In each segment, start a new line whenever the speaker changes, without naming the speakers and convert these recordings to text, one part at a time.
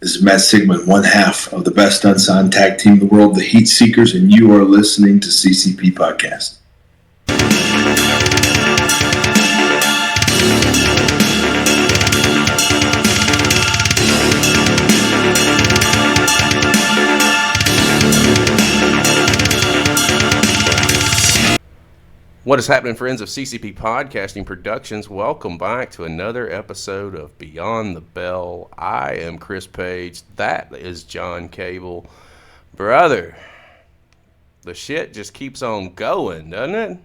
This is Matt Sigmund, one half of the best unsigned tag team in the world, the Heat Seekers, and you are listening to CCP Podcast.
What is happening, friends of CCP Podcasting Productions? Welcome back to another episode of Beyond the Bell. I am Chris Page. That is John Cable. Brother, the shit just keeps on going, doesn't it?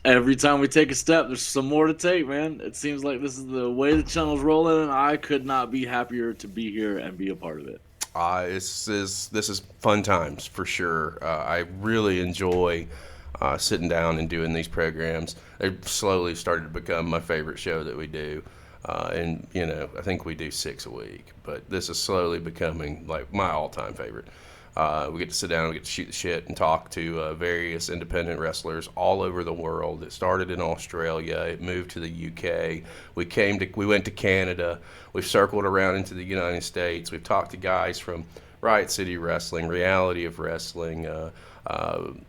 Every time we take a step, there's some more to take, man. It seems like this is the way the channel's rolling, and I could not be happier to be here and be a part of it.
This is fun times for sure. I really enjoy sitting down and doing these programs. They've slowly started to become my favorite show that we do. And, you know, I think we do 6 a week. But this is slowly becoming, like, my all-time favorite. We get to sit down, we get to shoot the shit and talk to various independent wrestlers all over the world. It started in Australia. It moved to the UK. We went to Canada. We've circled around into the United States. We've talked to guys from Riot City Wrestling, Reality of Wrestling,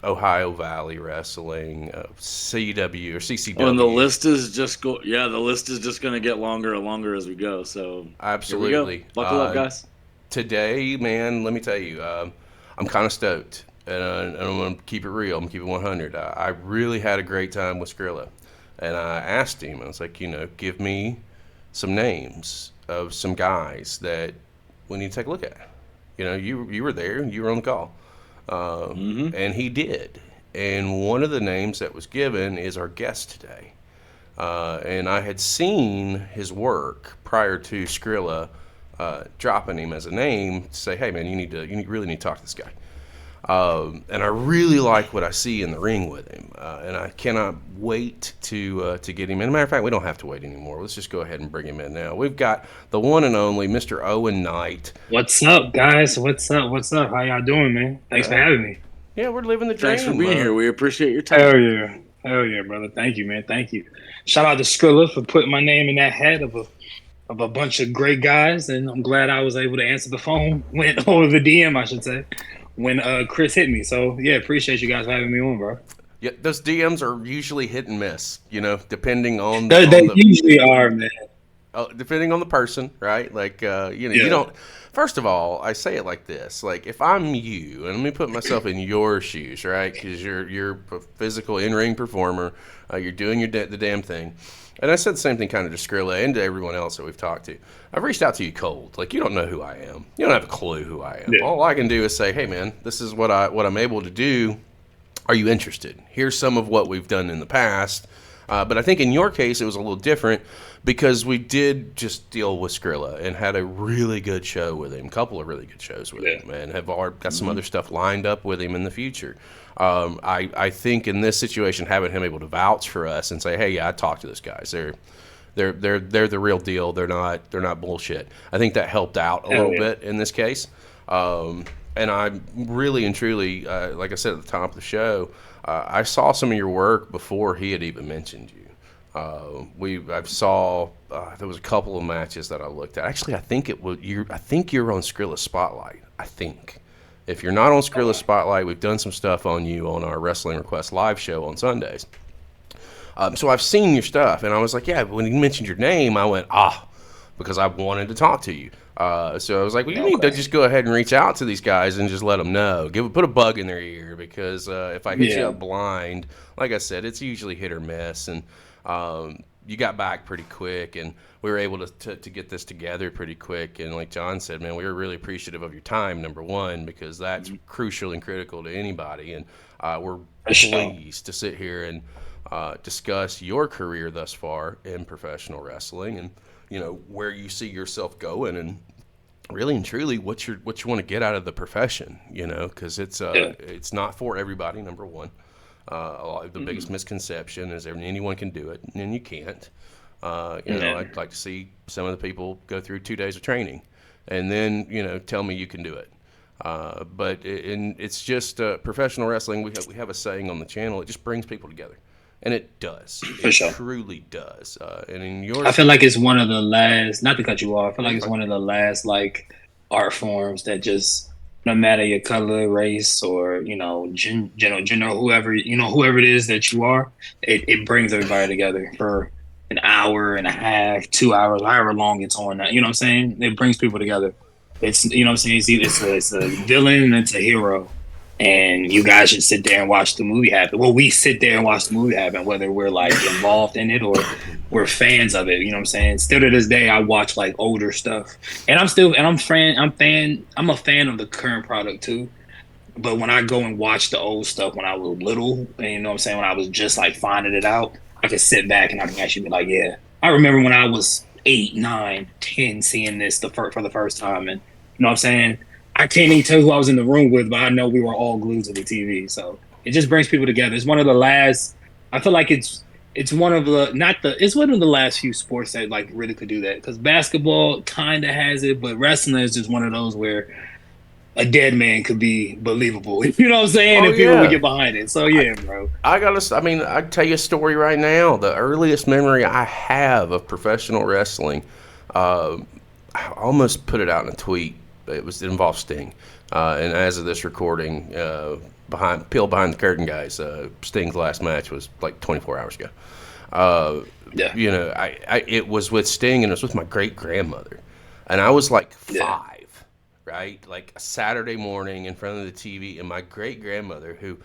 Ohio Valley Wrestling, CW or CCW.
Oh, and the list is just the list is just going to get longer and longer as we go. So
absolutely,
here we go. Buckle up, guys.
Today, man, let me tell you, I'm kind of stoked, and I'm going to keep it real. I'm going to keep it 100. I really had a great time with Skrilla, and I asked him. I was like, give me some names of some guys that we need to take a look at. You were there, you were on the call. And he did. And one of the names that was given is our guest today. And I had seen his work prior to Skrilla dropping him as a name to say, hey man, you really need to talk to this guy. And I really like what I see in the ring with him. And I cannot wait to get him in. As a matter of fact, we don't have to wait anymore. Let's just go ahead and bring him in now. We've got the one and only Mr. Owen Knight.
What's up, guys? What's up? How y'all doing, man? Thanks for having me.
Yeah, we're living the dream.
Thanks for being here. We appreciate your time.
Hell yeah, brother. Thank you, man. Thank you. Shout out to Skrilla for putting my name in that hat of a bunch of great guys, and I'm glad I was able to answer the phone, or the DM, I should say, when Chris hit me. So yeah, appreciate you guys for having me on, bro.
Yeah, those DMs are usually hit and miss, depending on
they usually are, man.
Depending on the person, right? Like, you don't. First of all, I say it like this: like, if I'm you, and let me put myself in your shoes, right? Because you're a physical in-ring performer, you're doing the damn thing. And I said the same thing kind of to Skrilla and to everyone else that we've talked to. I've reached out to you cold. Like, you don't know who I am. You don't have a clue who I am. Yeah. All I can do is say, hey, man, this is what I'm able to do. Are you interested? Here's some of what we've done in the past. But I think in your case, it was a little different because we did just deal with Skrilla and had a really good show with him, a couple of really good shows with him, and have got some other stuff lined up with him in the future. I think in this situation, having him able to vouch for us and say, hey, yeah, I talked to those guys. They're the real deal. They're not bullshit. I think that helped out a little bit in this case. And I really and truly, like I said at the top of the show, I saw some of your work before he had even mentioned you. I saw there was a couple of matches that I looked at. Actually, I think you're on Skrilla Spotlight. I think if you're not on Skrilla Spotlight, we've done some stuff on you on our Wrestling Request live show on Sundays. So I've seen your stuff, and I was like, yeah. When you mentioned your name, I went because I wanted to talk to you. So I was like, well, you need to just go ahead and reach out to these guys and just let them know. Put a bug in their ear because if I hit you up blind, like I said, it's usually hit or miss. And you got back pretty quick, and we were able to get this together pretty quick. And like John said, man, we were really appreciative of your time, number one, because that's crucial and critical to anybody. And we're pleased to sit here and discuss your career thus far in professional wrestling and where you see yourself going, and really and truly what you want to get out of the profession, because it's not for everybody, number one. The biggest misconception is anyone can do it, and you can't. I'd like to see some of the people go through 2 days of training and then tell me you can do it. But it's just professional wrestling. We have a saying on the channel: it just brings people together. And it does.
For sure.
Truly does. And in yours,
I feel like it's one of the last, not to cut you off, I feel like it's one of the last like art forms that just, no matter your color, race, or gender, whoever whoever it is that you are, it brings everybody together for an hour and a half, 2 hours, however long it's on. That, you know what I'm saying? It brings people together. It's, you know what I'm saying? It's a villain and it's a hero. And you guys should sit there and watch the movie happen. Well, we sit there and watch the movie happen, whether we're like involved in it or we're fans of it. You know what I'm saying? Still to this day, I watch like older stuff, and I'm a fan of the current product too. But when I go and watch the old stuff when I was little, and you know what I'm saying, when I was just like finding it out, I can sit back and I can actually be like, yeah, I remember when I was 8, 9, 10, seeing this for the first time, and you know what I'm saying. I can't even tell who I was in the room with, but I know we were all glued to the TV. So it just brings people together. It's one of the last. I feel like it's one of the it's one of the last few sports that like really could do that, because basketball kind of has it, but wrestling is just one of those where a dead man could be believable. You know what I'm saying?
Oh,
and people
yeah.
would get behind it. So yeah, bro.
I tell you a story right now. The earliest memory I have of professional wrestling, I almost put it out in a tweet. It involved Sting, and as of this recording, behind the curtain, guys, Sting's last match was like 24 hours ago.
Yeah.
You know, it was with Sting, and it was with my great grandmother, and I was like 5, right? Like a Saturday morning in front of the TV, and my great grandmother, who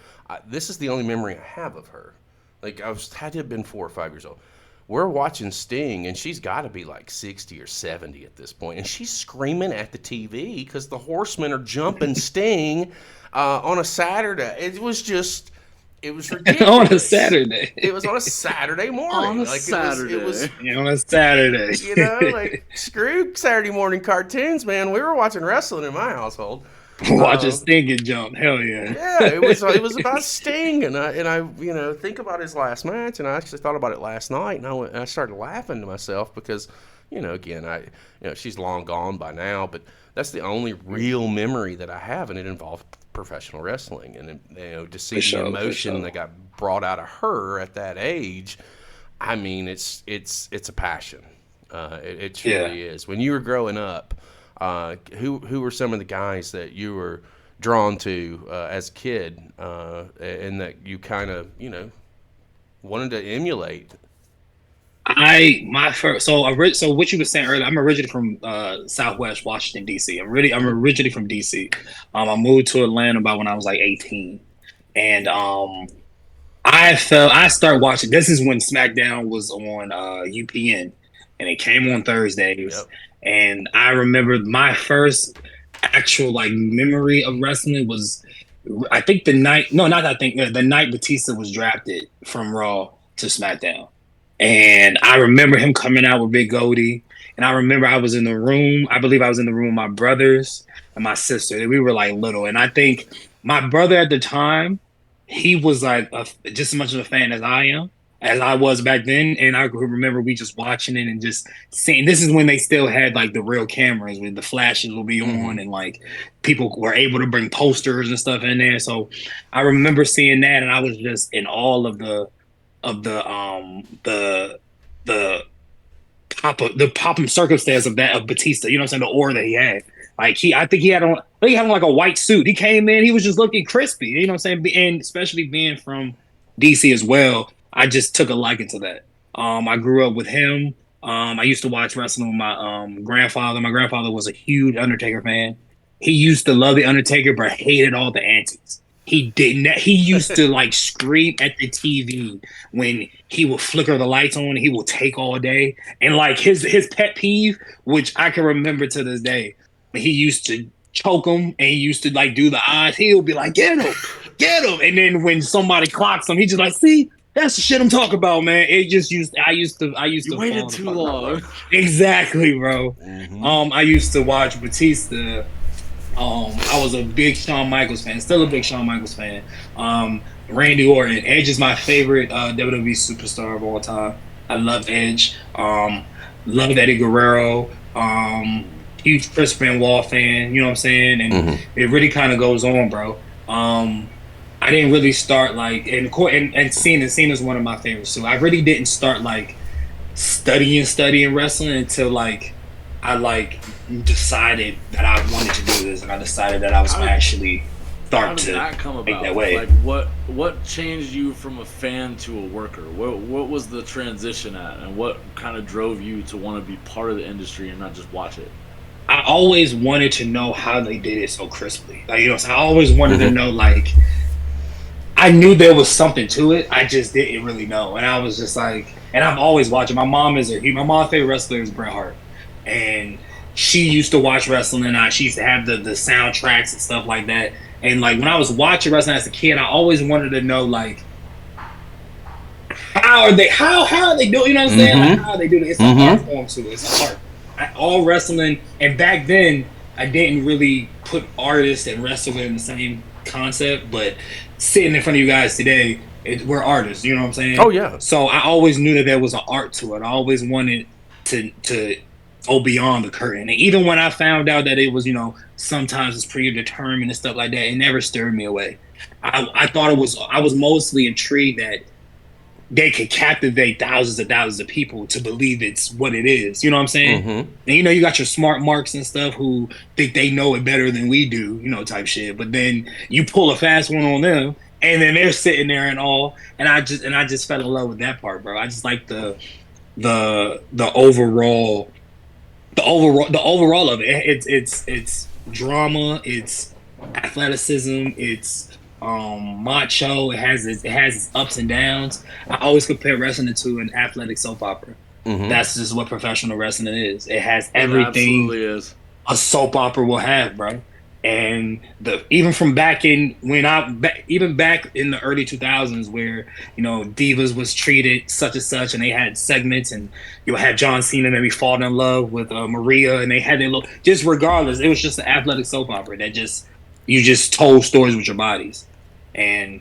this is the only memory I have of her. Like had to have been 4 or 5 years old. We're watching Sting, and she's got to be like 60 or 70 at this point, and she's screaming at the TV because the Horsemen are jumping Sting on a Saturday. It was ridiculous.
On a Saturday.
It was on a Saturday morning.
On a Saturday.
It was
On a Saturday.
you know, like screw Saturday morning cartoons, man. We were watching wrestling in my household.
Watch a Sting get jumped. Hell yeah.
Yeah, it was about Sting, and I think about his last match, and I actually thought about it last night, and I started laughing to myself because, again, she's long gone by now, but that's the only real memory that I have, and it involved professional wrestling, and to see the emotion that got brought out of her at that age, I mean, it's a passion. It truly is. When you were growing up, who were some of the guys that you were drawn to as a kid, and that you kind of wanted to emulate?
So what you were saying earlier, I'm originally from Southwest Washington D.C. I'm originally from D.C. I moved to Atlanta about when I was like 18, and I started watching. This is when SmackDown was on UPN, and it came on Thursdays.
Yep.
And I remember my first actual like memory of wrestling was, the night Batista was drafted from Raw to SmackDown. And I remember him coming out with Big Goldie. And I remember I was in the room. I believe I was in the room with my brothers and my sister. We were like little. And I think my brother at the time, he was like just as much of a fan as I was back then. And I remember we just watching it and just seeing. This is when they still had like the real cameras with the flashes will be on, and like people were able to bring posters and stuff in there. So I remember seeing that, and I was just in all of the pop-up circumstance of Batista. You know what I'm saying? The aura that he had. Like I think he had on like a white suit. He came in, he was just looking crispy. You know what I'm saying? And especially being from DC as well, I just took a liking to that. I grew up with him. I used to watch wrestling with my grandfather. My grandfather was a huge Undertaker fan. He used to love the Undertaker, but hated all the antics. He didn't. He used to like scream at the TV when he would flicker the lights on. He will take all day, and like his pet peeve, which I can remember to this day, he used to choke him, and he used to like do the eyes. He'll be like, "Get him, get him!" And then when somebody clocks him, he just like, "See, that's the shit I'm talking about, man." I used to.
You waited too long.
Exactly, bro.
Mm-hmm.
I used to watch Batista. I was a big Shawn Michaels fan, still a big Shawn Michaels fan. Randy Orton, Edge is my favorite WWE superstar of all time. I love Edge. Love Eddie Guerrero. Huge Chris Benoit fan, you know what I'm saying? And it really kind of goes on, bro. I I didn't really start like and Cena's one of my favorites too. I really didn't start like studying wrestling until like I like decided that I wanted to do this, and I decided that I was actually
How
start
did
to
that come
make
about?
that way.
Like, what changed you from a fan to a worker? What was the transition at, and what kind of drove you to want to be part of the industry and not just watch it?
I always wanted to know how they did it so crisply. Like, you know, so I always wanted to know, like, I knew there was something to it. I just didn't really know. And I was just like, and I'm always watching. My mom's favorite wrestler is Bret Hart. And she used to watch wrestling, and she used to have the soundtracks and stuff like that. And like when I was watching wrestling as a kid, I always wanted to know, like, how are they doing, you know what I'm saying? Like, how are they doing it? It's an art form to it. It's an art. All wrestling, and back then I didn't really put artists and wrestler in the same concept, but sitting in front of you guys today, we're artists, you know what I'm saying?
Oh yeah.
So I always knew that there was an art to it. I always wanted to go beyond the curtain. And even when I found out that it was, you know, sometimes it's predetermined and stuff like that, it never stirred me away. I thought I was mostly intrigued that they could captivate thousands of people to believe it's what it is. You know what I'm saying? And you know, you got your smart marks and stuff who think they know it better than we do, you know, type shit. But then you pull a fast one on them, and then they're sitting there and all. And I just fell in love with that part, bro. I just like the overall of it. It's drama, it's athleticism, it's macho. It has its ups and downs. I always compare wrestling to an athletic soap opera. That's just what professional wrestling is. It has everything a soap opera will have, bro. And even from back in even back in the early 2000s, where, you know, divas was treated such and such, and they had segments, and you had John Cena maybe fall in love with Maria, and they had their little, just regardless, it was just an athletic soap opera that you just told stories with your bodies. And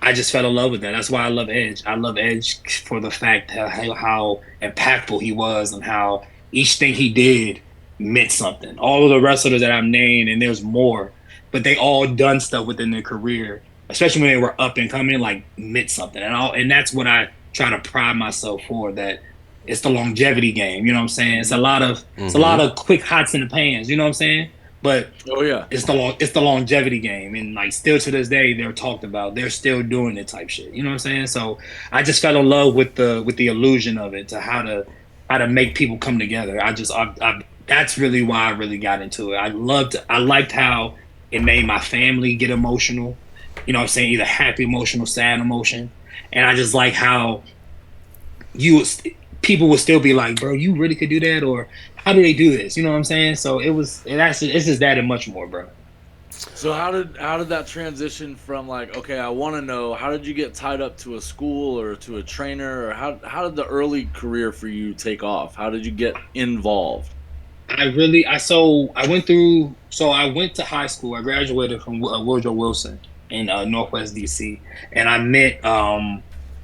I just fell in love with that. That's why I love Edge. I love Edge for the fact how impactful he was, and how each thing he did meant something. All of the wrestlers that I've named, and there's more, but they all done stuff within their career, especially when they were up and coming, like, meant something. And that's what I try to pride myself for, that it's the longevity game. You know what I'm saying? It's a lot of quick hots in the pans. You know what I'm saying? But it's the longevity game, and like still to this day they're talked about. They're still doing it type shit. You know what I'm saying? So I just fell in love with the illusion of it, to how to make people come together. That's really why I really got into it. I liked how it made my family get emotional. You know what I'm saying? Either happy emotional, sad emotion, and I just like how people would still be like, bro, you really could do that, or how do they do this? You know what I'm saying? So it's just that and much more, bro.
So how did that transition from, like, okay, I want to know, how did you get tied up to a school or to a trainer, or how did the early career for you take off? How did you get involved?
I went to high school. I graduated from Woodrow Wilson in Northwest DC, and I met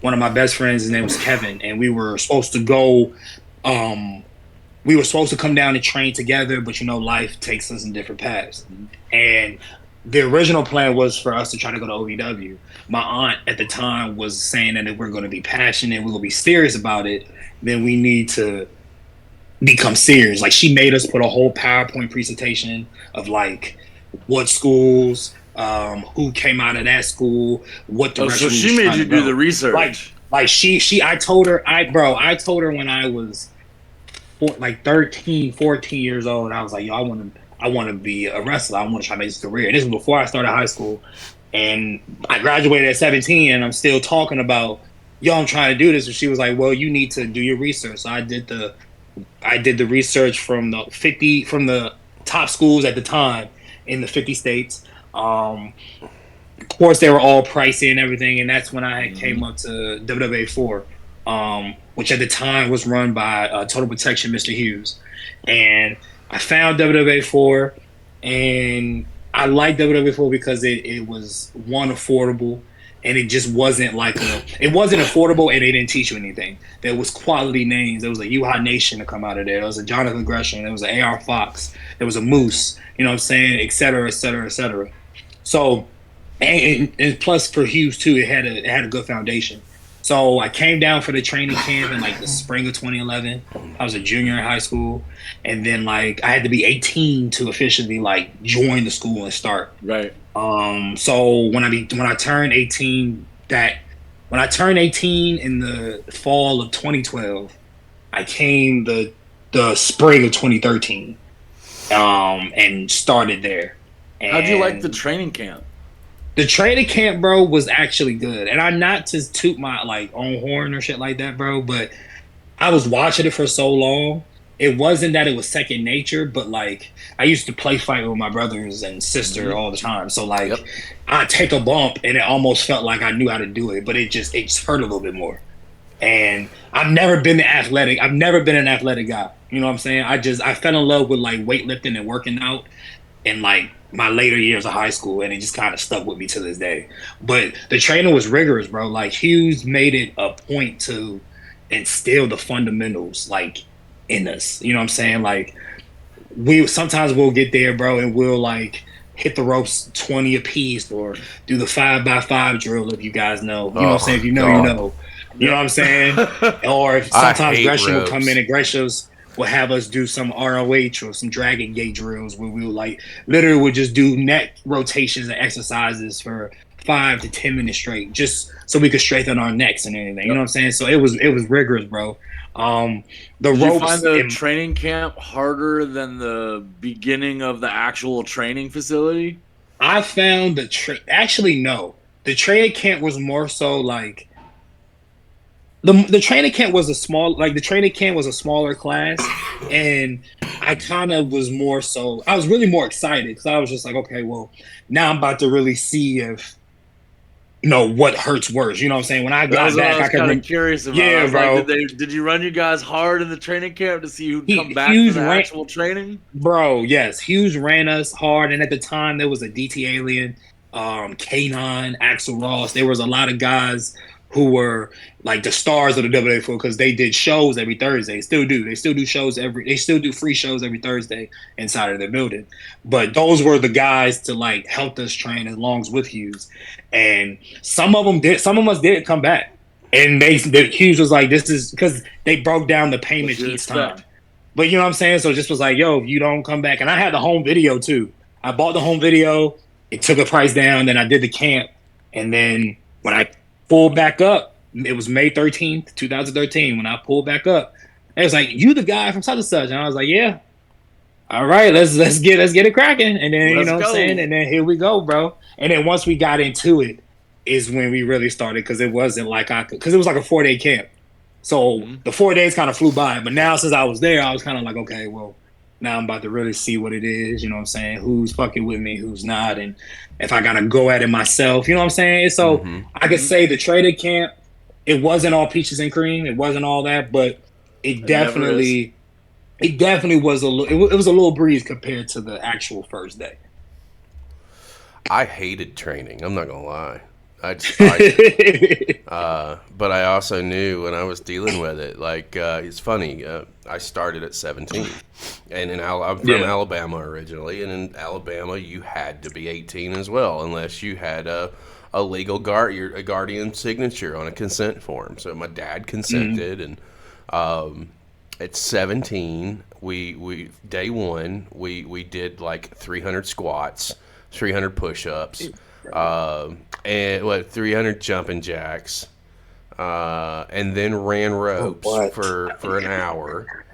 one of my best friends. His name was Kevin, and we were supposed to go. We were supposed to come down and train together, but, you know, life takes us in different paths. And the original plan was for us to try to go to OVW. My aunt at the time was saying that if we're going to be passionate, we're going to be serious about it, then we need to become serious. Like, she made us put a whole PowerPoint presentation of, like, what schools, who came out of that school, what direction.
So she made you do the research.
I told her when I was 13, 14 years old, I was like, yo, I want to be a wrestler. I want to try to make this career. And this was before I started high school. And I graduated at 17, and I'm still talking about, yo, I'm trying to do this. And she was like, well, you need to do your research. So I did the research from the top schools at the time in the 50 states. Of course, they were all pricey and everything. And that's when I came up to WWA 4. Which at the time was run by Total Protection, Mr. Hughes. And I found WWA 4, and I liked WWA 4 because it was, one, affordable, and it just wasn't it wasn't affordable, and they didn't teach you anything. There was quality names. There was a U-Hot Nation to come out of there. There was a Jonathan Gresham. There was an AR Fox. There was a Moose, you know what I'm saying, et cetera, et cetera, et cetera. So and plus for Hughes too, it had a good foundation. So I came down for the training camp in like the spring of 2011. I was a junior in high school, and then like I had to be 18 to officially like join the school and start.
Right.
So when I turned 18, when I turned 18 in the fall of 2012, I came the spring of 2013, and started there.
How'd you like the
And
training camp?
the training camp, bro, was actually good. And I'm not to toot my like own horn or shit like that, bro, but I was watching it for so long. It wasn't that it was second nature, but like I used to play fight with my brothers and sister all the time. So like
Yep.
I'd take a bump and it almost felt like I knew how to do it, but it just hurt a little bit more. And I've never been athletic. I've never been an athletic guy. You know what I'm saying? I fell in love with like weightlifting and working out in like my later years of high school, and it just kind of stuck with me to this day. But the training was rigorous, bro. Like Hughes made it a point to instill the fundamentals like in us. You know what I'm saying? Like we'll get there, bro, and we'll like hit the ropes 20 apiece or do the 5x5 drill if you guys know. You know what I'm saying? If you know,
God.
you know. You know what I'm saying? Or if
I
sometimes
hate
Gresham will
ropes.
come in and Gresham will have us do some ROH or some dragon gate drills where we will like literally would just do neck rotations and exercises for 5 to 10 minutes straight, just so we could strengthen our necks and anything. You know what I'm saying? So it was rigorous, bro. The
Did you
ropes.
find the training camp harder than the beginning of the actual training facility?
I found actually no. The training camp was more so like the training camp was a smaller class, and I kind of was more so I was really more excited because I was just like, okay, well, now I'm about to really see if what hurts worse. You know what I'm saying? When I
That
got
was what
back,
I was
I could
kind of curious about.
Yeah,
I was
bro.
like, did you run you guys hard in the training camp to see who'd come back
Hughes
for the
ran-
actual training?
Bro, yes, Hughes ran us hard, and at the time there was a DT Alien, K9, Axel Ross. There was a lot of guys who were like the stars of the WWF because they did shows every Thursday. Still do. They still do They still do free shows every Thursday inside of their building. But those were the guys to like help us train as long as with Hughes, and some of them did. Some of us did come back, and Hughes was like, "This is," because they broke down the payments each time. But you know what I'm saying? So it just was like, yo, if you don't come back. And I had the home video too. I bought the home video. It took the price down. Then I did the camp. And then when I pulled back up, it was May 13th, 2013. When I pulled back up, it was like, you the guy from such and such. And I was like, yeah. All right, let's get it cracking. And then, you know what I'm saying? And then here we go, bro. And then once we got into it is when we really started, because it wasn't like because it was like a 4-day camp. So the 4 days kind of flew by, but now since I was there, I was kind of like, okay, well, now I'm about to really see what it is. You know what I'm saying? Who's fucking with me, who's not, and if I gotta go at it myself. You know what I'm saying? So I could say the training camp, it wasn't all peaches and cream, it wasn't all that, but it definitely was it was a little breeze compared to the actual first day.
I hated training. I'm not gonna lie. But I also knew when I was dealing with it, like it's funny. I started at 17, and I'm from Alabama originally, and in Alabama you had to be 18 as well, unless you had a legal guardian signature on a consent form. So my dad consented, and at 17, we day one we did like 300 squats, 300 push-ups. And 300 jumping jacks, and then ran ropes for an hour.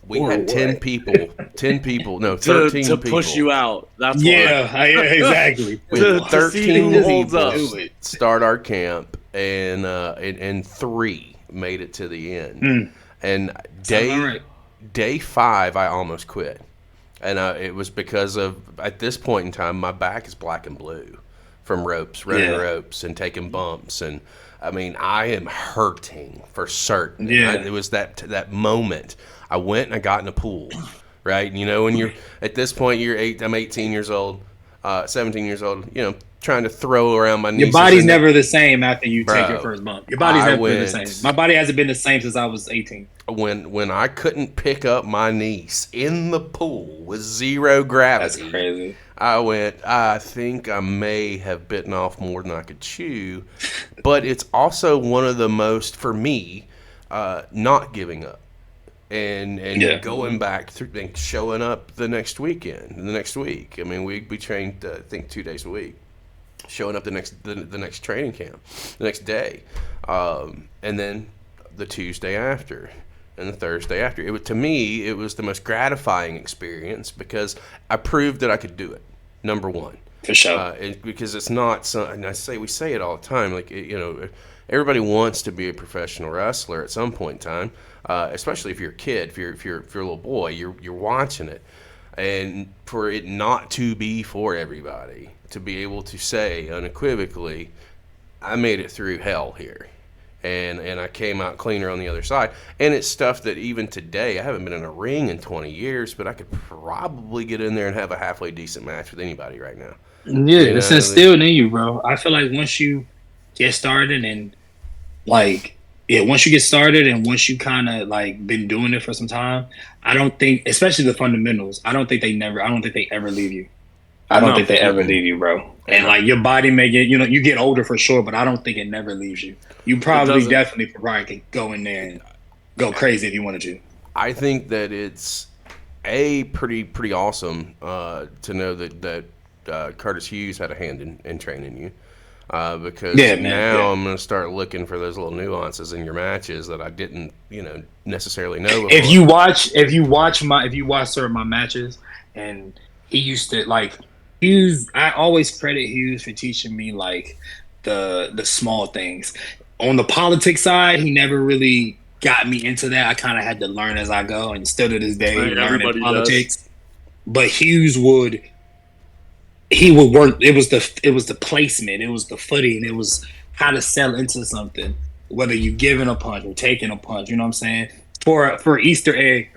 We had 10 people, no, 13
to
people.
push you out. That's
yeah, exactly.
We had
to
13
see who holds
people
up.
start our camp, and 3 made it to the end. And day 5, I almost quit. And it was because of, at this point in time, my back is black and blue from running ropes and taking bumps. And, I mean, I am hurting for certain.
Yeah.
It was that moment. I went and I got in a pool, right? And, you know, when you're, at this point, I'm 18 years old. 17 years old, trying to throw around my nieces.
Your body's never the same after you take your first bump. Your body's never been the same. My body hasn't been the same since I was 18.
When I couldn't pick up my niece in the pool with zero gravity.
That's crazy.
I think I may have bitten off more than I could chew. But it's also one of the most, for me, not giving up. And going back through and showing up the next week. I mean, we trained, I think, 2 days a week. Showing up the next training camp, the next day, and then the Tuesday after, and the Thursday after. To me, it was the most gratifying experience because I proved that I could do it. Number one,
for sure,
because it's not. And we say it all the time. Like everybody wants to be a professional wrestler at some point in time, especially if you're a kid. If you're a little boy, you're watching it, and for it not to be for everybody. To be able to say unequivocally, I made it through hell here, and I came out cleaner on the other side. And it's stuff that even today, I haven't been in a ring in 20 years, but I could probably get in there and have a halfway decent match with anybody right now.
Yeah, it's instilled in you, bro. I feel like once you get started and once you get started and once you kind of been doing it for some time, I don't think, especially the fundamentals, I don't think they ever leave you. I don't think they ever leave you, bro. And your body may get, you get older for sure, but I don't think it never leaves you. You definitely could go in there and go crazy if you wanted to.
I think that it's pretty awesome to know that Curtis Hughes had a hand in training you. Because now I'm going to start looking for those little nuances in your matches that I didn't, necessarily know before.
If you watch my matches, and he used to Hughes, I always credit Hughes for teaching me the small things. On the politics side, he never really got me into that. I kind of had to learn as I go, and still to this day, learning politics. Does. But Hughes would work. It was the placement, it was the footing, it was how to sell into something. Whether you giving a punch or taking a punch, you know what I'm saying? For Easter egg.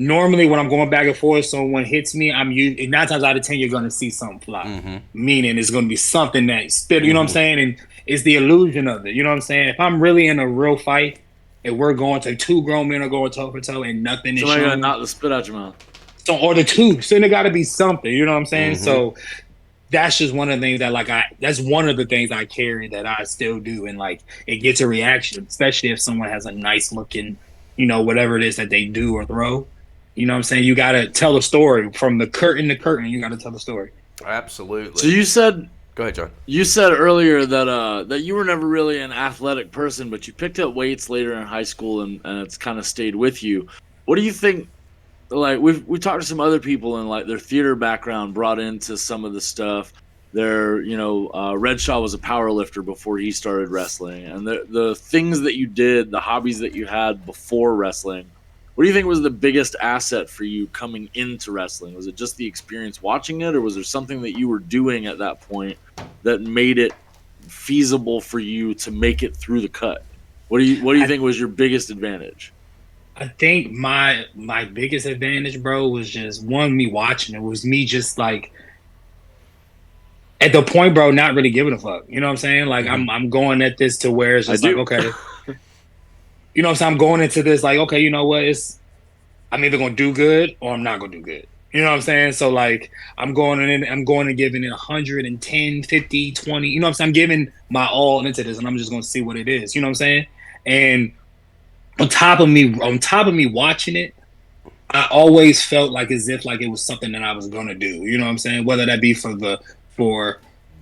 Normally, when I'm going back and forth, someone hits me, 9 times out of 10, you're going to see something fly. Mm-hmm. Meaning it's going to be something that spit, you know what I'm saying? And it's the illusion of it, you know what I'm saying? If I'm really in a real fight and we're going to, 2 grown men are going toe for toe and nothing is
somebody shown. Not the spit out your mouth.
Or the 2. So there got to be something, you know what I'm saying? Mm-hmm. So that's just one of the things that that's one of the things I carry that I still do. And it gets a reaction, especially if someone has a nice looking, whatever it is that they do or throw. You know what I'm saying? You got to tell a story from the curtain to curtain. You got to tell the story.
Absolutely.
So you said,
go ahead, John.
You said earlier that you were never really an athletic person, but you picked up weights later in high school and it's kind of stayed with you. What do you think? We talked to some other people and their theater background brought into some of the stuff. Red Shaw was a power lifter before he started wrestling, and the things that you did, the hobbies that you had before wrestling. What do you think was the biggest asset for you coming into wrestling? Was it just the experience watching it, or was there something that you were doing at that point that made it feasible for you to make it through the cut? What do you think was your biggest advantage?
I think my biggest advantage, bro, was just me watching. It was me just at the point, bro, not really giving a fuck. You know what I'm saying? Mm-hmm. I'm going at this to where it's just okay. You know what I'm saying? I'm going into this okay, you know what? I'm either going to do good or I'm not going to do good. You know what I'm saying? So I'm going and giving it 110, 50, 20. You know what I'm saying? I'm giving my all into this and I'm just going to see what it is. You know what I'm saying? And on top of me watching it, I always felt as if it was something that I was going to do. You know what I'm saying? Whether that be for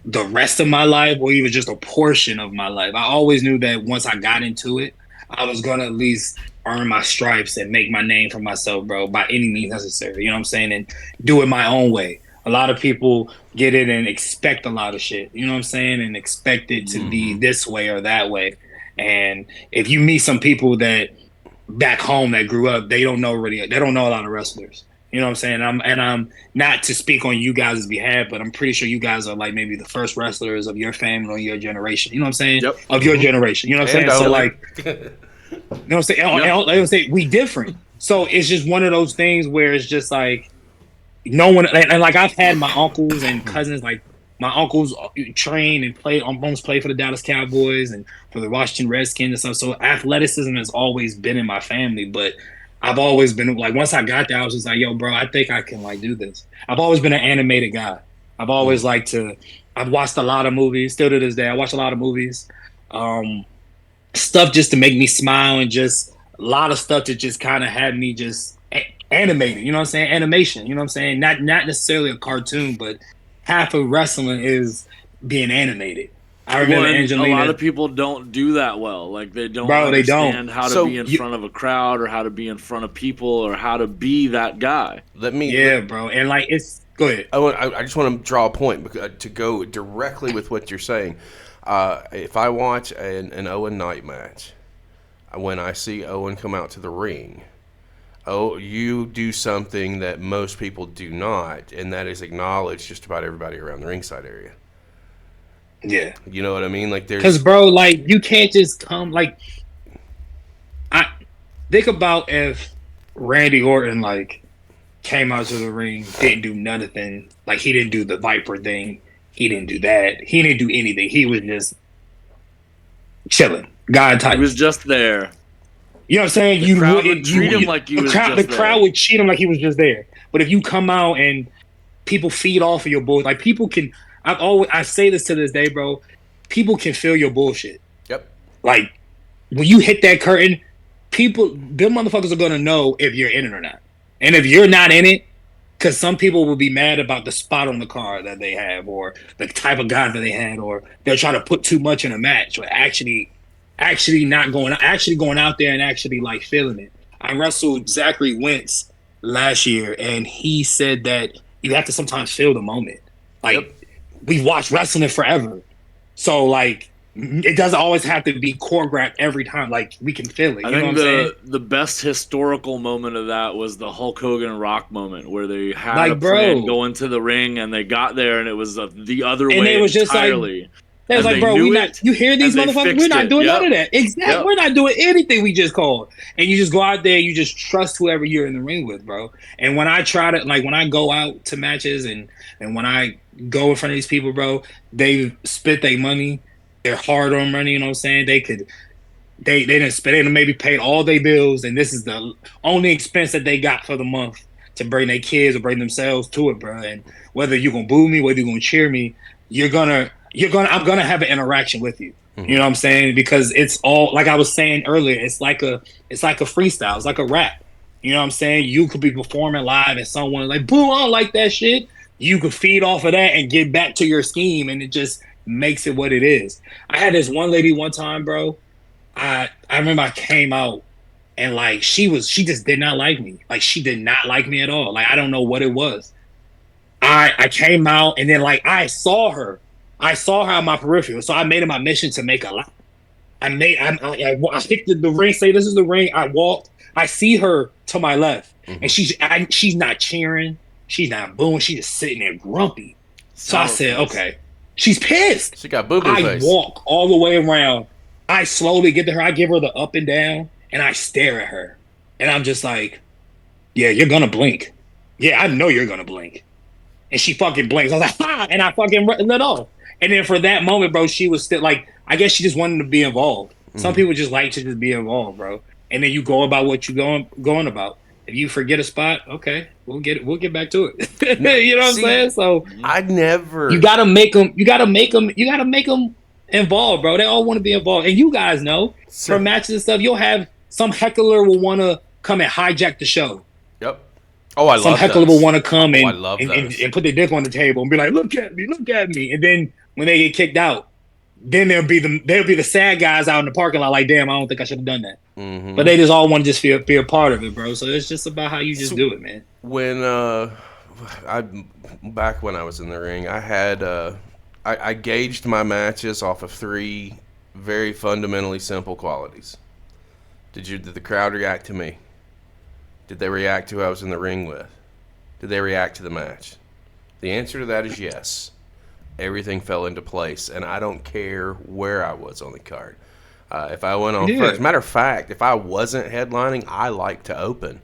the rest of my life or even just a portion of my life. I always knew that once I got into it, I was going to at least earn my stripes and make my name for myself, bro, by any means necessary. You know what I'm saying? And do it my own way. A lot of people get it and expect a lot of shit. You know what I'm saying? And expect it to be this way or that way. And if you meet some people that back home that grew up, they don't know a lot of wrestlers. You know what I'm saying? I'm not to speak on you guys' behalf, but I'm pretty sure you guys are maybe the first wrestlers of your family or your generation. You know what I'm saying?
Yep.
Of your generation. You know what I'm saying? So you know what I'm saying? Yep. We different. So it's just one of those things where it's just no one, and like I've had my uncles and cousins, like my uncles train and play, almost play for the Dallas Cowboys and for the Washington Redskins and stuff. So athleticism has always been in my family, but I've always been like, once I got there, I was just like, yo, bro, I think I can like do this. I've always been an animated guy. I've always liked to. I've watched a lot of movies. Still to this day, I watch a lot of movies. Stuff just to make me smile, and just a lot of stuff that just kind of had me just animated. You know what I'm saying? Animation. You know what I'm saying? Not necessarily a cartoon, but half of wrestling is being animated. I remember Angelina.
A lot of people don't do that well. Like they don't
understand
how to be in front of a crowd, or how to be in front of people, or how to be that guy.
Bro. And like it's go ahead.
I just want to draw a point to go directly with what you're saying. If I watch an Owen Knight match, when I see Owen come out to the ring, you do something that most people do not, and that is acknowledge just about everybody around the ringside area.
Yeah.
You know what I mean? Like,
because, bro, like, you can't just come, like, I think about if Randy Orton, like, came out to the ring, didn't do nothing, like, he didn't do the Viper thing, he didn't do that, he didn't do anything, he was just chilling, God type.
He was just there.
You know what I'm saying?
The crowd would treat him like he was just there.
The crowd would treat him like he was just there. But if you come out and people feed off of your bullshit, like people can, I say this to this day, bro. People can feel your bullshit.
Yep.
Like when you hit that curtain, them motherfuckers are gonna know if you're in it or not. And if you're not in it, because some people will be mad about the spot on the card that they have, or the type of guy that they had, or they're trying to put too much in a match, or actually going out there and actually like feeling it. I wrestled Zachary Wentz last year, and he said that you have to sometimes feel the moment. Like we've watched wrestling forever, so like it doesn't always have to be choreographed every time. Like we can feel it.
I think the best historical moment of that was the Hulk Hogan Rock moment, where they had a plan go into the ring, and they got there, and it was the other way
it was
entirely.
Just like, they was like, bro, you hear these motherfuckers? We're not doing none of that. Exactly. Yep. We're not doing anything we just called. And you just go out there, you just trust whoever you're in the ring with, bro. And when I try to, like, when I go out to matches and when I go in front of these people, bro, they spent their money, their hard-earned money, you know what I'm saying? They didn't spend it, and maybe paid all their bills, and this is the only expense that they got for the month to bring their kids or bring themselves to it, bro. And whether you're going to boo me, whether you're going to cheer me, I'm gonna have an interaction with you. You know what I'm saying? Because it's all, like I was saying earlier, it's like a freestyle, it's like a rap. You know what I'm saying? You could be performing live and someone like, boo, I don't like that shit. You could feed off of that and get back to your scheme, and it just makes it what it is. I had this one lady one time, bro. I remember I came out and like she just did not like me. Like she did not like me at all. Like I don't know what it was. I came out and then like I saw her on my peripheral, so I made it my mission to make a lap. I picked the ring, say this is the ring. I walked. I see her to my left, and she's not cheering. She's not booing. She's just sitting there grumpy. So I said, okay, she's pissed.
She got boo-boo face.
I walk all the way around. I slowly get to her. I give her the up and down, and I stare at her. And I'm just like, yeah, you're going to blink. Yeah, I know you're going to blink. And she fucking blinks. I was like, ha! And I fucking let off. And then for that moment, bro, she was still like, I guess she just wanted to be involved. Some people just like to just be involved, bro. And then you go about what you're going about. If you forget a spot, okay, we'll get back to it. You know what I'm saying? So you gotta make them involved, bro. They all want to be involved. And you guys know, for matches and stuff, you'll have some heckler will want to come and hijack the show.
Yep. Oh, I love
some heckler
those.
will want to come and put their dick on the table and be like, look at me. And then when they get kicked out, then there'll be the sad guys out in the parking lot like, damn, I don't think I should have done that. Mm-hmm. But they just all want to just be a part of it, bro. So it's just about how you just do it, man.
When back when I was in the ring, I had I gauged my matches off of 3 very fundamentally simple qualities. Did the crowd react to me? Did they react to who I was in the ring with? Did they react to the match? The answer to that is yes. Everything fell into place, and I don't care where I was on the card. If I went on first, matter of fact, if I wasn't headlining, I like to open.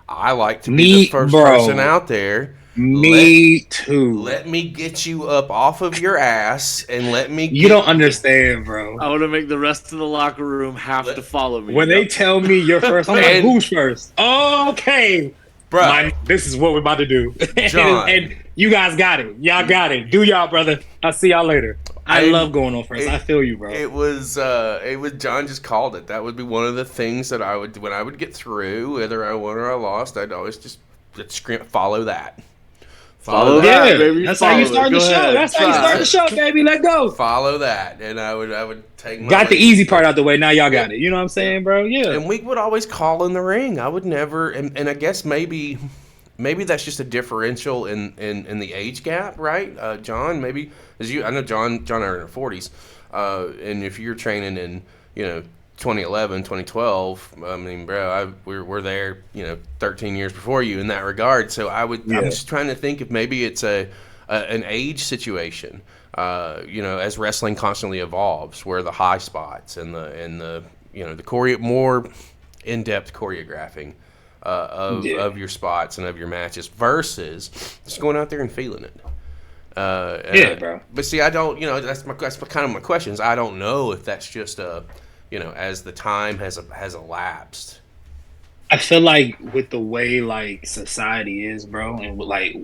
I like to be the first person out there.
Me too.
Let me get you up off of your ass and let me.
You don't understand, bro.
I want to make the rest of the locker room have to follow me.
When they tell me you're first, I'm like, who's first? Okay,
bro.
This is what we're about to do.
John.
and you guys got it. Y'all got it. Do y'all, brother. I'll see y'all later. I love going on first. I feel you, bro.
It was John just called it. That would be one of the things that I would, when I would get through, whether I won or I lost, I'd always just scream, follow that.
Follow that, baby.
That's how you start the show. That's how you start the show, baby. Let go.
Follow that, and I would take.
Got the easy part out the way. Now y'all got it. You know what I'm saying, bro? Yeah.
And we would always call in the ring. I would never, and I guess maybe that's just a differential in the age gap, right? John, maybe as you, I know John and I are in our 40s, and if you're training in 2011, 2012, I mean, bro, we're there, 13 years before you in that regard. So I'm just trying to think if maybe it's an age situation, as wrestling constantly evolves, where the high spots and the more in-depth choreographing of your spots and of your matches versus just going out there and feeling it.
Bro.
But see, I don't, that's kind of my questions. I don't know if that's just as the time has elapsed.
I feel like with the way like society is, bro, and with, like,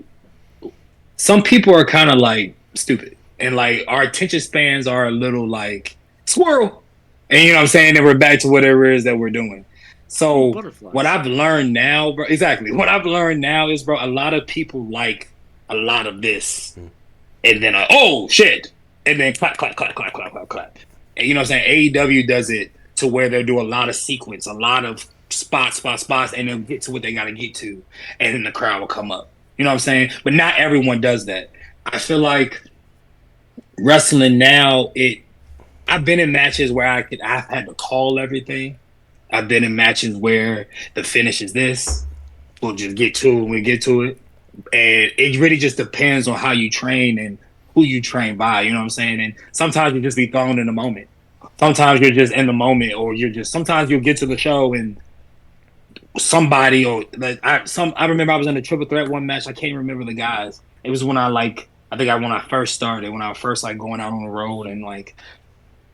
some people are kind of like stupid, and like our attention spans are a little like squirrel, and you know what I'm saying, and we're back to whatever it is that we're doing. So what I've learned now, bro, what I've learned now is, bro, a lot of people like a lot of this, and then oh shit, and then clap, clap, clap, clap, clap, clap, clap. And you know what I'm saying? AEW does it to where they'll do a lot of sequence, a lot of spots, and they'll get to what they got to get to, and then the crowd will come up. You know what I'm saying? But not everyone does that. I feel like wrestling now, I've been in matches where I've had to call everything. I've been in matches where the finish is this. We'll just get to it when we get to it. And it really just depends on how you train and who you train by, you know what I'm saying? And sometimes you just be thrown in the moment. Sometimes you're just in the moment, or sometimes you'll get to the show and somebody, or like I remember I was in a triple threat one match. I can't remember the guys. It was when when I first started, when I was first like going out on the road, and like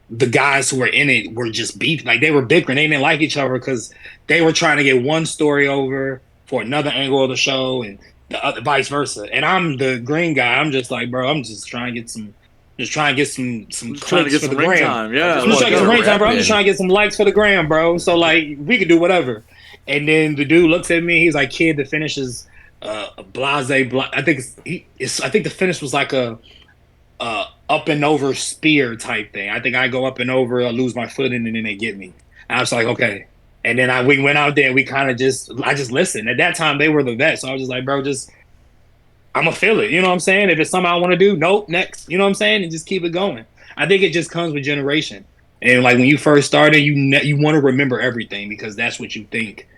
the guys who were in it were just beefing. Like they were bickering. They didn't like each other because they were trying to get one story over for another angle of the show, and the other, vice versa. And I'm the green guy. I'm just like, bro, I'm just trying to get some clicks for the gram.
Yeah,
I'm just trying to get some ring time, bro. I'm just trying to get some likes for the gram, bro. So like, we could do whatever. And then the dude looks at me. He's like, kid, the finish is a blase. I think the finish was like a up and over spear type thing. I think I go up and over, I lose my footing, and then they get me. And I was like, okay. And then we went out there and we kind of I just listened. At that time, they were the vets. So I was just like, bro, I'm going to feel it. You know what I'm saying? If it's something I want to do, nope, next. You know what I'm saying? And just keep it going. I think it just comes with generation. And like when you first started, you want to remember everything because that's what you think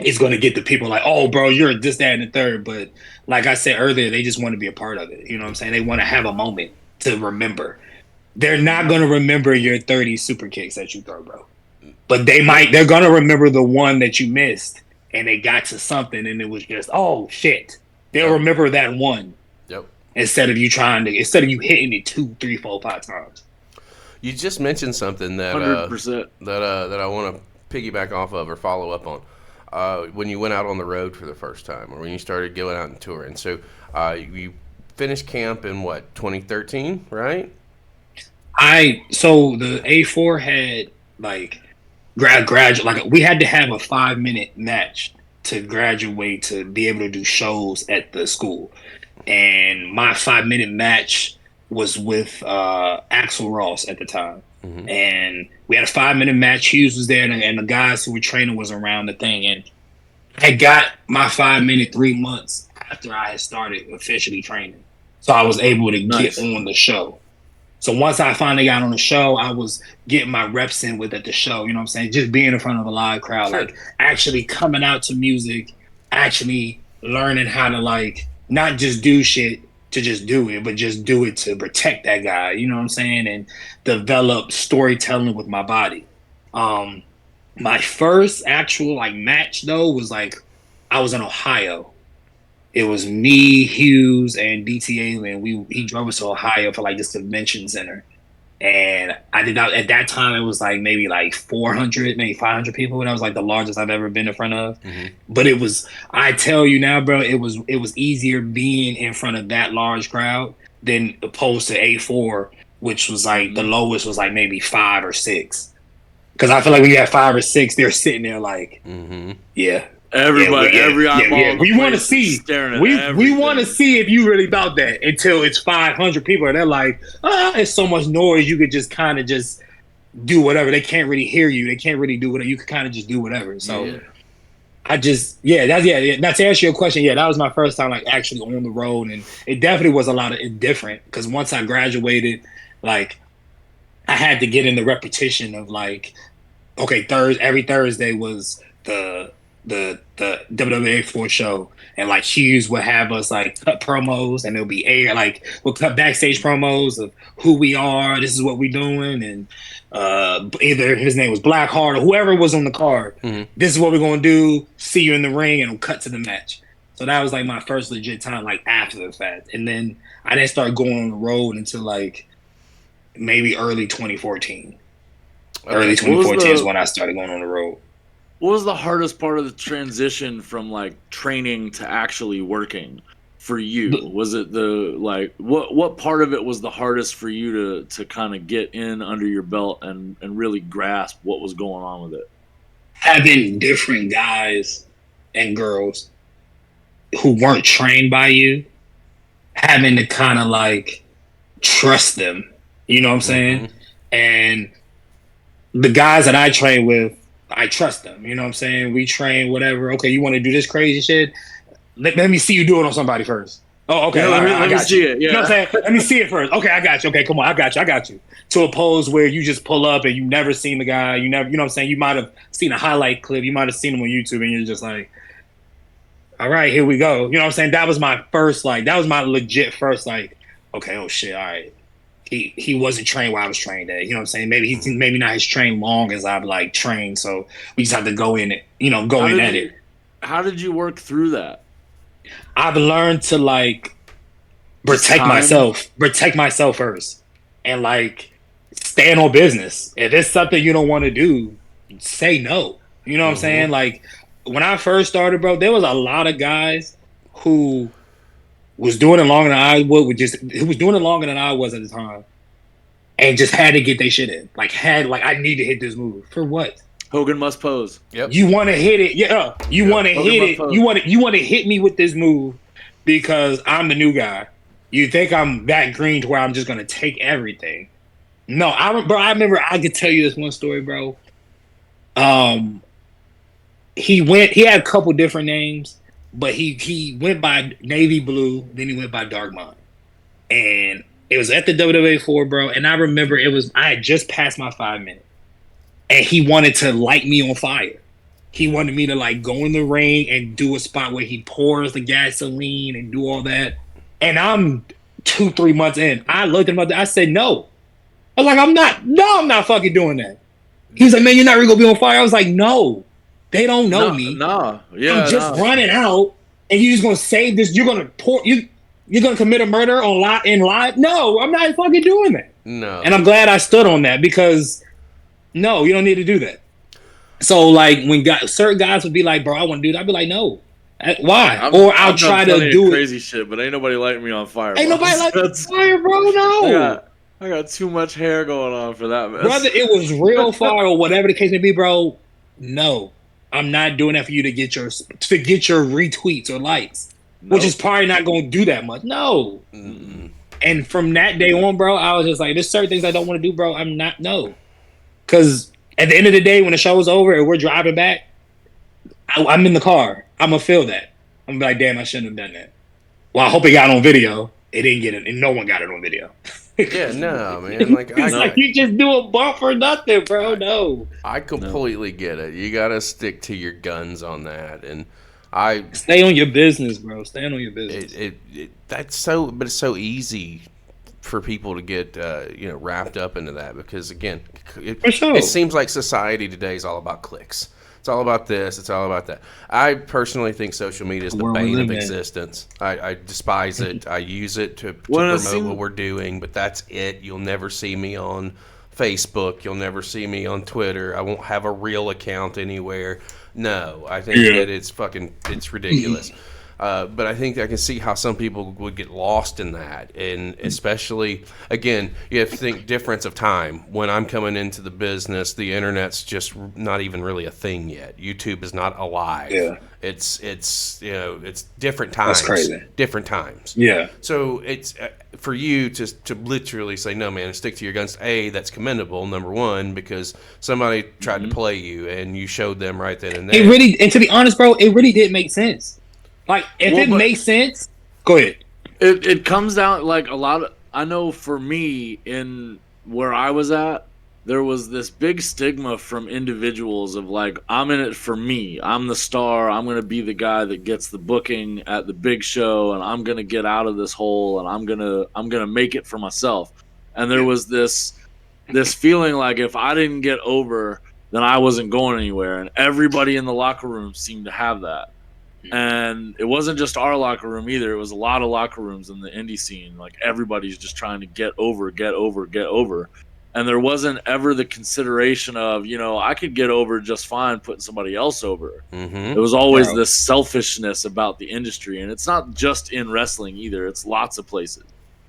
is going to get the people like, oh, bro, you're this, that, and the third. But like I said earlier, they just want to be a part of it. You know what I'm saying? They want to have a moment to remember. They're not going to remember your 30 super kicks that you throw, bro. But they're going to remember the one that you missed and they got to something and it was just, oh, shit. They'll remember that one.
Yep.
Instead of you hitting it 2, 3, 4, 5 times.
You just mentioned something that
100%.
that I want to piggyback off of or follow up on. When you went out on the road for the first time, or when you started going out and touring. So you finished camp in what, 2013, right?
So the A4 had like graduate, like we had to have a 5-minute match to graduate to be able to do shows at the school, and my 5-minute match was with Axl Ross at the time. Mm-hmm. And we had a 5-minute match. Hughes was there, and the guys who were training was around the thing. And I got my 5-minute 3 months after I had started officially training, so I was able to get on the show. So once I finally got on the show, I was getting my reps in at the show. You know what I'm saying? Just being in front of a live crowd, like actually coming out to music, actually learning how to like not just do shit to just do it, but just do it to protect that guy. You know what I'm saying? And develop storytelling with my body. My first actual like match though was like I was in Ohio. It was me, Hughes, and DTA, and he drove us to Ohio for like this convention center. And I did not, at that time it was like maybe like 400, maybe 500 people, and that was like the largest I've ever been in front of. But it was, I tell you now, bro, it was easier being in front of that large crowd than opposed to A4, which was like the lowest was like maybe 5 or 6. Because I feel like when you have 5 or 6, they're sitting there like, yeah.
Everybody, every eyeball.
Yeah. We want to see. We want to see if you really about that until it's 500 people and they're like, it's so much noise. You could just kind of just do whatever. They can't really hear you. They can't really do whatever. You could kind of just do whatever. So that's to answer your question. Yeah, that was my first time like actually on the road, and it definitely was a lot of different because once I graduated, like I had to get in the repetition of like, okay, every Thursday was the WWA 4 show, and like Hughes would have us like cut promos, and it'll be we'll cut backstage promos of who we are, this is what we're doing, and either his name was Blackheart or whoever was on the card. This is what we're gonna do. See you in the ring, and we'll cut to the match. So that was like my first legit time, like after the fact, and then I didn't start going on the road until like maybe early 2014. Early 2014 is when I started going on the road.
What was the hardest part of the transition from like training to actually working for you? Was it what part of it was the hardest for you to kind of get in under your belt and really grasp what was going on with it?
Having different guys and girls who weren't trained by you, having to kind of like trust them, you know what I'm saying? And the guys that I train with, I trust them. You know what I'm saying? We train whatever. Okay, you want to do this crazy shit? Let me see you do it on somebody first. Oh, okay.
Let me see it. Yeah.
You know what I'm saying? Let me see it first. Okay, I got you. Okay, come on. I got you. To oppose where you just pull up and you never seen the guy. You know what I'm saying? You might have seen a highlight clip. You might have seen him on YouTube and you're just like, all right, here we go. You know what I'm saying? That was my first, that was my legit first, okay, oh shit, all right. He wasn't trained where I was trained at. You know what I'm saying? Maybe not as trained long as I've trained. So we just have to go in it, at it.
How did you work through that?
I've learned to protect myself first, and stand on business. If it's something you don't want to do, say no. You know what I'm saying? Like when I first started, bro, there was a lot of guys who was doing it longer than I would. Who was doing it longer than I was at the time, and just had to get their shit in. I need to hit this move for what?
Hogan must pose. Yep.
You want to hit it, yeah. You want to hit it. Pose. You want to hit me with this move because I'm the new guy. You think I'm that green to where I'm just gonna take everything? No, I remember. I could tell you this one story, bro. He had a couple different names. But he went by Navy Blue, then he went by Dark Mind. And it was at the WWA 4, bro. And I remember I had just passed my 5 minutes. And he wanted to light me on fire. He wanted me to go in the ring and do a spot where he pours the gasoline and do all that. And I'm 2-3 months in. I looked at him, I said, no. I was like, I'm not fucking doing that. He was like, man, you're not really gonna be on fire. I was like, no. They don't know me.
No, yeah,
I'm just running out, and you're just gonna save this. You're gonna you're gonna commit a murder in live. No, I'm not fucking doing that.
No,
and I'm glad I stood on that because no, you don't need to do that. So when certain guys would be like, bro, I want to do that. I'd be like, no, why? I'll try to do
crazy shit, but ain't nobody lighting me on fire.
Ain't nobody lighting me on fire, bro. No.
I got too much hair going on for that, man.
Brother, it was real fire or whatever the case may be, bro. No. I'm not doing that for you to get your retweets or likes, which is probably not going to do that much. No.
Mm-mm.
And from that day on, bro, I was just like, there's certain things I don't want to do, bro. I'm not, no. Because at the end of the day, when the show was over and we're driving back, I'm in the car. I'm going to feel that. I'm going to be like, damn, I shouldn't have done that. Well, I hope it got on video. It didn't get it, and no one got it on video.
Yeah, no, man.
You just do a bump for nothing, bro. No.
I completely get it. You got to stick to your guns on that, and
stay on your business, bro. Stay on your business.
But it's so easy for people to get wrapped up into that because again, it seems like society today is all about clicks. It's all about this. It's all about that. I personally think social media is the bane of existence. I despise it. I use it to promote what we're doing, but that's it. You'll never see me on Facebook. You'll never see me on Twitter. I won't have a real account anywhere. No, I think that it's ridiculous. But I think I can see how some people would get lost in that. And especially, again, you have to think difference of time. When I'm coming into the business, the internet's just not even really a thing yet. YouTube is not alive.
Yeah.
It's different times.
That's crazy.
Different times.
Yeah.
So it's for you to literally say, no, man, stick to your guns. That's commendable, number one, because somebody tried to play you and you showed them right then and there.
It really, and to be honest, bro, it really did make sense. Like, if it makes sense, go ahead.
It comes down, like, a lot of, I know for me, in where I was at, there was this big stigma from individuals of, like, I'm in it for me. I'm the star. I'm going to be the guy that gets the booking at the big show, and I'm going to get out of this hole, and I'm going to make it for myself. And there was this feeling like if I didn't get over, then I wasn't going anywhere. And everybody in the locker room seemed to have that. And it wasn't just our locker room either. It was a lot of locker rooms in the indie scene. Like, everybody's just trying to get over. And there wasn't ever the consideration of, I could get over just fine putting somebody else over.
Mm-hmm.
It was always this selfishness about the industry. And it's not just in wrestling either. It's lots of places.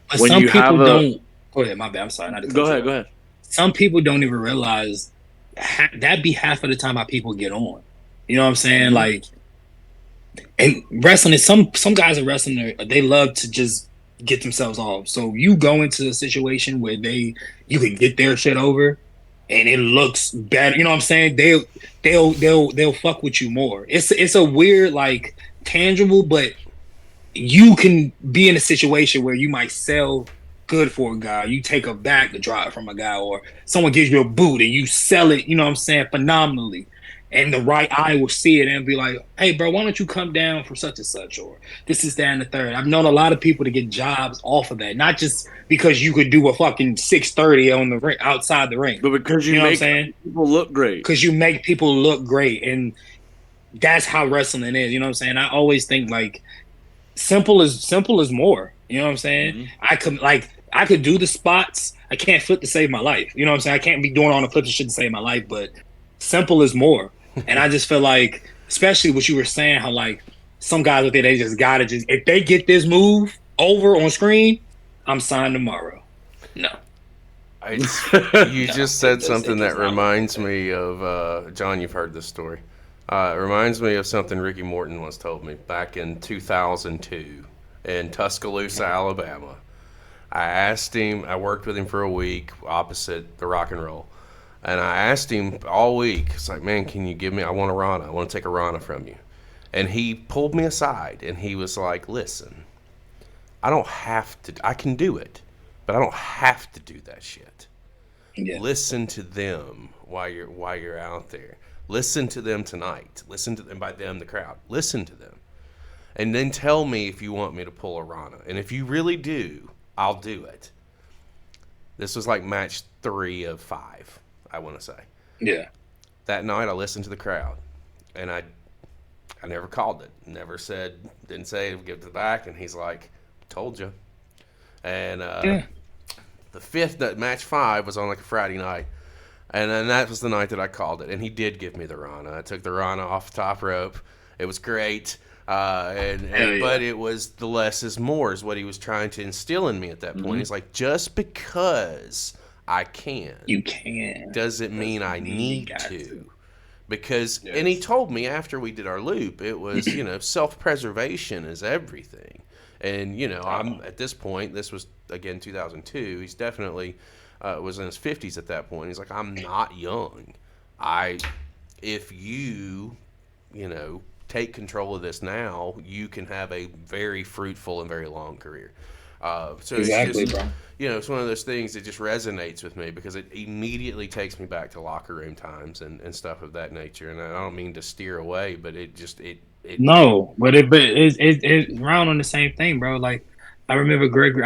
But when some people don't. Go ahead, my bad. I'm sorry.
Go ahead.
Some people don't even realize that'd be half of the time how people get on. You know what I'm saying?
Mm-hmm.
Like, and wrestling is some guys are wrestling. They love to just get themselves off. So you go into a situation where you can get their shit over, and it looks better. You know what I'm saying? They'll fuck with you more. It's a weird, like, tangible, but you can be in a situation where you might sell good for a guy. You take a back to drop from a guy, or someone gives you a boot and you sell it. You know what I'm saying? Phenomenally. And the right eye will see it and be like, hey, bro, why don't you come down for such and such? Or this is that and the third. I've known a lot of people to get jobs off of that. Not just because you could do a fucking 630 on the ring, outside the ring.
But because you make people look great.
Because you make people look great. And that's how wrestling is. You know what I'm saying? I always think, like, simple is more. You know what I'm saying? Mm-hmm. I could do the spots. I can't flip to save my life. You know what I'm saying? I can't be doing all the flips and shit to save my life. But simple is more. And I just feel like, especially what you were saying, how, like, some guys out there, they just gotta if they get this move over on screen, I'm signed tomorrow. No.
You just said something that reminds me of, John, you've heard this story. It reminds me of something Ricky Morton once told me back in 2002 in Tuscaloosa, Alabama. I asked him, I worked with him for a week opposite the Rock and Roll. And I asked him all week, it's like, man, can you give me, I want a Rana. I want to take a Rana from you. And he pulled me aside and he was like, listen, I don't have to, I can do it, but I don't have to do that shit. Yeah. Listen to them while you're out there. Listen to them tonight. Listen to them, by them, the crowd. Listen to them. And then tell me if you want me to pull a Rana. And if you really do, I'll do it. This was like match 3 of 5. I want to say.
Yeah.
That night I listened to the crowd, and I never called it. Didn't say give it the back, and he's like, told you. And the 5th, match 5 was on like a Friday night, and then that was the night that I called it, and he did give me the Rana. I took the Rana off the top rope. It was great. But it was the less is more is what he was trying to instill in me at that point. Mm-hmm. He's like, just because I can.
You can.
Doesn't mean I need to. Because, and he told me after we did our loop, it was, self-preservation is everything. And, I'm at this point, this was, again, 2002. He's definitely was in his 50s at that point. He's like, I'm not young. If you, take control of this now, you can have a very fruitful and very long career. So
exactly,
it's just,
bro.
It's one of those things that just resonates with me because it immediately takes me back to locker room times and stuff of that nature. And I don't mean to steer away, but
no, but it's round on the same thing, bro. Like, I remember Gregory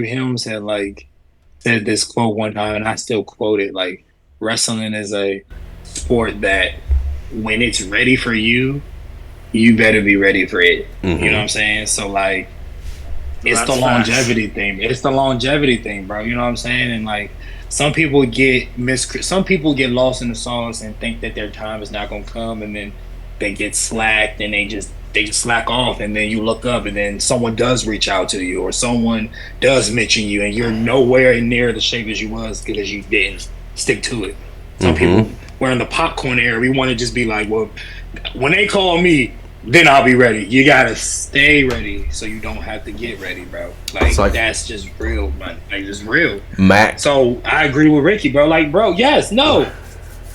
Helms said this quote one time, and I still quote it. Like, wrestling is a sport that when it's ready for you, you better be ready for it.
Mm-hmm.
You know what I'm saying? So like, it's the longevity thing. It's the longevity thing, bro. You know what I'm saying? And like, some people get lost in the sauce and think that their time is not gonna come, and then they get slacked and they just slack off, and then you look up and then someone does reach out to you or someone does mention you, and you're nowhere near the shape as you was because you didn't stick to it. Some people, we're in the popcorn era. We want to just be like, well, when they call me, then I'll be ready. You gotta stay ready so you don't have to get ready, bro. Like that's just real, man. Like it's real.
Mac.
So I agree with Ricky, bro. Like, bro, yes, no.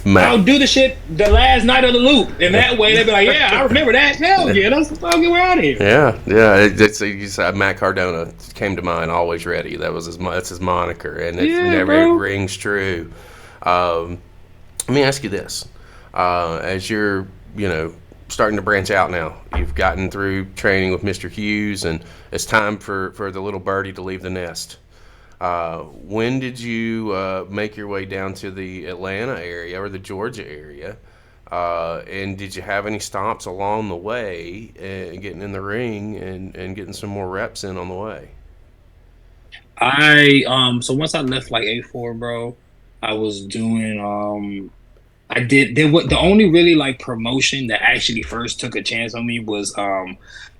I'll do the shit the last night of the loop, and that way they'll be like, "Yeah, I remember that. Hell yeah, let's fucking we're out of here."
Yeah. It's Matt Cardona came to mind. Always ready. That's his moniker, and it rings true. Let me ask you this: as you're, starting to branch out now, you've gotten through training with Mr. Hughes, and it's time for the little birdie to leave the nest. When did you make your way down to the Atlanta area or the Georgia area? And did you have any stops along the way getting in the ring and getting some more reps in on the way?
So once I left like A4, bro, I was doing the only really like promotion that actually first took a chance on me was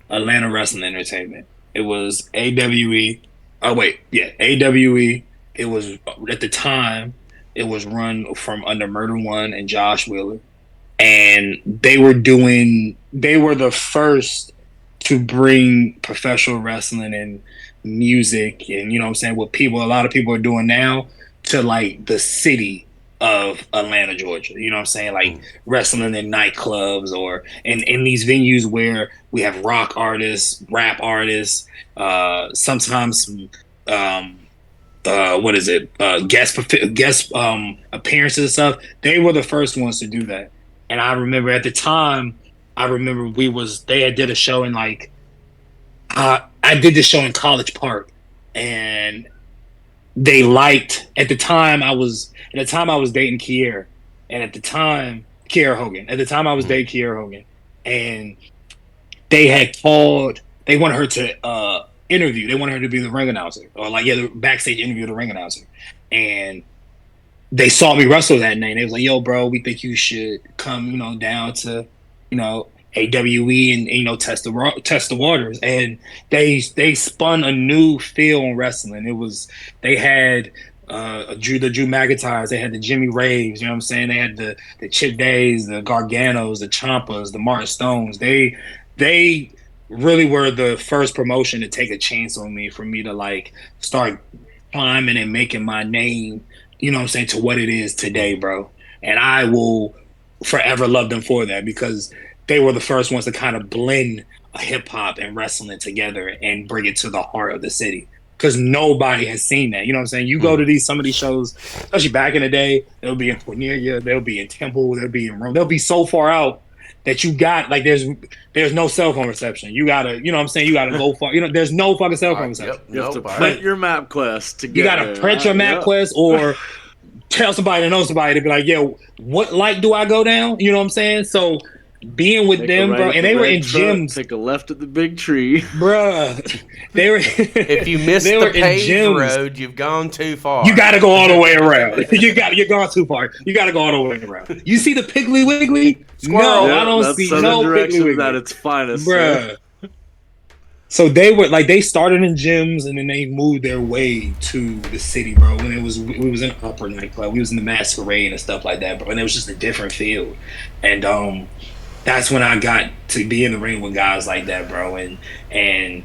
Atlanta Wrestling Entertainment. It was AWE. Oh wait, yeah, AWE. It was at the time it was run from under Murder One and Josh Wheeler, and they were the first to bring professional wrestling and music and what I'm saying, what a lot of people are doing now to like the city of Atlanta, Georgia. You know what I'm saying? Like wrestling in nightclubs or in these venues where we have rock artists, rap artists, sometimes guest appearances and stuff. They were the first ones to do that. And I remember at the time, they had did a show in like I did this show in College Park, and they liked at the time I was dating Kiera, and at the time Kiera Hogan. At the time I was dating Kiera Hogan, and they had called. They wanted her to interview. They wanted her to be the ring announcer, or the backstage interview of the ring announcer. And they saw me wrestle that night. And they was like, "Yo, bro, we think you should come, down to, AWE and test the waters." And they spun a new feel on wrestling. It was they had the Drew McIntyres, they had the Jimmy Raves, you know what I'm saying? They had the Chip Days, the Garganos, the Ciampas, the Martin Stones. They really were the first promotion to take a chance on me, for me to like start climbing and making my name, you know what I'm saying, to what it is today, bro. And I will forever love them for that, because they were the first ones to kind of blend hip hop and wrestling together and bring it to the heart of the city. Because nobody has seen that. You know what I'm saying? You go to some of these shows, especially back in the day, they'll be in Cornelia, they'll be in Temple, they'll be in Rome. They'll be so far out that you got, like, there's no cell phone reception. You gotta, you know what I'm saying? You gotta go far. There's no fucking cell phone reception.
You have to print your map quest to get
You gotta print your map quest, or tell somebody to know somebody to be like, yo, what light do I go down? You know what I'm saying? So being with them, bro, and they were in gyms.
Take a left at the big tree,
bruh. They were.
If you missed the paved road, you've gone too far.
You got to go all the way around. You're gone too far. You got to go all the way around. You see the Piggly Wiggly?
Squirrel.
No, I don't see no Piggly Wiggly.
At its finest,
bruh. So they were like, they started in gyms and then they moved their way to the city, bro. When we was in an upper nightclub, we was in the Masquerade and stuff like that, bro. And it was just a different field. And that's when I got to be in the ring with guys like that, bro, and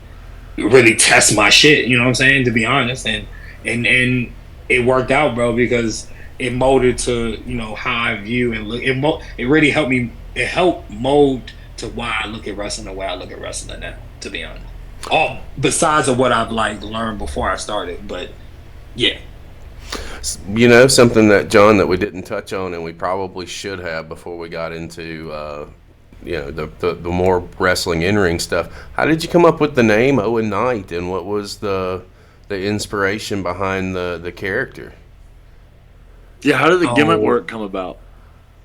really test my shit. You know what I'm saying? To be honest, and it worked out, bro, because it molded to how I view and look. It really helped me. It helped mold to why I look at wrestling the way I look at wrestling now. To be honest, all besides of what I've learned before I started, but yeah.
Something that, John, that we didn't touch on and we probably should have before we got into the more wrestling in-ring stuff. How did you come up with the name Owen Knight, and what was the inspiration behind the character?
Yeah, how did the gimmick work come about?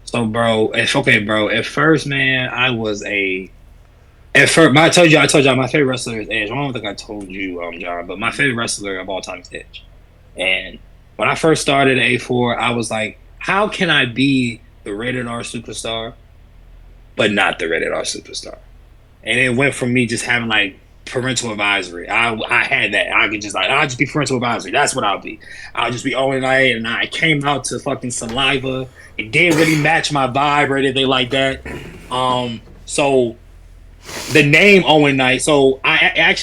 So, bro, at first, man, at first, I told you my favorite wrestler is Edge. I don't think I told you, John, but my favorite wrestler of all time is Edge. And when I first started at A4, I was like, how can I be the rated R superstar, but not the rated R superstar? And it went from me just having like parental advisory. I had that. I'll just be parental advisory. That's what I'll be. I'll just be Owen Knight, and I came out to fucking Saliva. It didn't really match my vibe or anything like that. So the name Owen Knight. So I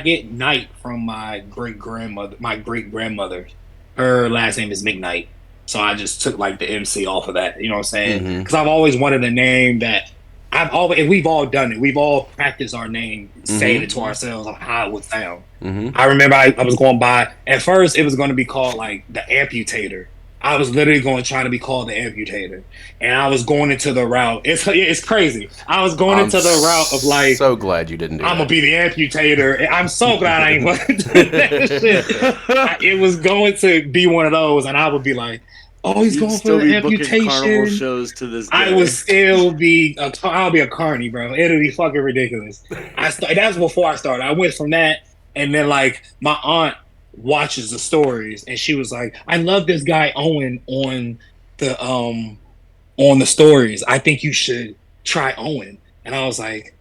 get Knight from my great grandmother. Her last name is McKnight. So I just took like the MC off of that. You know what I'm saying? Because I've always wanted a name that and we've all done it. We've all practiced our name, saying it to ourselves of how it would sound. I remember I was going by, at first it was going to be called like the Amputator. I was literally going to try to be called the Amputator. And I was going into the route. It's crazy. I was going into the route of like,
so glad you didn't do
I'm
that.
going to be the Amputator. I'm so glad I ain't going to do that shit. It was going to be one of those, and I would be like, oh, he's going for the amputation.
Carnival shows to this day.
I would still be I'll be a carny, bro. It'll be fucking ridiculous. That's before I started. I went from that, and then like my aunt watches the stories, and she was like, I love this guy Owen on the stories. I think you should try Owen. And I was like,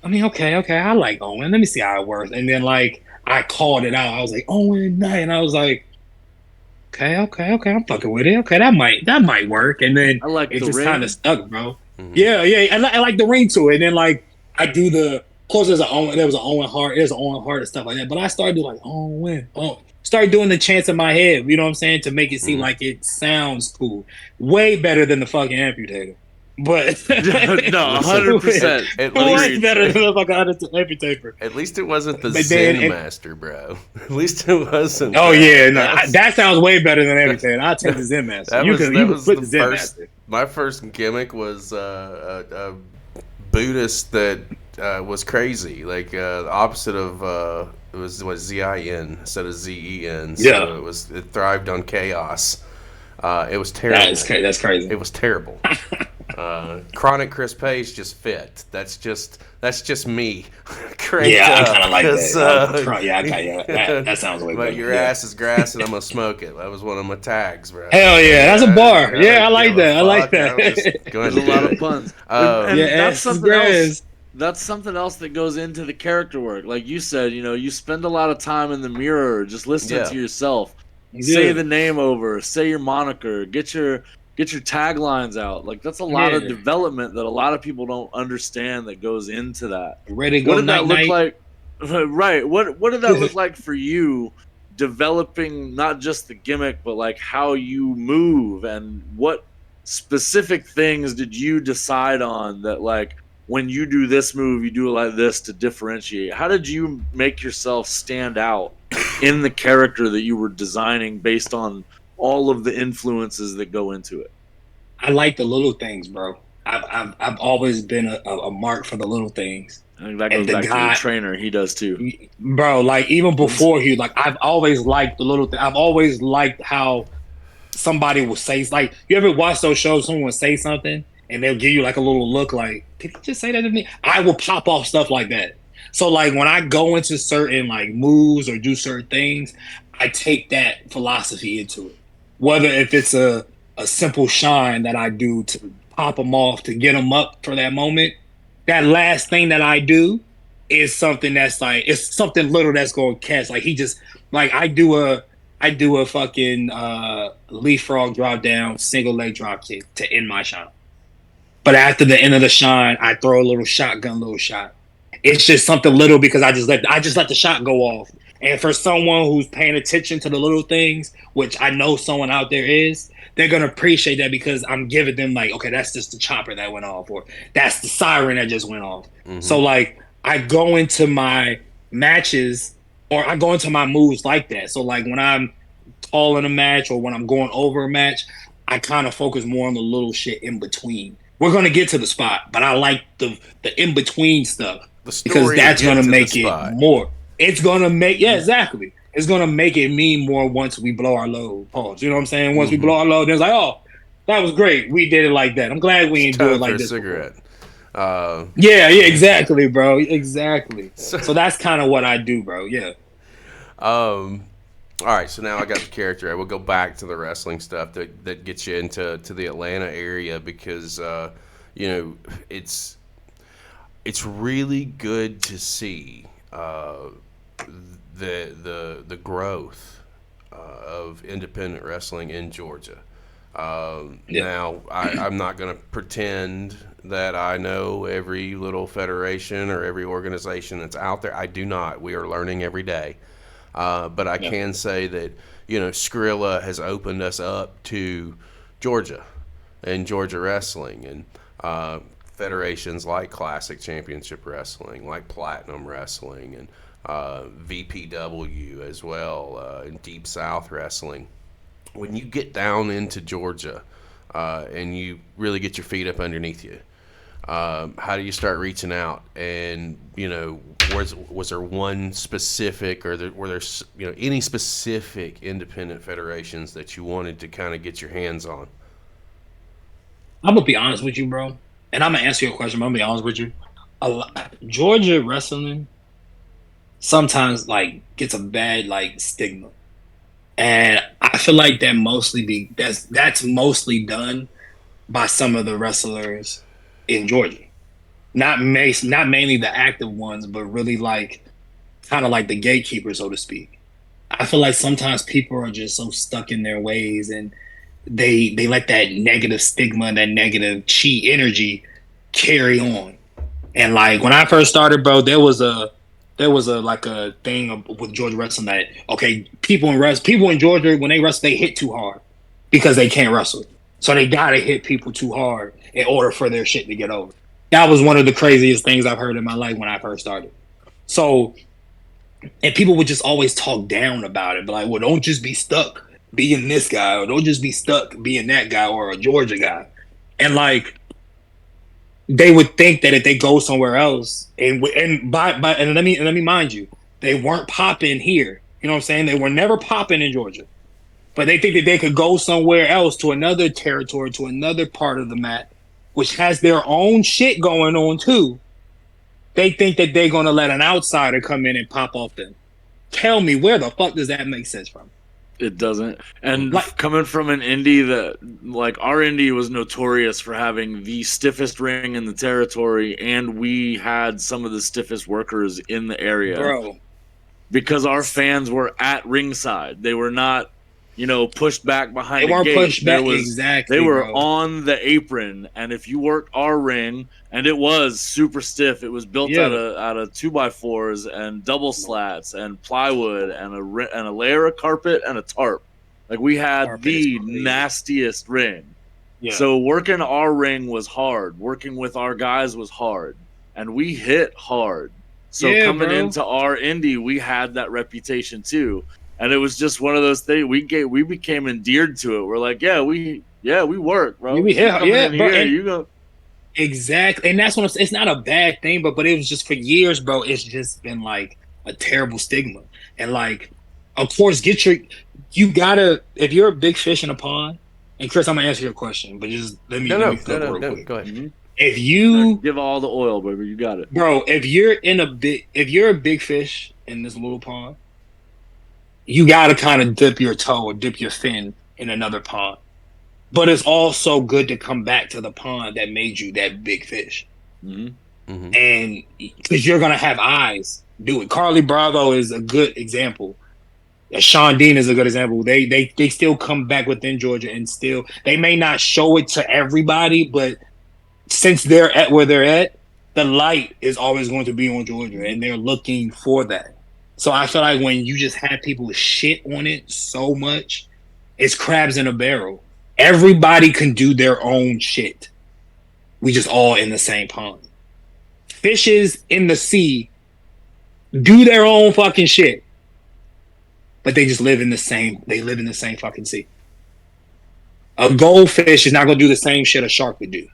I mean, okay, I like Owen. Let me see how it works. And then like I called it out. I was like, Owen Knight, and I was like, okay, I'm fucking with it. Okay, that might work. And then
I like
it
the
just
ring.
kind of stuck, bro. Yeah. I like the ring to it. And then like I do of course there's an Owen Hart and stuff like that. But I started doing like started doing the chants in my head, you know what I'm saying, to make it seem like it sounds cool. Way better than the fucking Amputator. But
no, 100%.
Way better than the fucking Amputator.
At least it wasn't the Zen Master, bro. At least it wasn't.
Oh yeah, no, that sounds way better than Amputator. I'll take the Zen Master. You can put the Zen Master.
My first gimmick was a Buddhist that was crazy, like the opposite of it was ZIN instead of ZEN. So it thrived on chaos. It was terrible.
That's crazy.
It was terrible. Chronic Chris Page just fit. That's just me.
I kind of like that. That sounds way better.
But your ass is grass, and I'm gonna smoke it. That was one of my tags, bro.
Hell yeah, that's a bar. I like that. I like that.
There's a lot of puns. And that's something else. That's something else that goes into the character work. Like you said, you spend a lot of time in the mirror, just listening to yourself. Say the name over. Say your moniker. Get your taglines out. Like that's a lot of development that a lot of people don't understand that goes into that.
Ready to go. What did that look
like? Right. What did that look like for you? Developing not just the gimmick, but like how you move, and what specific things did you decide on that like when you do this move, you do it like this to differentiate? How did you make yourself stand out in the character that you were designing based on all of the influences that go into it?
I like the little things, bro. I've always been a mark for the little things.
I think that goes back to the trainer. He does too,
bro. Like even before I've always liked the little thing. I've always liked how somebody will say, like, you ever watch those shows? Someone will say something and they'll give you like a little look, like, did he just say that to me? I will pop off stuff like that. So like when I go into certain like moves or do certain things, I take that philosophy into it. Whether if it's a simple shine that I do to pop them off to get them up for that moment, that last thing that I do is something that's like, it's something little that's going to catch. Like he just, like I do a fucking leapfrog drop down, single leg drop kick to end my shine. But after the end of the shine, I throw a little shotgun shot. It's just something little because I just let the shot go off. And for someone who's paying attention to the little things, which I know someone out there is, they're going to appreciate that because I'm giving them like, okay, that's just the chopper that went off, or that's the siren that just went off. Mm-hmm. So like I go into my matches or I go into my moves like that. So like when I'm calling a match or when I'm going over a match, I kind of focus more on the little shit in between. We're going to get to the spot, but I like the in-between stuff because that's going to make it more. It's going to make, exactly. It's going to make it mean more once we blow our load. Pause. You know what I'm saying? Once we blow our load, there's like, oh, That was great. We did it like that. I'm glad we didn't do it like this.
Cigarette.
Yeah, exactly, bro. Exactly. So that's kind of what I do, bro. Yeah.
All right, so now I got the character. I will go back to the wrestling stuff that gets you into the Atlanta area because it's really good to see the growth of independent wrestling in Georgia. Now, I'm not going to pretend that I know every little federation or every organization that's out there. I do not. We are learning every day. But I can say that, Skrilla has opened us up to Georgia and Georgia wrestling and federations like Classic Championship Wrestling, like Platinum Wrestling, and VPW as well, and Deep South Wrestling. When you get down into Georgia and you really get your feet up underneath you, how do you start reaching out? And was there one specific, or were there any specific independent federations that you wanted to kind of get your hands on?
I'm gonna be honest with you, bro, and I'm gonna answer your question. But I'm gonna be honest with you. Georgia wrestling sometimes gets a bad stigma, and I feel like that's mostly done by some of the wrestlers in Georgia. Not mainly the active ones, but really kind of like the gatekeepers, so to speak. I feel like sometimes people are just so stuck in their ways, and they let that negative stigma and that negative chi energy carry on. And when I first started, bro, there was a thing with Georgia wrestling that people in Georgia, when they wrestle, they hit too hard because they can't wrestle, so they gotta hit people too hard in order for their shit to get over. That was one of the craziest things I've heard in my life when I first started. So, and people would just always talk down about it, but well, don't just be stuck being this guy, or don't just be stuck being that guy, or a Georgia guy. And they would think that if they go somewhere else, and let me mind you, they weren't popping here. You know what I'm saying? They were never popping in Georgia, but they think that they could go somewhere else, to another territory, to another part of the map, which has their own shit going on too. They think that they're gonna let an outsider come in and pop off them. Tell me, where the fuck does that make sense from?
It doesn't. And coming from an indie that, our indie was notorious for having the stiffest ring in the territory, and we had some of the stiffest workers in the area.
Bro.
Because our fans were at ringside. They were not, pushed back behind the gate.
They weren't pushed back, exactly.
They were on the apron, and if you worked our ring, and it was super stiff, it was built out of 2x4s and double slats and plywood and a layer of carpet and a tarp. We had the nastiest ring. Yeah. So working our ring was hard. Working with our guys was hard, and we hit hard. So coming into our indie, we had that reputation too. And it was just one of those things. We became endeared to it. We're like, we work, bro.
You go. Exactly, and that's when it's not a bad thing, but it was just for years, bro. It's just been a terrible stigma, and of course, you gotta, if you're a big fish in a pond. And Chris, I'm gonna answer your question, but just let me
no,
go
ahead.
Mm-hmm.
If you
give all the oil, baby, you got it,
bro. If you're a big fish in this little pond, you got to kind of dip your toe or dip your fin in another pond. But it's also good to come back to the pond that made you that big fish.
Mm-hmm.
Mm-hmm.
And because you're going to have eyes do it. Carly Bravo is a good example. Sean Dean is a good example. They still come back within Georgia, and still, they may not show it to everybody, but since they're at where they're at, the light is always going to be on Georgia, and they're looking for that. So I feel like when you just have people shit on it so much, it's crabs in a barrel. Everybody can do their own shit. We just all in the same pond. Fishes in the sea do their own fucking shit, but they just live in the same. They live in the same fucking sea. A goldfish is not gonna do the same shit a shark would do.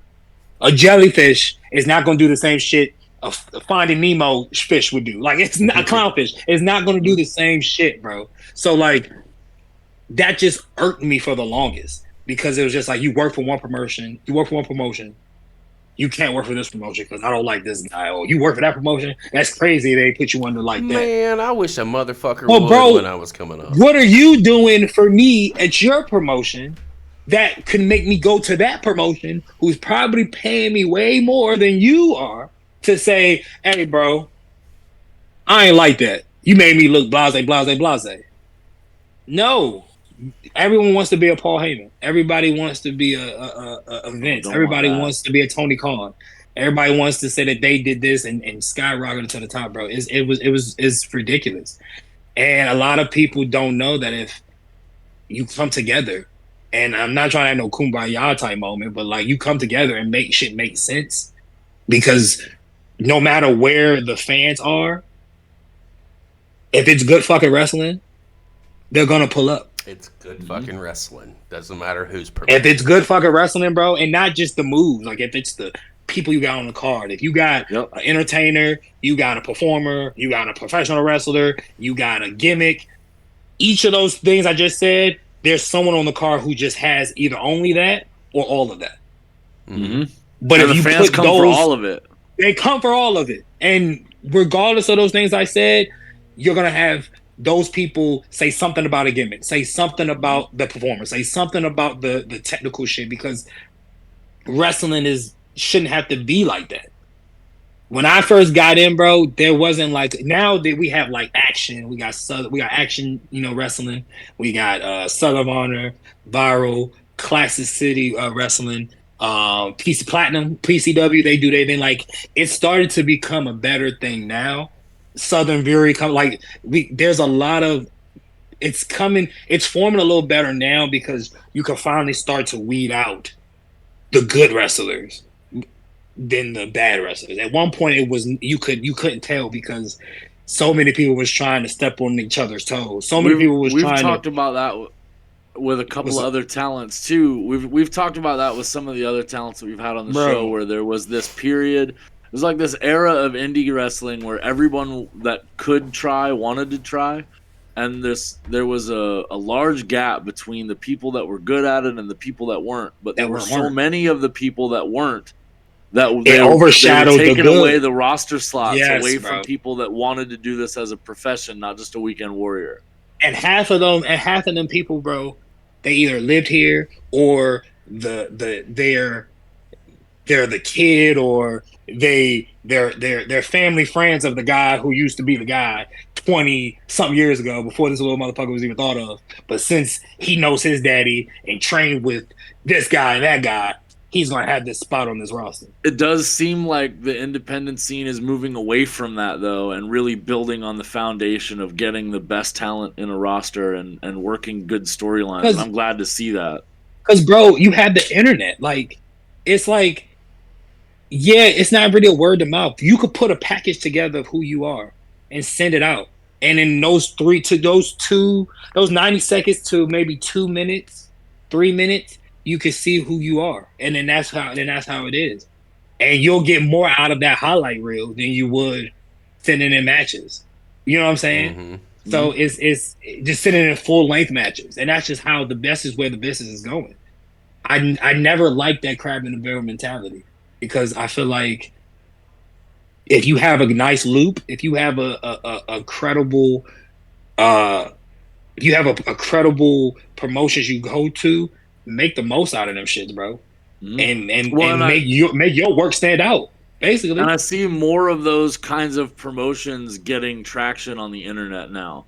A jellyfish is not gonna do the same shit a Finding Nemo fish would do. It's not a clownfish. It's not going to do the same shit, bro. So that just irked me for the longest. because it was just like you work for one promotion, you can't work for this promotion because I don't like this guy. Or you work for that promotion, that's crazy. They put you under like that.
Man, I wish a motherfucker
Well,
would
bro,
when I was coming up.
What are you doing for me at your promotion that could make me go to that promotion who's probably paying me way more than you are to say, hey, bro, I ain't like that. You made me look blase, blase, blase. No. Everyone wants to be a Paul Heyman. Everybody wants to be a Vince. Everybody wants to be a Tony Khan. Everybody wants to say that they did this and skyrocketed to the top, bro. It's ridiculous. And a lot of people don't know that if you come together, and I'm not trying to have no kumbaya type moment, but like you come together and make shit make sense, because no matter where the fans are, if it's good fucking wrestling, they're gonna pull up.
It's good fucking wrestling. Doesn't matter who's
If it's good fucking wrestling, bro, and not just the moves, like if it's the people you got on the card. If you got an entertainer, you got a performer, you got a professional wrestler, you got a gimmick. Each of those things I just said, there's someone on the card who just has either only that or all of that.
Mm-hmm.
But
and
if
the
you
fans
put
come
those,
for all of it.
They come for all of it. And regardless of those things I said, you're going to have those people say something about a gimmick, say something about the performance, say something about the technical shit, because wrestling shouldn't have to be like that. When I first got in, bro, there wasn't like, now that we have like action, we got action, wrestling, we got Son of Honor, Viral, Classic City wrestling, PC Platinum, PCW, they do their thing. Like, it started to become a better thing now. Southern Fury there's a lot of, it's forming a little better now because you can finally start to weed out the good wrestlers than the bad wrestlers. At one point, it was you couldn't tell because so many people was trying to step on each other's toes. So many people was trying.
We've talked about that with a couple of other talents too. We've talked about that with some of the other talents that we've had on the show, where there was this period. It was like this era of indie wrestling where everyone that could try wanted to try, and there was a large gap between the people that were good at it and the people that weren't. But there were so many of the people that weren't that they overshadowed, they were taking away the roster slots away from people that wanted to do this as a profession, not just a weekend warrior.
And half of them people, bro, they either lived here or they're the kid, or they're family friends of the guy who used to be the guy 20-something years ago before this little motherfucker was even thought of. But since he knows his daddy and trained with this guy and that guy, he's going to have this spot on this roster.
It does seem like the independent scene is moving away from that, though, and really building on the foundation of getting the best talent in a roster and working good storylines. And I'm glad to see that.
Because, bro, you have the internet. Like, it's like, yeah, it's not really a word of mouth. You could put a package together of who you are and send it out. And in those 90 seconds to maybe 2 minutes, 3 minutes, you can see who you are. And then that's how it is. And you'll get more out of that highlight reel than you would sending in matches. You know what I'm saying? Mm-hmm. So it's just sitting in full length matches. And that's just how the best is where the business is going. I never liked that crab in the barrel mentality, because I feel like if you have a nice loop, if you have a credible credible promotions you go to, make the most out of them shits, bro. Mm-hmm. And make your work stand out, basically.
And I see more of those kinds of promotions getting traction on the internet now.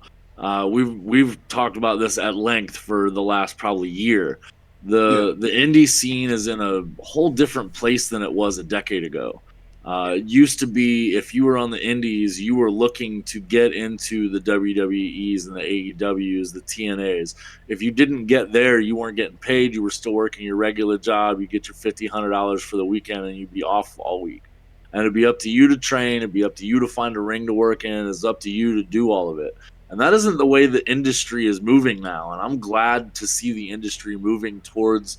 We've talked about this at length for the last probably year. The indie scene is in a whole different place than it was a decade ago. It used to be, if you were on the indies, you were looking to get into the WWEs and the AEWs, the TNAs. If you didn't get there, you weren't getting paid. You were still working your regular job. You get your $100 for the weekend, and you'd be off all week. And it'd be up to you to train. It'd be up to you to find a ring to work in. It's up to you to do all of it. And that isn't the way the industry is moving now. And I'm glad to see the industry moving towards,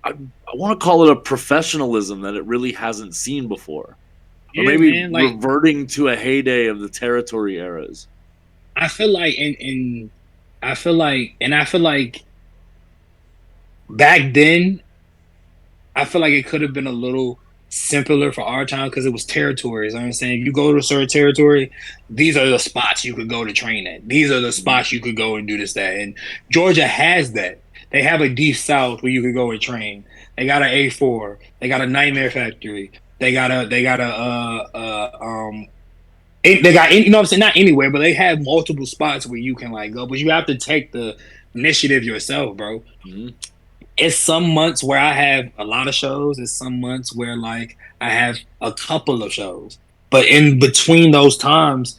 I want to call it a professionalism that it really hasn't seen before. Yeah, or maybe reverting to a heyday of the territory eras.
I feel like, and I feel like back then, I feel like it could have been a little simpler for our time because it was territories. You know what I'm saying? You go to a certain territory, these are the spots you could go to train at. These are the spots you could go and do this, that. And Georgia has that. They have a deep south where you could go and train. They got an A4. They got a Nightmare Factory. They got you know what I'm saying? Not anywhere, but they have multiple spots where you can like go. But you have to take the initiative yourself, bro.
Mm-hmm.
It's some months where I have a lot of shows. It's some months where like I have a couple of shows. But in between those times,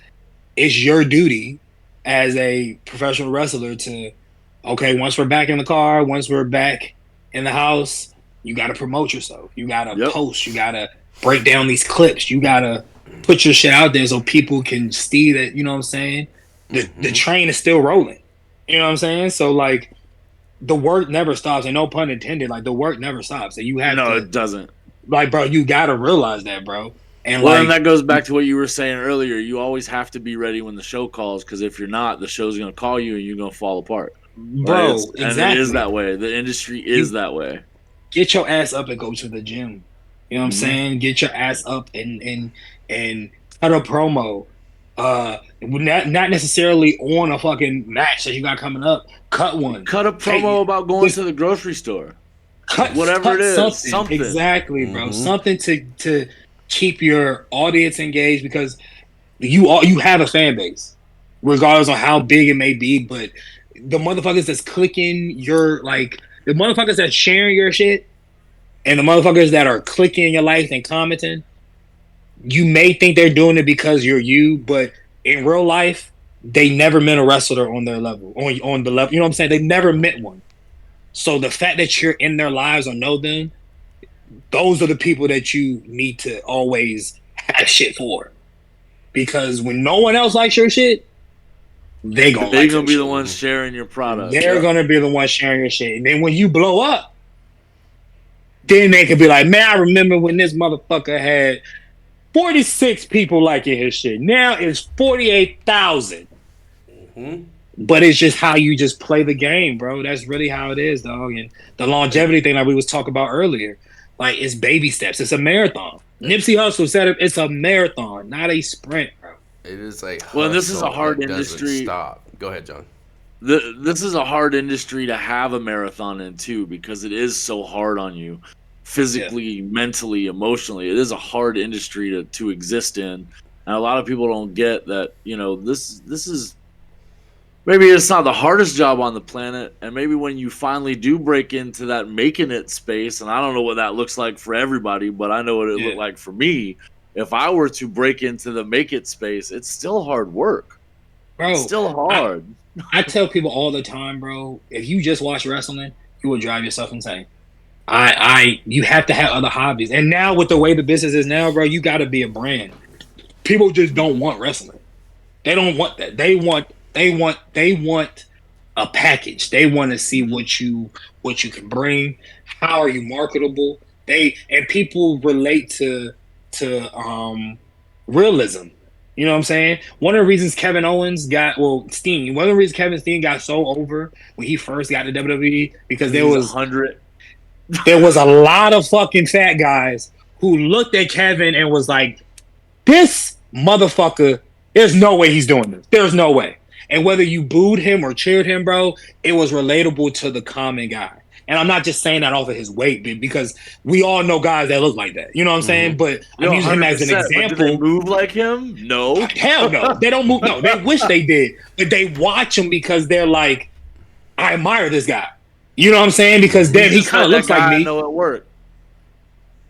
it's your duty as a professional wrestler to, okay, once we're back in the car, once we're back in the house, you got to promote yourself. You got to post. You got to break down these clips. You got to put your shit out there so people can see that, you know what I'm saying? The train is still rolling. You know what I'm saying? So like, the work never stops, and no pun intended. Like the work never stops, and you have to.
It doesn't.
Like, bro, you gotta realize that, bro. And
and that goes back to what you were saying earlier. You always have to be ready when the show calls, because if you're not, the show's gonna call you, and you're gonna fall apart,
bro. Exactly.
And it is that way. The industry is that way.
Get your ass up and go to the gym. You know what I'm saying? Get your ass up and cut a promo. Not necessarily on a fucking match that you got coming up. Cut one.
Cut a promo about going to the grocery store. Cut whatever it is. Something.
Exactly, bro. Something to keep your audience engaged, because you have a fan base, regardless of how big it may be. But the motherfuckers that's clicking your the motherfuckers that's sharing your shit, and the motherfuckers that are clicking your life and commenting. You may think they're doing it because you're you, but in real life, they never met a wrestler on their level, on the level. You know what I'm saying? They never met one. So the fact that you're in their lives or know them, those are the people that you need to always have shit for. Because when no one else likes your shit, they're gonna
be the ones sharing your product.
They're gonna be the ones sharing your shit. And then when you blow up, then they can be like, man, I remember when this motherfucker had 46 people liking his shit. Now it's 48,000. But it's just how you just play the game, bro. That's really how it is, dog. And the longevity thing that we was talking about earlier, like, it's baby steps. It's a marathon. Nipsey Hussle said it, it's a marathon, not a sprint, bro.
It is a
this is a hard industry.
Stop. Go ahead, John.
This is a hard industry to have a marathon in, too, because it is so hard on you. Physically, mentally, emotionally, it is a hard industry to exist in, and a lot of people don't get that. You know, this is maybe it's not the hardest job on the planet, and maybe when you finally do break into that making it space, and I don't know what that looks like for everybody, but I know what it looked like for me. If I were to break into the make it space, it's still hard work, bro. It's still hard.
I tell people all the time, bro. If you just watch wrestling, you will drive yourself insane. You have to have other hobbies. And now with the way the business is now, bro, you got to be a brand. People just don't want wrestling. They don't want that. They want a package. They want to see what you can bring. How are you marketable? People relate to realism. You know what I'm saying? One of the reasons Kevin Owens Steen. One of the reasons Kevin Steen got so over when he first got to WWE, because there was
100.
There was a lot of fucking fat guys who looked at Kevin and was like, this motherfucker, there's no way he's doing this. There's no way. And whether you booed him or cheered him, bro, it was relatable to the common guy. And I'm not just saying that off of his weight, because we all know guys that look like that. You know what I'm saying? But I'm using him as an example.
Do they move like him? No.
Hell no. They don't move. No, they wish they did. But they watch him because they're like, I admire this guy. You know what I'm saying? Because then he kind of looks like me.
I know it worked.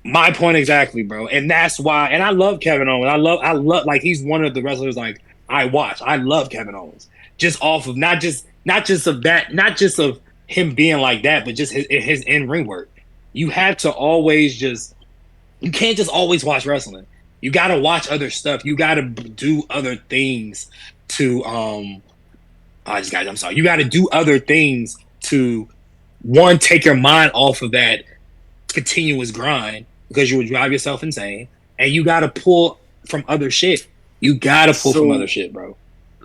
My point exactly, bro. And that's why. And I love Kevin Owens. I love like he's one of the wrestlers like I watch. I love Kevin Owens. Just off of not just of him being like that, but just his in-ring work. You have to always you can't just always watch wrestling. You got to watch other stuff. You got to do other things to I'm sorry. You got to do other things to, one, take your mind off of that continuous grind, because you would drive yourself insane, and you got to pull from other shit. You got to pull from other shit, bro.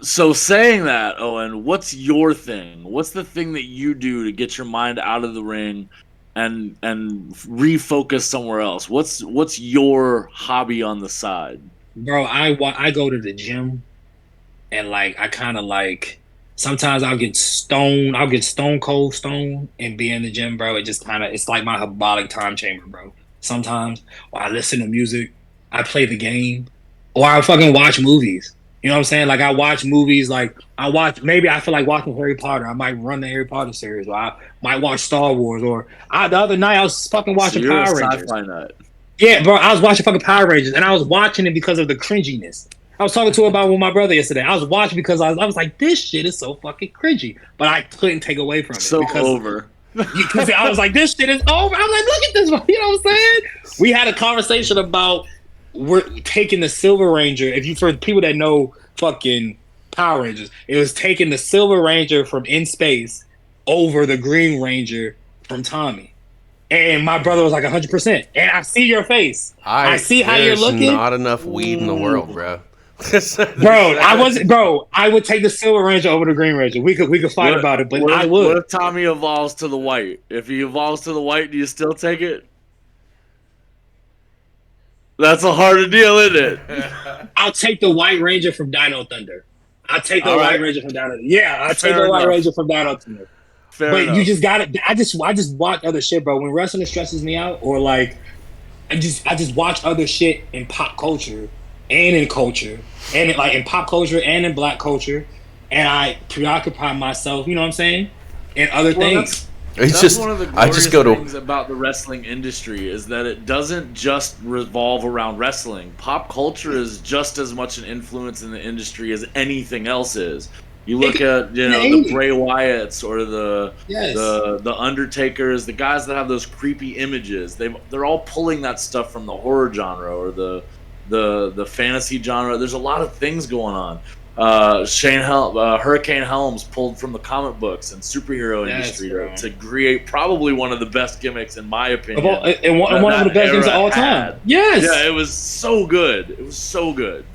So saying that, Owen, what's your thing? What's the thing that you do to get your mind out of the ring and refocus somewhere else? What's your hobby on the side?
Bro, I go to the gym and like I kind of like sometimes I'll get stone cold stone and be in the gym, bro. It just kind of it's like my hyperbolic time chamber, bro. Sometimes while I listen to music, I play the game, or I fucking watch movies. You know what I'm saying? Like I watch movies, like maybe I feel like watching Harry Potter. I might run the Harry Potter series, or I might watch Star Wars, or the other night I was fucking watching Power Rangers.
Sci-fi nut.
Yeah, bro, I was watching fucking Power Rangers, and I was watching it because of the cringiness. I was talking to him about with my brother yesterday. I was watching because I was like, this shit is so fucking cringy, but I couldn't take away from it.
So over.
Because I was like, this shit is over. I'm like, look at this, you know what I'm saying? We had a conversation about we're taking the Silver Ranger. If you for people that know fucking Power Rangers, it was taking the Silver Ranger from in space over the Green Ranger from Tommy. And my brother was like 100%. And I see your face. I see how you're looking.
There's not enough weed in the world, bro.
I would take the Silver Ranger over the Green Ranger. We could fight about it, but I would.
What if Tommy evolves to the white? If he evolves to the white, do you still take it? That's a harder deal, isn't it?
I'll take the White Ranger from Dino Thunder. I'll take the White Ranger from Dino Thunder. Yeah, I'll take the White Ranger from Dino Thunder. But you just got it. I just watch other shit, bro. When wrestling stresses me out, or like, I just watch other shit in pop culture and in culture, and in pop culture and in black culture, and I preoccupy myself. You know what I'm saying? And other things.
That's one of the glorious things about the wrestling industry is that it doesn't just revolve around wrestling. Pop culture is just as much an influence in the industry as anything else is. You look at the Bray Wyatts or the Undertakers, the guys that have those creepy images. They're all pulling that stuff from the horror genre or the fantasy genre. There's a lot of things going on. Hurricane Helms pulled from the comic books and superhero industry to create probably one of the best gimmicks in my opinion.
And one of the best gimmicks of all time. Yes.
Yeah, it was so good. It was so good.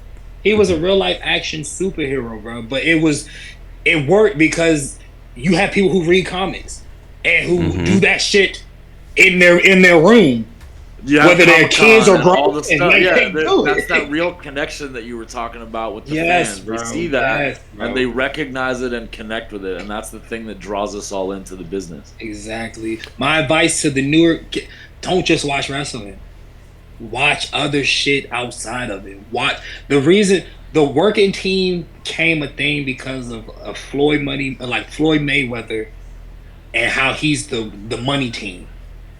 He was a real life action superhero, bro. But it worked because you have people who read comics and who do that shit in their room. Whether they're kids or grown,
that's that real connection that you were talking about with the fans. They see that and they recognize it and connect with it, and that's the thing that draws us all into the business.
Exactly. My advice to the newer: don't just watch wrestling. Watch other shit outside of it. Watch the working team came a thing because of Floyd Mayweather, and how he's the money team,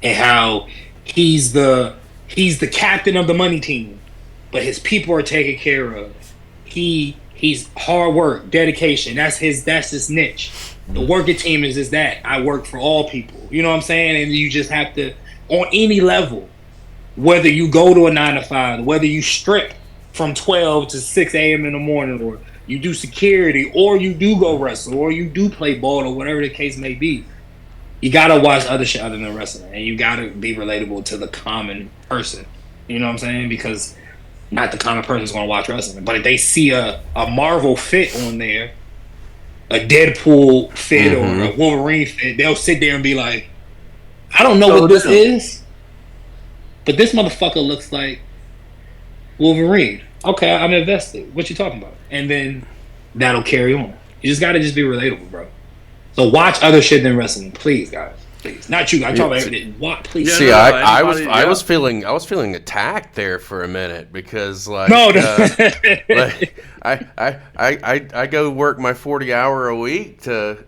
and how he's the captain of the money team, but his people are taken care of. He's hard work, dedication. That's his niche. The working team is just that. I work for all people. You know what I'm saying? And you just have to, on any level, whether you go to a 9 to 5, whether you strip from 12 to 6 a.m. in the morning, or you do security, or you do go wrestle, or you do play ball, or whatever the case may be. You gotta watch other shit other than wrestling, and you gotta be relatable to the common person. You know what I'm saying? Because not the common person is gonna watch wrestling, but if they see a Marvel fit on there, a Deadpool fit or a Wolverine fit, they'll sit there and be like, "I don't know what this is, but this motherfucker looks like Wolverine. Okay, I'm invested. What you talking about?" And then that'll carry on. You just gotta be relatable, bro. So watch other shit than wrestling, please, guys. Please, not you. I talk about everything. What, please?
See, I was feeling attacked there for a minute because I go work my 40-hour a week to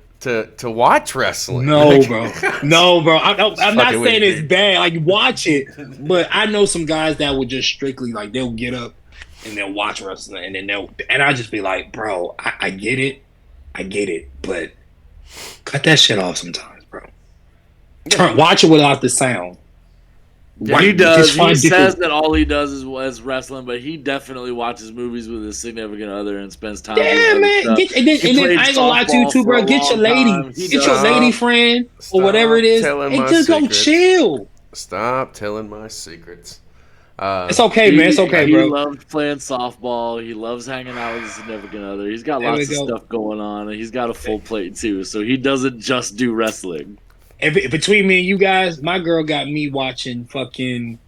watch wrestling.
No, bro. No, bro. I'm not saying it's bad. Like, watch it, but I know some guys that would just strictly they'll get up and they'll watch wrestling, and then I just be like, bro, I get it, but cut that shit off sometimes, bro. Watch it without the sound.
Yeah, he does. He says that all he does is wrestling, but he definitely watches movies with his significant other and spends time.
Yeah, man. And then I ain't gonna lie to you too, bro. Get your lady friend or whatever it is, and just go chill.
Stop telling my secrets.
It's okay, man. It's okay,
he
bro.
loves playing softball. He loves hanging out with his significant other. He's got
There we
lots of
go.
stuff going on, and he's got a full plate too. So he doesn't just do wrestling.
And between me and you guys, my girl got me watching fucking.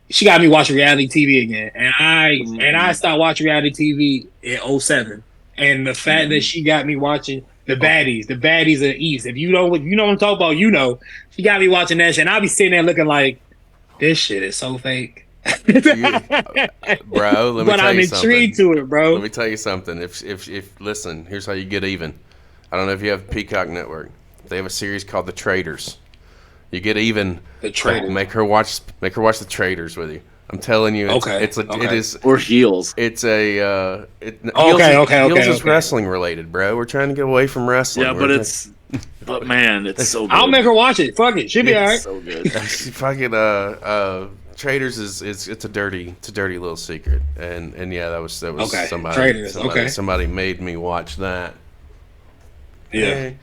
She got me watching reality TV again, and I stopped watching reality TV in 2007. And the fact that she got me watching the baddies of the East. If you know what I'm talking about, you know. She got me watching that shit, and I be sitting there looking like, this shit is so fake.
Bro, let me
but
tell
I'm
you
intrigued
something.
to it, bro.
Let me tell you something. If listen, here's how you get even. I don't know if you have Peacock Network. They have a series called The Traders. You get even.
The Traders.
Make her watch The Traders with you. I'm telling you, it is
or Heels.
It's a
Heels
is wrestling related, bro. We're trying to get away from wrestling.
Yeah, but man, it's so good.
I'll make her watch it. Fuck it, she'll be alright.
So good.
Fucking Traders is it's a dirty little secret, and yeah, that was
okay.
somebody.
Traders,
Somebody made me watch that.
Yeah.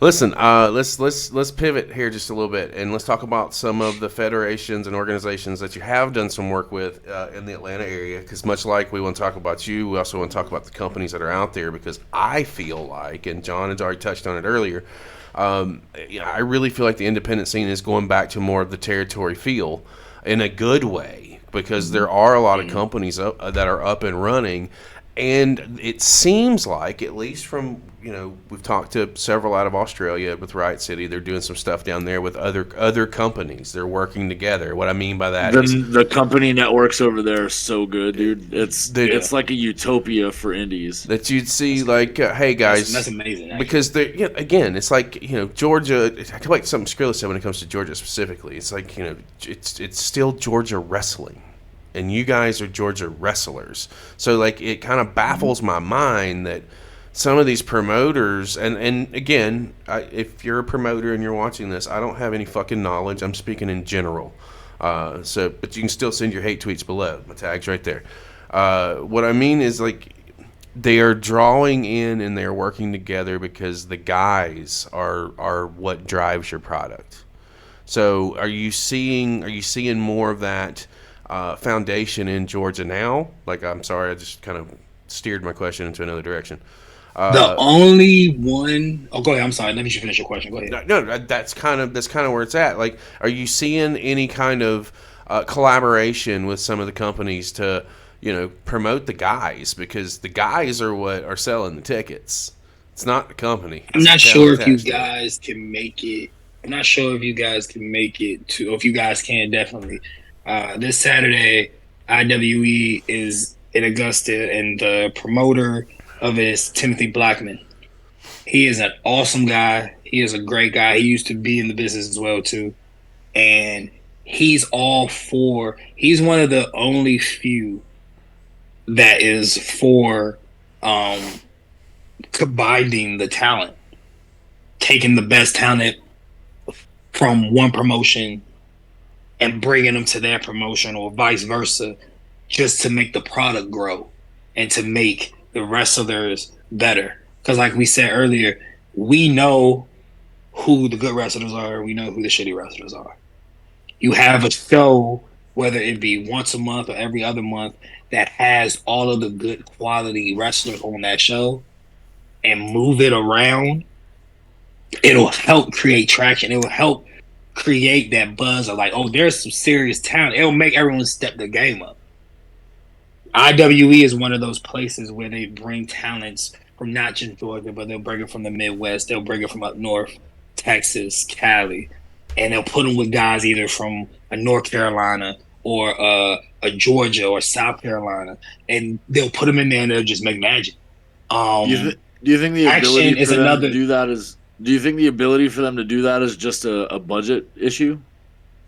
Listen, let's pivot here just a little bit, and let's talk about some of the federations and organizations that you have done some work with in the Atlanta area. Because much like we want to talk about you, we also want to talk about the companies that are out there. Because I feel like, and John has already touched on it earlier, I really feel like the independent scene is going back to more of the territory feel in a good way. Because there are a lot of companies that are up and running. And it seems like, at least from, we've talked to several out of Australia with Riot City. They're doing some stuff down there with other companies. They're working together. What I mean by that is
the company networks over there are so good, dude. It's like a utopia for indies.
That you'd see like, hey guys,
that's amazing. Actually.
Because again, it's like Georgia. I feel like something Skrilla said when it comes to Georgia specifically. It's like it's still Georgia wrestling. And you guys are Georgia wrestlers. So, like, it kind of baffles my mind that some of these promoters, and again, if you're a promoter and you're watching this, I don't have any fucking knowledge. I'm speaking in general. But you can still send your hate tweets below. My tag's right there. What I mean is, like, they are drawing in and they're working together because the guys are what drives your product. So, are you seeing more of that foundation in Georgia now? Like, I'm sorry, I just kind of steered my question into another direction.
The only one. Oh, go ahead. I'm sorry. Let me just finish your question. Go ahead.
No, that's kind of where it's at. Like, are you seeing any kind of collaboration with some of the companies to promote the guys, because the guys are what are selling the tickets. It's not the company.
I'm not sure if you guys can make it. I'm not sure if you guys can make it to. If you guys can, definitely. This Saturday, IWE is in Augusta, and the promoter of it is Timothy Blackman. He is an awesome guy. He is a great guy. He used to be in the business as well, too. And he's all for – he's one of the only few that is for combining the talent, taking the best talent from one promotion and bringing them to their promotion, or vice versa, just to make the product grow and to make the wrestlers better. Because like we said earlier, we know who the good wrestlers are. We know who the shitty wrestlers are. You have a show, whether it be once a month or every other month, that has all of the good quality wrestlers on that show, and move it around. It'll help create traction. It will help create that buzz of like, oh, there's some serious talent. It'll make everyone step the game up. IWE is one of those places where they bring talents from not just Georgia, but they'll bring it from the Midwest. They'll bring it from up north, Texas, Cali, and they'll put them with guys either from a North Carolina or a Georgia or South Carolina, and they'll put them in there and they'll just make magic.
Do you think the ability for them to do that is? Do you think the ability for them to do that is just a budget issue?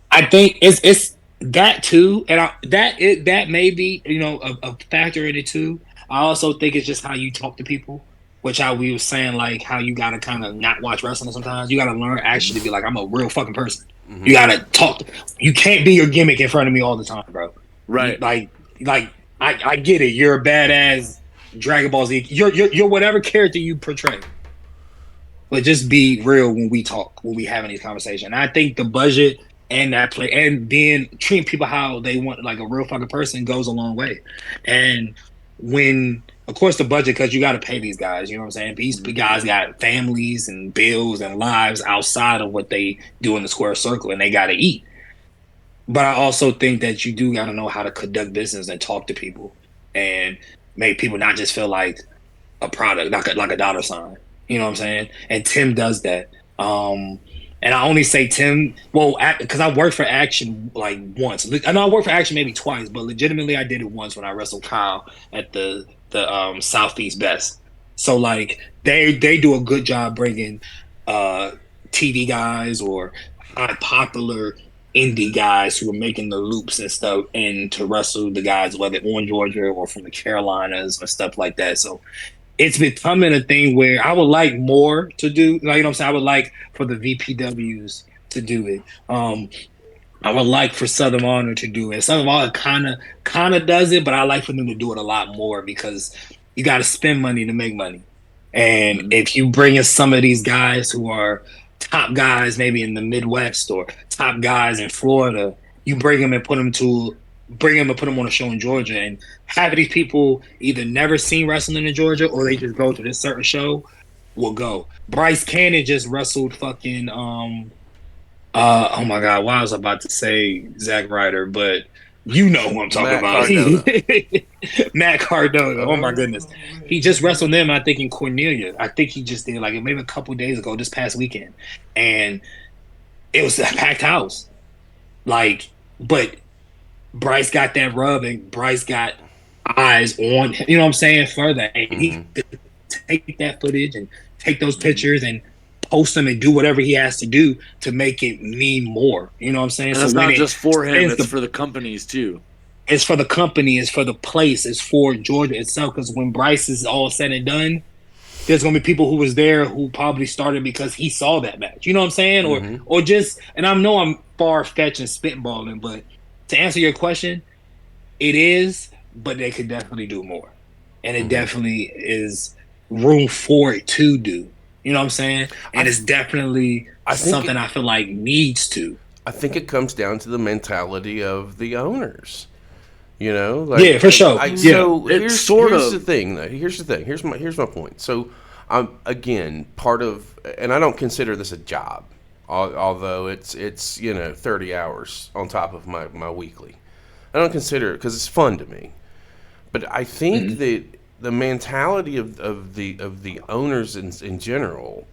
I think it's that too, and that may be a factor in it too. I also think it's just how you talk to people, which we were saying, like how you gotta kind of not watch wrestling sometimes. You gotta learn actually to be like, I'm a real fucking person. Mm-hmm. You gotta talk. You can't be your gimmick in front of me all the time, bro.
Right?
I get it. You're a badass Dragon Ball Z. You're whatever character you portray. But just be real when we talk, when we having these conversations. And I think the budget and that play, and being treating people how they want, like a real fucking person, goes a long way. And when, of course, the budget, because you got to pay these guys, you know what I'm saying? These guys got families and bills and lives outside of what they do in the square circle, and they got to eat. But I also think that you do got to know how to conduct business and talk to people and make people not just feel like a product, like a dollar sign. You know what I'm saying? And Tim does that. And I only say Tim, well, because I worked for Action like once. I know I worked for Action maybe twice, but legitimately I did it once when I wrestled Kyle at the Southeast Best. So like they do a good job bringing TV guys or high popular indie guys who are making the loops and stuff in to wrestle the guys, whether on Georgia or from the Carolinas or stuff like that. So it's becoming a thing where I would like more to do. Like, you know what I'm saying? I would like for the VPWs to do it. I would like for Southern Honor to do it. Southern Honor kind of does it, but I like for them to do it a lot more because you got to spend money to make money. And if you bring in some of these guys who are top guys, maybe in the Midwest or top guys in Florida, you bring them and put them on a show in Georgia, and have these people either never seen wrestling in Georgia or they just go to this certain show, will go. Bryce Cannon just wrestled fucking oh my god, why was I about to say Zack Ryder, but you know who I'm talking about. Matt Cardona. Oh my goodness. He just wrestled them, I think, in Cornelia. I think he just did like maybe a couple days ago, this past weekend. And it was a packed house. Like, but Bryce got that rub and Bryce got eyes on, you know what I'm saying, further. And he take that footage and take those pictures and post them and do whatever he has to do to make it mean more. You know what I'm saying?
And so it's not just for him, it's for the companies too.
It's for the company, it's for the place, it's for Georgia itself. Because when Bryce is all said and done, there's gonna be people who was there who probably started because he saw that match. You know what I'm saying? Or just, and I know I'm far fetched and spitballing, but to answer your question, it is, but they could definitely do more. And it definitely is room for it to do. You know what I'm saying? And it's definitely something I feel like needs to.
I think it comes down to the mentality of the owners. You know? Like,
yeah, for sure.
So here's the thing. Here's the thing. Here's my point. So, again, part of, and I don't consider this a job, although it's 30 hours on top of my weekly. I don't consider it because it's fun to me. But I think that the mentality of the owners in general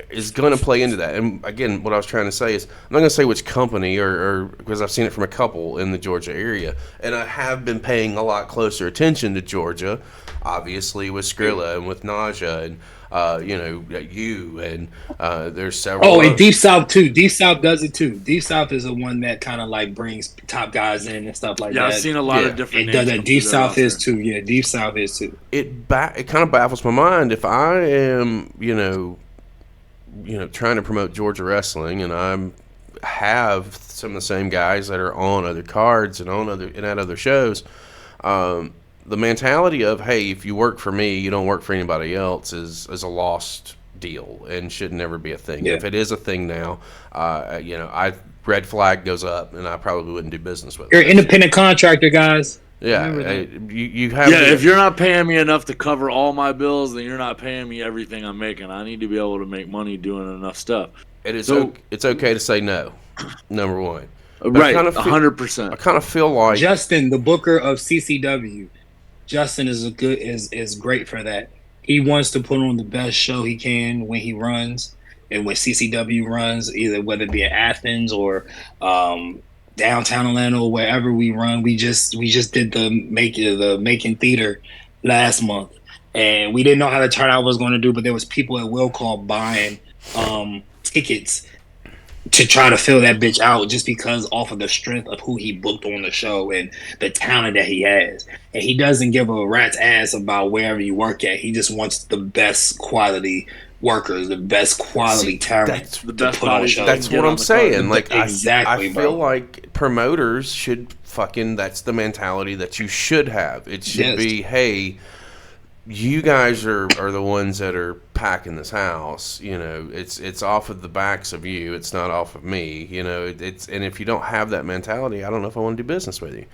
is going to play into that. And again, what I was trying to say is, I'm not going to say which company or because I've seen it from a couple in the Georgia area, and I have been paying a lot closer attention to Georgia, obviously with Skrilla and with Naja and you and there's several.
Oh, and Deep South too. Deep South does it too. Deep South is the one that kind of like brings top guys in and stuff like that.
Yeah, I've seen a lot of different.
It does that. Deep South is too. Yeah, Deep South is too.
It kind of baffles my mind if I am trying to promote Georgia wrestling and I have some of the same guys that are on other cards and at other shows. The mentality of, hey, if you work for me, you don't work for anybody else is a lost deal and should never be a thing. Yeah. If it is a thing now, red flag goes up and I probably wouldn't do business with it.
You're an independent contractor, guys.
Yeah, you have.
Yeah, if you're not paying me enough to cover all my bills, then you're not paying me everything I'm making. I need to be able to make money doing enough stuff.
It's okay to say no. Number one,
right? 100%.
I kind of feel like
Justin, the booker of CCW. Justin is great for that. He wants to put on the best show he can when he runs and when CCW runs, either whether it be in Athens or downtown Atlanta or wherever we run. We just did the Macon Theater last month, and we didn't know how the turnout was going to do, but there was people at Will Call buying tickets to try to fill that bitch out just because off of the strength of who he booked on the show and the talent that he has. And he doesn't give a rat's ass about wherever you work at. He just wants the best quality workers, the best quality talent.
That's the best body.
That's what I'm saying. Like,
exactly,
I feel like promoters should that's the mentality that you should have. It should be, hey, you guys are the ones that are packing this house. You know, it's off of the backs of you. It's not off of me. You know, and if you don't have that mentality, I don't know if I want to do business with you.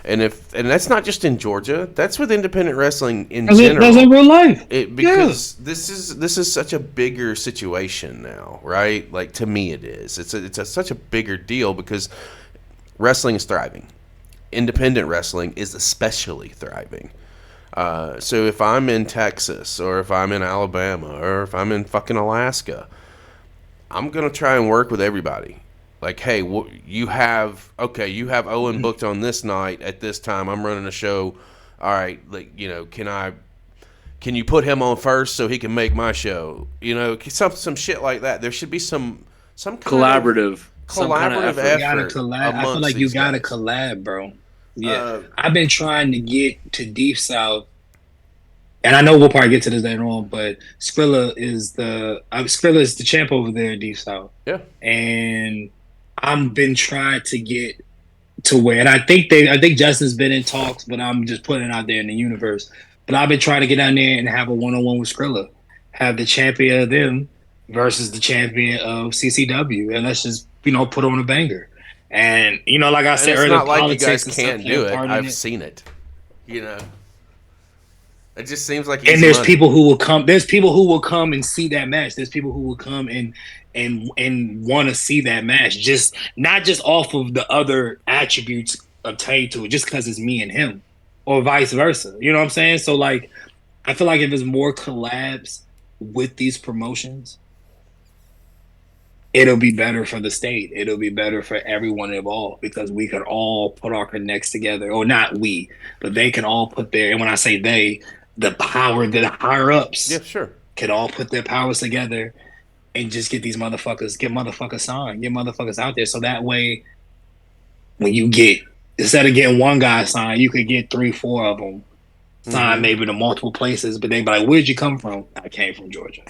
And that's not just in Georgia. That's with independent wrestling in general.
That's in real life.
Because this is such a bigger situation now, right? Like, to me, it is. It's such a bigger deal because wrestling is thriving. Independent wrestling is especially thriving. So if I'm in Texas or if I'm in Alabama or if I'm in fucking Alaska, I'm gonna try and work with everybody. Like, hey, you have Owen booked on this night at this time. I'm running a show. All right, like, you know, can you put him on first so he can make my show? You know, some shit like that. There should be some
collaborative
effort.
I feel like you gotta collab, bro. Yeah, I've been trying to get to Deep South, and I know we'll probably get to this later on. But Skrilla is the champ over there in Deep South.
Yeah,
and I've been trying to get to where, and I think Justin's been in talks, but I'm just putting it out there in the universe. But I've been trying to get down there and have a one-on-one with Skrilla, have the champion of them versus the champion of CCW, and let's just put on a banger. And like I said earlier,
it's not like you guys can't do it. I've seen it. You know, it just seems like.
And there's people who will come. There's people who will come and see that match. There's people who will come and want to see that match, just not just off of the other attributes obtained to it, just because it's me and him, or vice versa. You know what I'm saying? So like, I feel like if there's more collabs with these promotions, it'll be better for the state. It'll be better for everyone involved because we could all put our connects together, or not we, but they can all put their. And when I say they, the higher ups,
yeah, sure,
can all put their powers together and just get motherfuckers signed, get motherfuckers out there. So that way, when you instead of getting one guy signed, you could get 3-4 of them signed, maybe to multiple places. But they be like, "Where'd you come from?" I came from Georgia.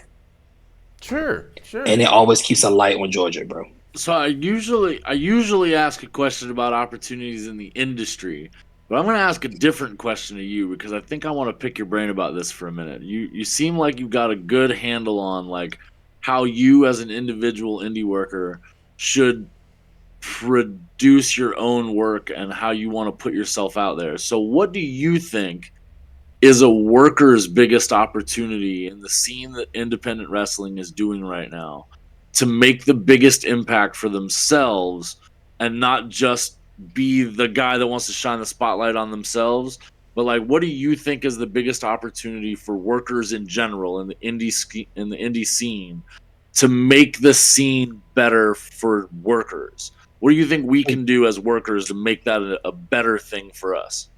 Sure.
And it always keeps a light on Georgia, bro.
So I usually ask a question about opportunities in the industry, but I'm going to ask a different question to you because I think I want to pick your brain about this for a minute. You seem like you've got a good handle on like how you as an individual indie worker should produce your own work and how you want to put yourself out there. So what do you think is a worker's biggest opportunity in the scene that independent wrestling is doing right now to make the biggest impact for themselves and not just be the guy that wants to shine the spotlight on themselves, but like, what do you think is the biggest opportunity for workers in general in the indie scene to make the scene better for workers? What do you think we can do as workers to make that a better thing for us?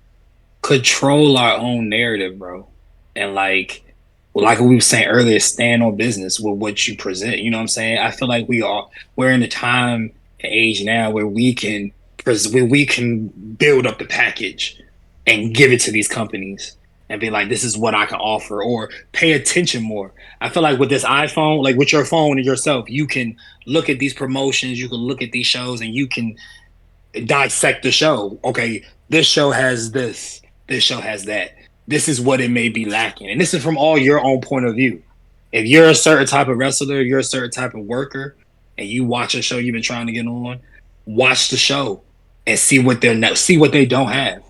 Control our own narrative, bro. And like we were saying earlier, stand on business with what you present. You know what I'm saying? I feel like we're in a time and age now where we can build up the package and give it to these companies and be like, this is what I can offer, or pay attention more. I feel like with this iPhone, like with your phone and yourself, you can look at these promotions, you can look at these shows, and you can dissect the show. Okay, this show has this. This show has that. This is what it may be lacking. And this is from all your own point of view. If you're a certain type of wrestler, you're a certain type of worker, and you watch a show you've been trying to get on, watch the show and see what they don't have.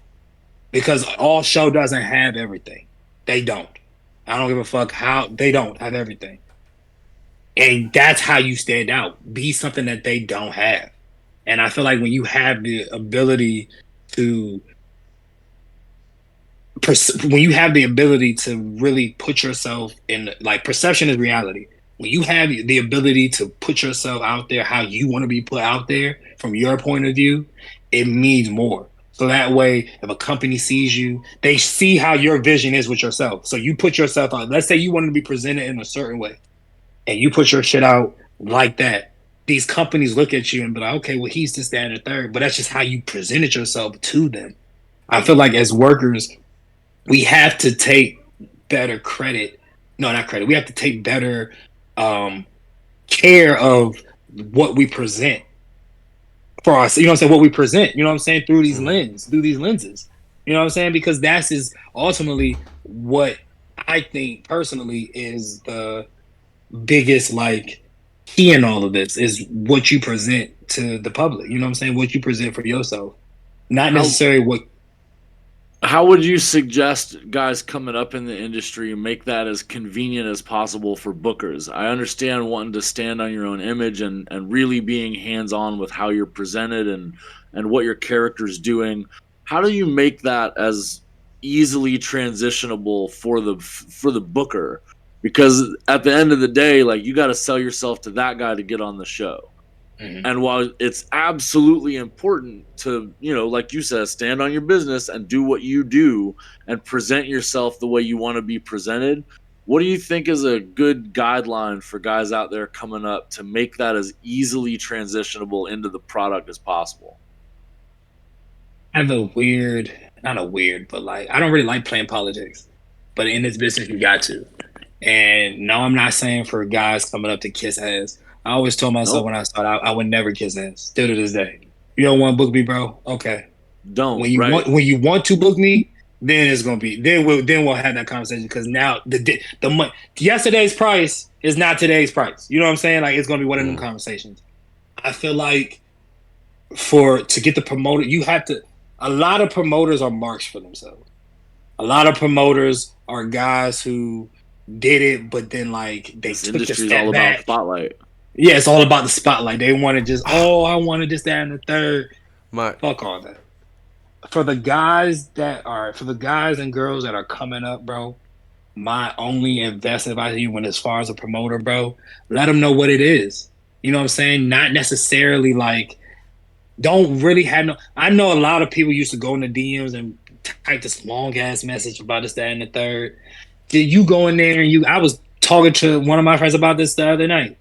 Because all show doesn't have everything. They don't. I don't give a fuck how they don't have everything. And that's how you stand out. Be something that they don't have. And I feel like when you have the ability to really put yourself in, like, perception is reality. When you have the ability to put yourself out there how you want to be put out there from your point of view, it means more. So that way, if a company sees you, they see how your vision is with yourself. So you put yourself out. Let's say you want to be presented in a certain way, and you put your shit out like that. These companies look at you and be like, okay, well, he's this, that, and the third. But that's just how you presented yourself to them. I feel like as workers, we have to take better credit. No, not credit. We have to take better care of what we present for us. You know what I'm saying? What we present, you know what I'm saying? Through these lenses. You know what I'm saying? Because is ultimately what I think personally is the biggest like key in all of this is what you present to the public. You know what I'm saying? What you present for yourself, not necessarily what.
How would you suggest guys coming up in the industry make that as convenient as possible for bookers? I understand wanting to stand on your own image and really being hands-on with how you're presented and what your character's doing. How do you make that as easily transitionable for the booker? Because at the end of the day, like, you got to sell yourself to that guy to get on the show.
Mm-hmm.
And while it's absolutely important to, like you said, stand on your business and do what you do and present yourself the way you want to be presented, what do you think is a good guideline for guys out there coming up to make that as easily transitionable into the product as possible?
I have not a weird, but like, I don't really like playing politics, but in this business, you got to. And no, I'm not saying for guys coming up to kiss ass. I always told myself when I started, I would never kiss ass. Still to this day. You don't want to book me, bro? Okay.
Don't.
When you want to book me, then it's gonna be. Then we'll have that conversation, because now the yesterday's price is not today's price. You know what I'm saying? Like, it's gonna be one of them conversations. I feel like to get the promoter, you have to. A lot of promoters are marks for themselves. A lot of promoters are guys who did it, but then like they took a step
all
back.
About spotlight.
Yeah, it's all about the spotlight. They want to just, I wanted this, that, and the third. Fuck all that. For the guys and girls that are coming up, bro, my only investment advice to you, when as far as a promoter, bro, let them know what it is. You know what I'm saying? Not necessarily like, don't really have no. I know a lot of people used to go in the DMs and type this long ass message about this, that, and the third. Did you go in there and I was talking to one of my friends about this the other night.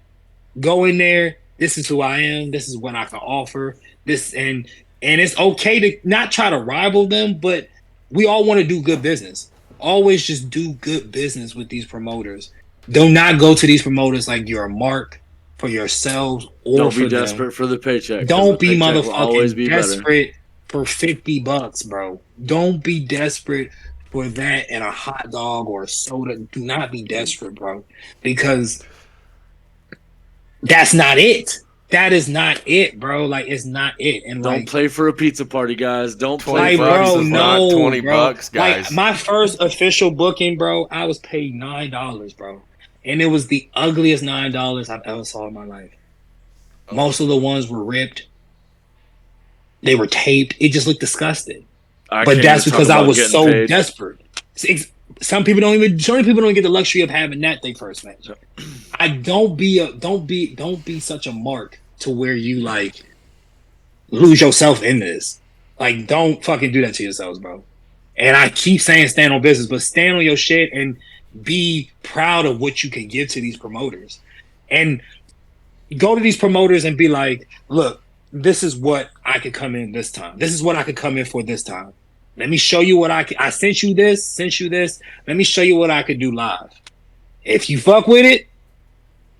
Go in there. This is who I am. This is what I can offer. This and it's okay to not try to rival them, but we all want to do good business. Always just do good business with these promoters. Do not go to these promoters like you're a mark for yourselves or
don't
for
be desperate
them.
For the paycheck.
Don't be
motherfucking
desperate for $50, bro. Don't be desperate for that and a hot dog or a soda. Do not be desperate, bro, because that's not it. That is not it, bro. Like, it's not it. And
don't play for a pizza party, guys. Don't play
for
bro.
No, $20, guys.
Like, my first official booking, bro, I was paid $9, bro, and it was the ugliest $9 I've ever saw in my life. Most of the ones were ripped. They were taped. It just looked disgusting. But that's because I was so desperate. Some people don't get the luxury of having that their first match. Don't be such a mark to where you like lose yourself in this. Like, don't fucking do that to yourselves, bro. And I keep saying stand on business, but stand on your shit and be proud of what you can give to these promoters. And go to these promoters and be like, look, this is what I could come in this time. This is what I could come in for this time. Let me show you what I sent you this. Let me show you what I could do live. If you fuck with it,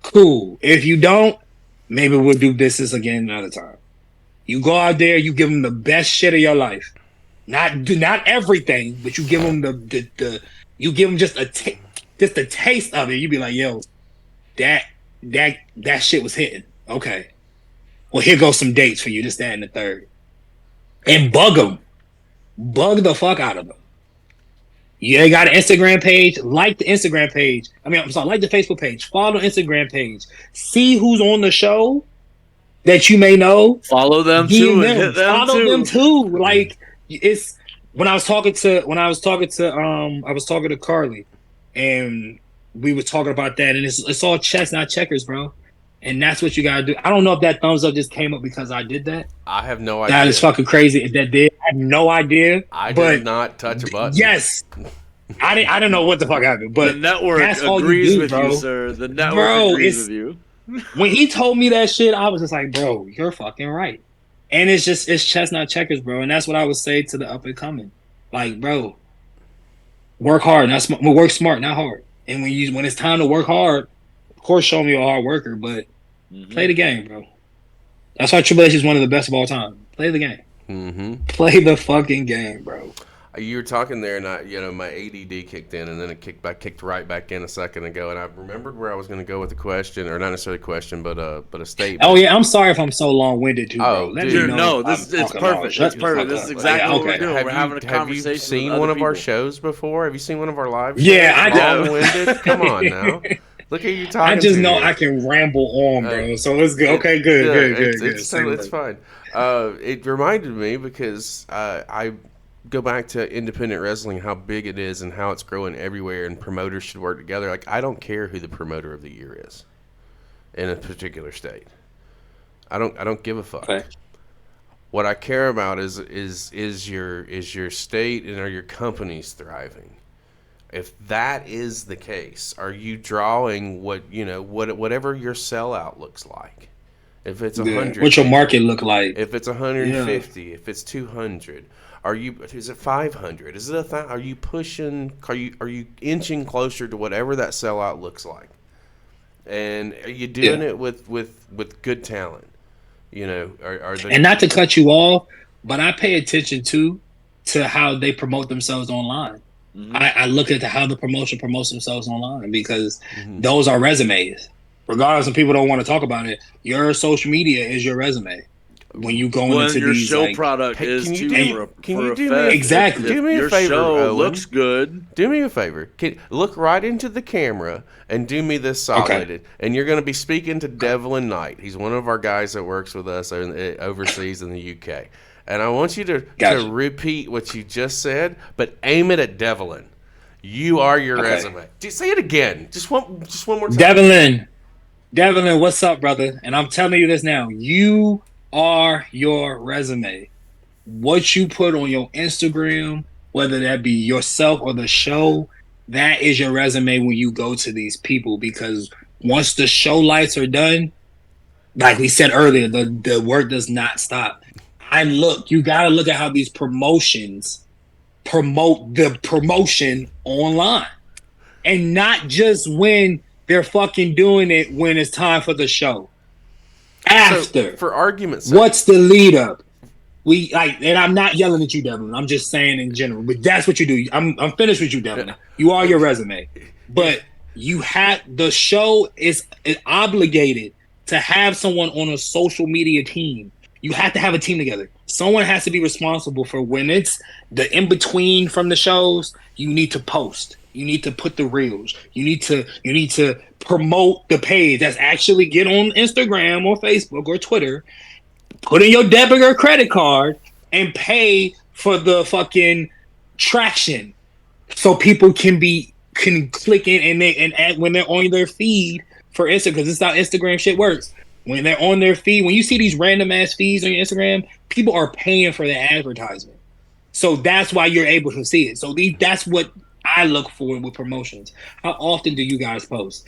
cool. If you don't, maybe we'll do business again another time. You go out there, you give them the best shit of your life. Not everything, but you give them you give them just a taste of it. You be like, yo, that shit was hitting. Okay. Well, here goes some dates for you, this, that, and the third. And bug them. Bug the fuck out of them. You got an Instagram page, like the Instagram page. Like the Facebook page. Follow the Instagram page. See who's on the show that you may know.
Follow them too. And hit them
Follow
too.
them too. Like, it's I was talking to Carly, and we were talking about that, and it's all chess, not checkers, bro. And that's what you gotta do. I don't know if that thumbs up just came up because I did that.
I have no idea.
That is fucking crazy. If that did, I have no idea.
I did not touch a button.
Yes. I didn't know what the fuck happened. But
the network
that's all
agrees
you do,
with
bro.
you, sir. The network agrees with you.
When he told me that shit, I was just like, bro, you're fucking right. And it's chess, not checkers, bro. And that's what I would say to the up and coming. Like, bro, work hard, work smart, not hard. And when it's time to work hard, of course, show me a hard worker, but play the game, bro. That's why Triple H is one of the best of all time. Play the game.
Mm-hmm.
Play the fucking game, bro.
You were talking there, and my ADD kicked in, and then it kicked right back in a second ago, and I remembered where I was going to go with the question, or not necessarily a question, but a statement.
Oh yeah, I'm sorry if I'm so long-winded too, bro.
Let me know.
No, it's perfect. That's perfect. This is exactly what we're doing. We're having a conversation.
Have you seen one of our shows before? Have you seen one of our live shows?
Yeah, I do.
Long-winded? Come on now. Look at you talking.
I just know I can ramble on, bro. So let's go. Okay, good.
It's fine. It reminded me because I go back to independent wrestling, how big it is and how it's growing everywhere, and promoters should work together. Like, I don't care who the promoter of the year is in a particular state. I don't give a fuck.
Okay.
What I care about is your state and are your companies thriving? If that is the case, are you drawing whatever your sellout looks like? If it's 100,
what's your market look like?
If it's 150, if it's 200, is it 500? Is it 1,000? Are you pushing? Are you inching closer to whatever that sellout looks like? And are you doing it with good talent?
And not to cut you off, but I pay attention to how they promote themselves online. Mm-hmm. I look at how the promotion promotes themselves online because those are resumes. Regardless if people don't want to talk about it, your social media is your resume. When you go into
your
these,
show product is
can you do me
exactly?
Do me a
your
favor,
show
Owen.
Looks good.
Do me a favor. Look right into the camera and do me this solid. Okay. And you're going to be speaking to Devlin Knight. He's one of our guys that works with us overseas in the UK. And I want you to repeat what you just said, but aim it at Devlin. You are your resume. Say it again. Just one more time.
Devlin, what's up, brother? And I'm telling you this now. You are your resume. What you put on your Instagram, whether that be yourself or the show, that is your resume when you go to these people. Because once the show lights are done, like we said earlier, the work does not stop. You gotta look at how these promotions promote the promotion online. And not just when they're fucking doing it when it's time for the show. After.
So, for argument's sake,
what's the lead up? And I'm not yelling at you, Devlin. I'm just saying in general. But that's what you do. I'm finished with you, Devlin. You are your resume. But the show is obligated to have someone on a social media team. You have to have a team together. Someone has to be responsible for when it's the in-between from the shows, you need to post. You need to put the reels. You need to promote the page. That's actually get on Instagram or Facebook or Twitter, put in your debit or credit card, and pay for the fucking traction, so people can click in and when they're on their feed for Instagram, because this is how Instagram shit works. When they're on their feed, when you see these random ass feeds on your Instagram, people are paying for the advertisement. So that's why you're able to see it. So that's what I look for with promotions. How often do you guys post?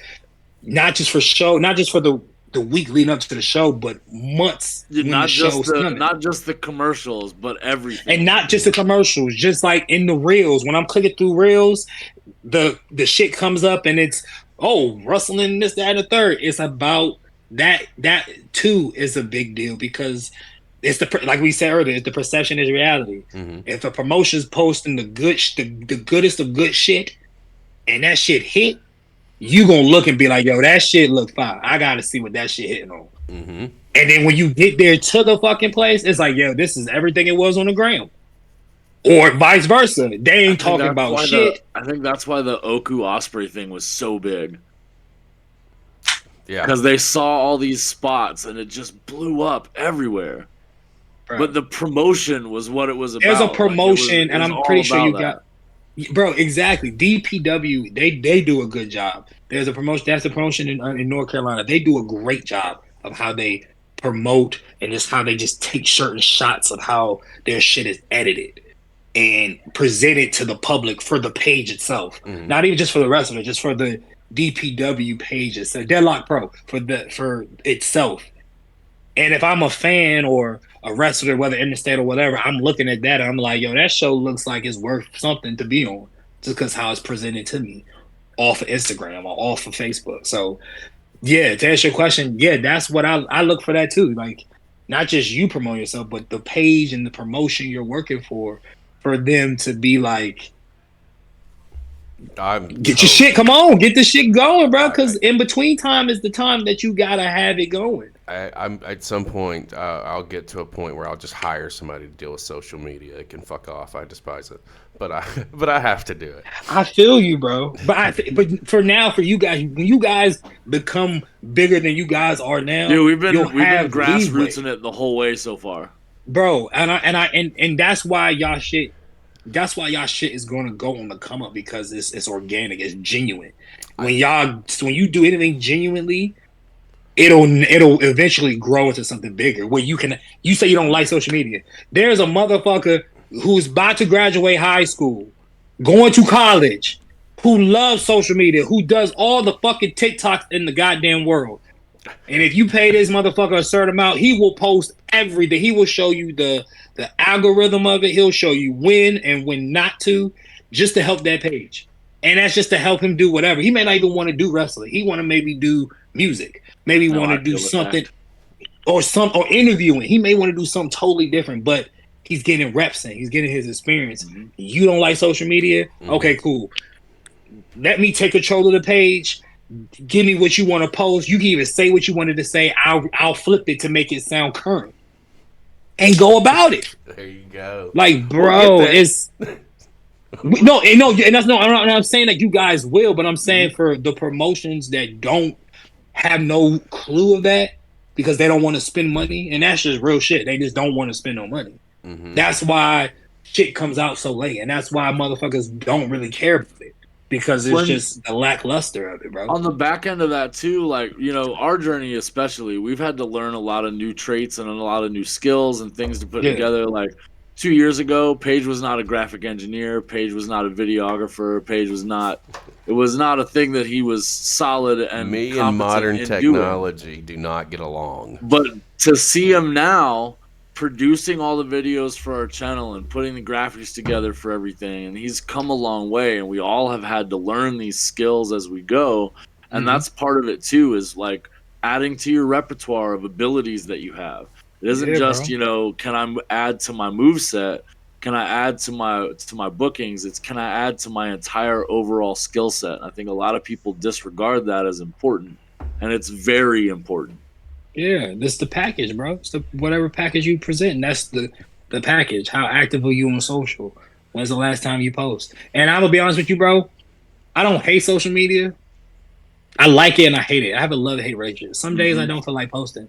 Not just for show, not just for the week leading up to the show, but months.
Not just the commercials, but everything.
And not just the commercials, just like in the reels. When I'm clicking through reels, the shit comes up and it's wrestling this, that, and the third. It's about that too is a big deal because it's like we said earlier, the perception is reality. Mm-hmm. If a promotion's posting the goodest of good shit, and that shit hit, you gonna look and be like, yo, that shit look fine. I gotta see what that shit hitting on. Mm-hmm. And then when you get there to the fucking place, it's like, yo, this is everything it was on the ground. Or vice versa. They ain't talking about shit.
I think that's why the Oku Osprey thing was so big.
Yeah.
Because they saw all these spots and it just blew up everywhere. Bro. But the promotion was what it was about.
There's a promotion, and I'm pretty sure you got... Bro, exactly. DPW, they do a good job. There's a promotion. That's a promotion in North Carolina. They do a great job of how they promote and just how they just take certain shots of how their shit is edited and presented to the public for the page itself. Mm-hmm. Not even just for the rest of it, just for the DPW pages. So Deadlock Pro for itself. And if I'm a fan or a wrestler, whether in the state or whatever, I'm looking at that and I'm like, yo, that show looks like it's worth something to be on just because how it's presented to me off of Instagram or off of Facebook. So, yeah, to answer your question, yeah, that's what I look for that too. Like, not just you promote yourself, but the page and the promotion you're working for for them to be like,
Get
your shit, come on, get the shit going, bro. Because in between time is the time that you gotta have it going.
I'm at some point. I'll get to a point where I'll just hire somebody to deal with social media. It can fuck off. I despise it, but I have to do it.
I feel you, bro. But for now, for you guys, when you guys become bigger than you guys are now,
dude, we've been
grassrootsing
it the whole way so far,
bro. And that's why y'all shit. That's why y'all shit is gonna go on the come up, because it's organic, it's genuine. When you do anything genuinely, it'll eventually grow into something bigger. Where you say you don't like social media. There's a motherfucker who's about to graduate high school, going to college, who loves social media, who does all the fucking TikToks in the goddamn world. And if you pay this motherfucker a certain amount, he will post everything. He will show you the algorithm of it. He'll show you when and when not to, just to help that page. And that's just to help him do whatever. He may not even want to do wrestling. He want to maybe do music. Maybe want to do something or interviewing. He may want to do something totally different, but he's getting reps in. He's getting his experience. Mm-hmm. You don't like social media? Mm-hmm. Okay, cool. Let me take control of the page. Give me what you want to post. You can even say what you wanted to say. I'll flip it to make it sound current. And go about it.
There you go.
Like, bro, it's no, and that's no. I'm not saying that you guys will, but I'm saying for the promotions that don't have no clue of that, because they don't want to spend money, and that's just real shit. They just don't want to spend no money. Mm-hmm. That's why shit comes out so late, and that's why motherfuckers don't really care about it. Because it's just the lackluster of it, bro.
On the back end of that too, like, you know, our journey especially, we've had to learn a lot of new traits and a lot of new skills and things to put together. Like 2 years ago, Paige was not a graphic engineer. Paige was not a videographer. It was not a thing that he was solid and
me and modern technology do not get along.
But to see him now producing all the videos for our channel and putting the graphics together for everything, and he's come a long way, and we all have had to learn these skills as we go, and that's part of it too, is like adding to your repertoire of abilities that you have. It isn't just, bro, you know, can I add to my moveset, can I add to my bookings, it's can I add to my entire overall skill set. I think a lot of people disregard that as important, and it's very important.
Yeah, that's the package, bro. It's whatever package you present. That's the package. How active are you on social? When's the last time you post? And I'm gonna be honest with you, bro. I don't hate social media. I like it and I hate it. I have a love-hate ratio. Some days I don't feel like posting.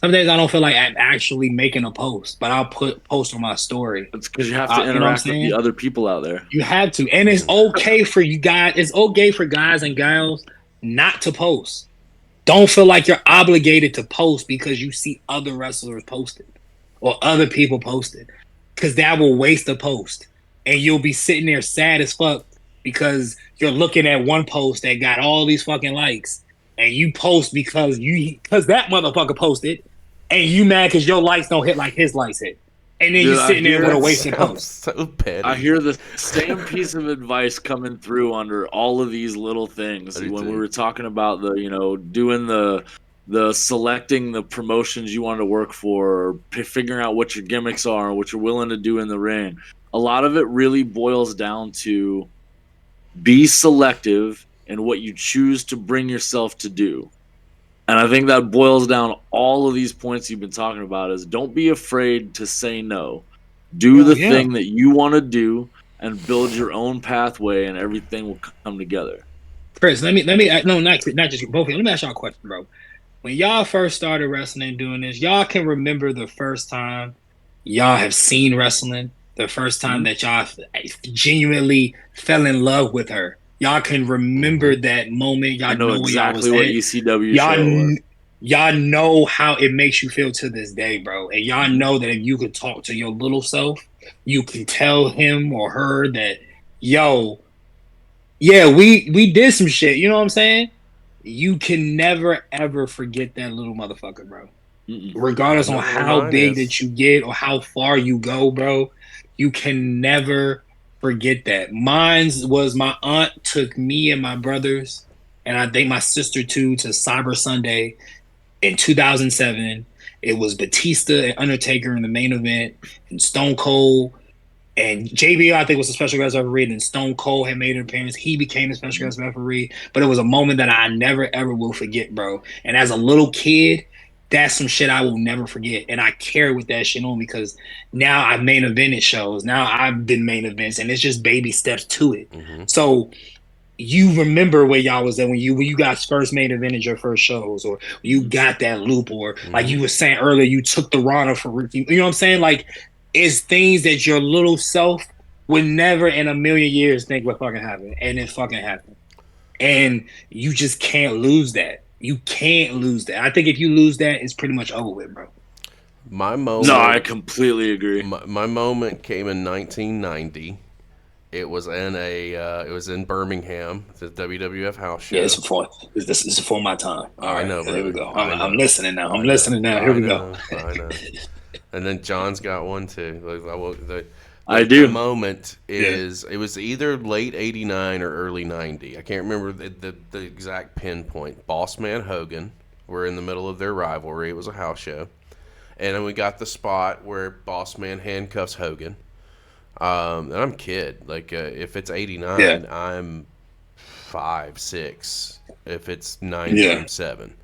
Some days I don't feel like I'm actually making a post, but I'll post on my story.
It's because you have to interact with the other people out there.
You have to, and it's okay for you guys. It's okay for guys and gals not to post. Don't feel like you're obligated to post because you see other wrestlers posted or other people posted, because that will waste a post, and you'll be sitting there sad as fuck because you're looking at one post that got all these fucking likes, and you post because that motherfucker posted, and you mad because your likes don't hit like his likes hit. And then you're sitting there with a wasted post.
So petty.
I hear the same piece of advice coming through under all of these little things. When we were talking about the, you know, doing the selecting the promotions you want to work for, or figuring out what your gimmicks are, what you're willing to do in the ring. A lot of it really boils down to be selective in what you choose to bring yourself to do. And I think that boils down all of these points you've been talking about is don't be afraid to say no. Do the thing that you want to do and build your own pathway, and everything will come together.
Chris, let me no, not just both of you. Let me ask y'all a question, bro. When y'all first started wrestling and doing this, y'all can remember the first time y'all have seen wrestling, the first time that y'all genuinely fell in love with her. Y'all can remember that moment. Y'all
know exactly what ECW
y'all
show was.
Y'all know how it makes you feel to this day, bro. And y'all know that if you could talk to your little self, you can tell him or her that, yo, yeah, we did some shit. You know what I'm saying? You can never, ever forget that little motherfucker, bro. Regardless on how big that you get or how far you go, bro. You can never forget that. Mine's was my aunt took me and my brothers, and I think my sister too, to Cyber Sunday in 2007. It was Batista and Undertaker in the main event, and Stone Cold And JBL, I think, was a special guest referee, and Stone Cold had made an appearance. He became a special guest referee. But it was a moment that I never, ever will forget, bro. And as a little kid, that's some shit I will never forget. And I carry with that shit on because now I've main evented shows. Now I've been main events, and it's just baby steps to it.
Mm-hmm.
So you remember where y'all was at when you guys first main evented your first shows, or you got that loop, or like you were saying earlier, you took the Rana for Ricky. You know what I'm saying? Like, it's things that your little self would never in a million years think would fucking happen, and it fucking happened. And you just can't lose that. You can't lose that. I think if you lose that, it's pretty much over with, bro.
My moment.
No, I completely agree.
My moment came in 1990. It was in Birmingham, the WWF house show.
Yeah, this is before my time. All right,
I know,
here we go. I'm
know.
listening now. I'm listening now. Here we go.
I know. And then John's got one too.
I do.
The moment is it was either late '89 or early '90. I can't remember the exact pinpoint. Boss Man Hogan were in the middle of their rivalry. It was a house show, and then we got the spot where Boss Man handcuffs Hogan. And I'm a kid. Like if it's '89, I'm 5, 6. If it's 90, I'm 7.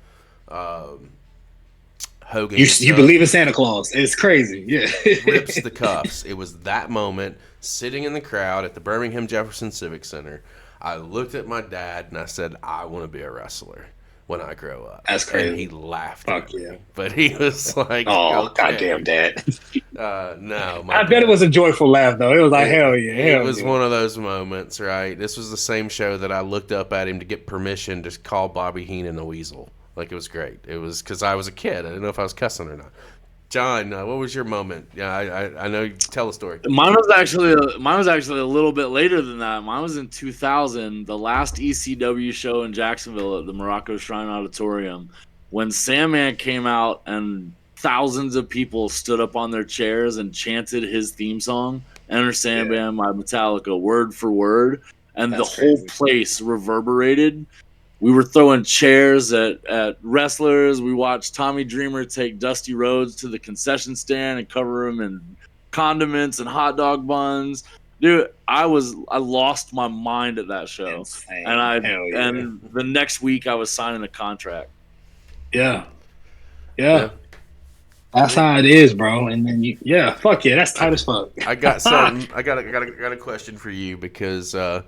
Hogan.
You believe in Santa Claus? It's crazy. Yeah.
Rips the cuffs. It was that moment, sitting in the crowd at the Birmingham Jefferson Civic Center. I looked at my dad and I said, "I want to be a wrestler when I grow up."
That's crazy.
And he laughed.
Fuck
at me.
yeah.
But he was like,
"Oh,
okay.
goddamn, Dad."
No,
I bet it was a joyful laugh though. It was like, hell yeah.
It was one of those moments, right? This was the same show that I looked up at him to get permission to call Bobby Heenan a weasel. Like, it was great. It was because I was a kid. I didn't know if I was cussing or not. John, what was your moment? Yeah, I know. Tell a story.
Mine was actually a little bit later than that. Mine was in 2000, the last ECW show in Jacksonville at the Morocco Shrine Auditorium, when Sandman came out and thousands of people stood up on their chairs and chanted his theme song, "Enter Sandman" by Metallica, word for word, and
That's
the whole
crazy.
place reverberated. We were throwing chairs at wrestlers. We watched Tommy Dreamer take Dusty Rhodes to the concession stand and cover him in condiments and hot dog buns. Dude, I lost my mind at that show.
Insane.
And the next week I was signing a contract.
Yeah. That's how it is, bro. And then fuck yeah, that's tight as fuck.
I got something. I got a question for you because to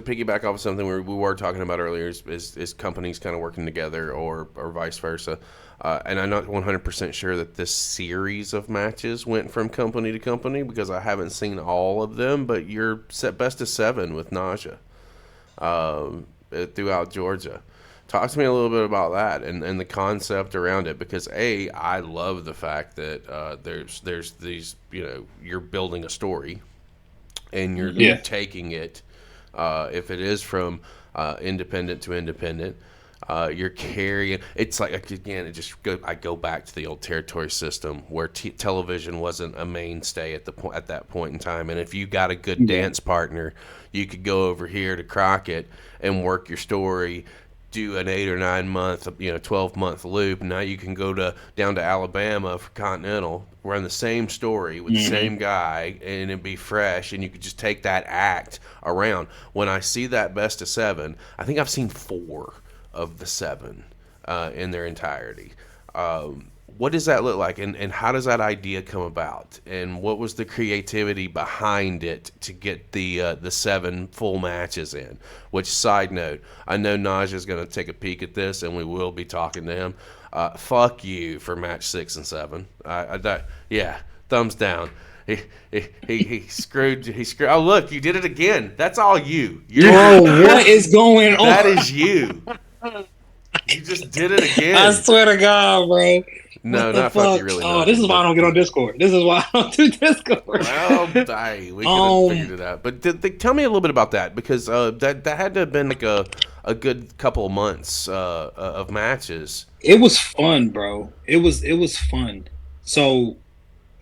piggyback off of something we were talking about earlier is companies kind of working together or vice versa. And I'm not 100% sure that this series of matches went from company to company because I haven't seen all of them. But you're set best of 7 with Nausea throughout Georgia. Talk to me a little bit about that and the concept around it because I love the fact that there's these, you're building a story and you're taking it. If it is from independent to independent, you're carrying. It's like again, I go back to the old territory system where television wasn't a mainstay at that point in time. And if you got a good dance partner, you could go over here to Crockett and work your story. Do an 8 or 9 month, 12-month loop. Now you can go down to Alabama for Continental, run the same story with the same guy, and it'd be fresh. And you could just take that act around. When I see that best of 7, I think I've seen 4 of the 7 in their entirety. What does that look like, and how does that idea come about? And what was the creativity behind it to get the 7 full matches in? Which, side note, I know Naja's going to take a peek at this, and we will be talking to him. Fuck you for match 6 and 7. Thumbs down. He screwed. Oh, look, you did it again. That's all you.
Bro, what is going on?
That is you. You just did it again.
I swear to God, bro.
No, not fuck you really.
Oh, this is why I don't get on Discord. This is why I don't do Discord.
Well, we could have figured it out. But tell me a little bit about that because that had to have been like a good couple of months of matches.
It was fun, bro. It was fun. So,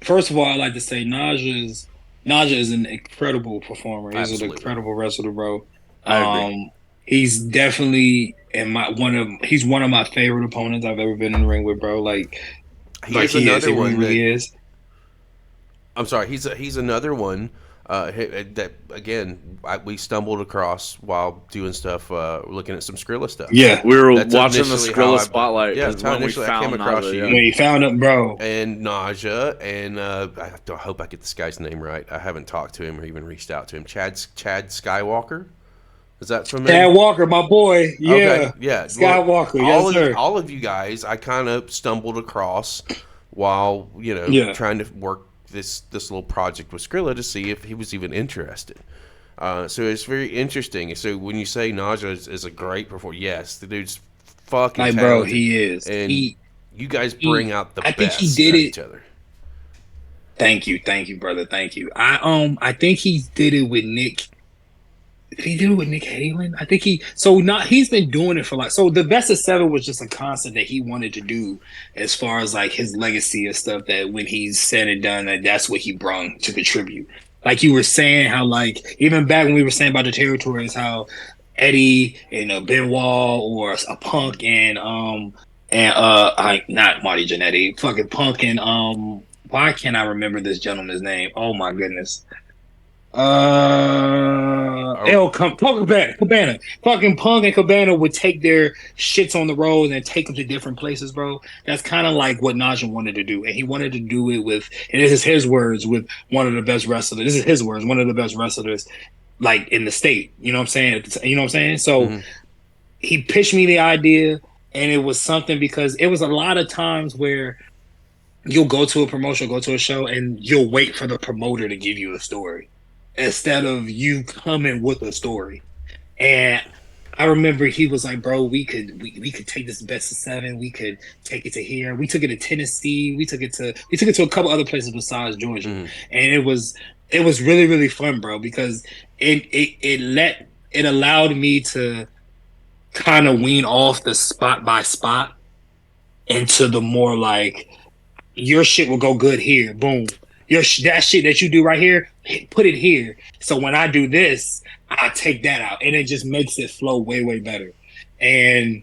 first of all, I'd like to say Naja is an incredible performer. He's
Absolutely.
an incredible wrestler, bro.
I agree.
He's definitely he's one of my favorite opponents I've ever been in the ring with, bro.
He's another one that
is.
I'm sorry. He's another one that again we stumbled across while doing stuff, looking at some Skrilla stuff.
Yeah,
We were
That's
watching the
initially how
Skrilla
I-
spotlight.
Yeah,
is
that's how
when we
initially I
found
came across
Naja,
you.
yeah.
when you found him, bro.
And Naja, and I hope I get this guy's name right. I haven't talked to him or even reached out to him. Chad Skywalker. Is that familiar?
Chad Walker, my boy. Yeah,
Okay, yeah.
Skywalker.
Well,
Yes, sir.
all of you guys, I kind of stumbled across while
Yeah.
trying to work this little project with Skrilla to see if he was even interested. So it's very interesting. So when you say Naja is a great performer, yes, the dude's fucking
Like,
talented.
bro, he is.
And you guys
he-
bring out the
I think
best
he did
at
it-
each other.
Thank you, brother. Thank you. I think he did it with Nick. Did he do it with Nick Halen? I think he's been doing it for the Best of Seven was just a concept that he wanted to do as far as like his legacy and stuff, that when he's said and done, that's what he brought to contribute. Like you were saying, how like even back when we were saying about the territories, how Eddie and Benoit or a Punk and not Marty Jannetty, fucking Punk and why can't I remember this gentleman's name? Oh my goodness. Cabana. Fucking Punk and Cabana would take their shits on the road and take them to different places, bro. That's kind of like what Naja wanted to do, and he wanted to do it with, and this is his words, with one of the best wrestlers. This is his words, one of the best wrestlers, like in the state. You know what I'm saying? So he pitched me the idea, and it was something because it was a lot of times where you'll go to a promotion, go to a show, and you'll wait for the promoter to give you a story instead of you coming with a story. And I remember he was like, bro, we could take this Best of Seven, we could take it to here. We took it to Tennessee, we took it to a couple other places besides Georgia. And it was really, really fun, bro, because it allowed me to kind of wean off the spot by spot into the more like, your shit will go good here, boom. That shit that you do right here, put it here. So when I do this, I take that out, and it just makes it flow way, way better. And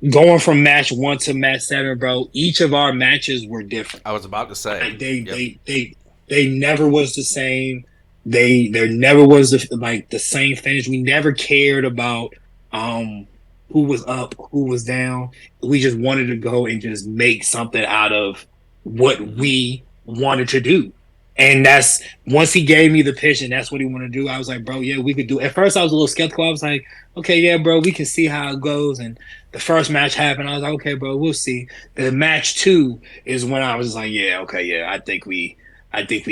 going from match 1 to match 7, bro, each of our matches were different.
I was about to say
They never was the same. There never was the same finish. We never cared about who was up, who was down. We just wanted to go and just make something out of what we wanted to do. And that's, once he gave me the pitch and that's what he wanted to do, I was like, bro, yeah, we could do it. At first I was a little skeptical. I was like, okay, yeah, bro, we can see how it goes. And the first match happened. I was like, okay, bro, we'll see. The match 2 is when I was like, yeah, okay, yeah, I think we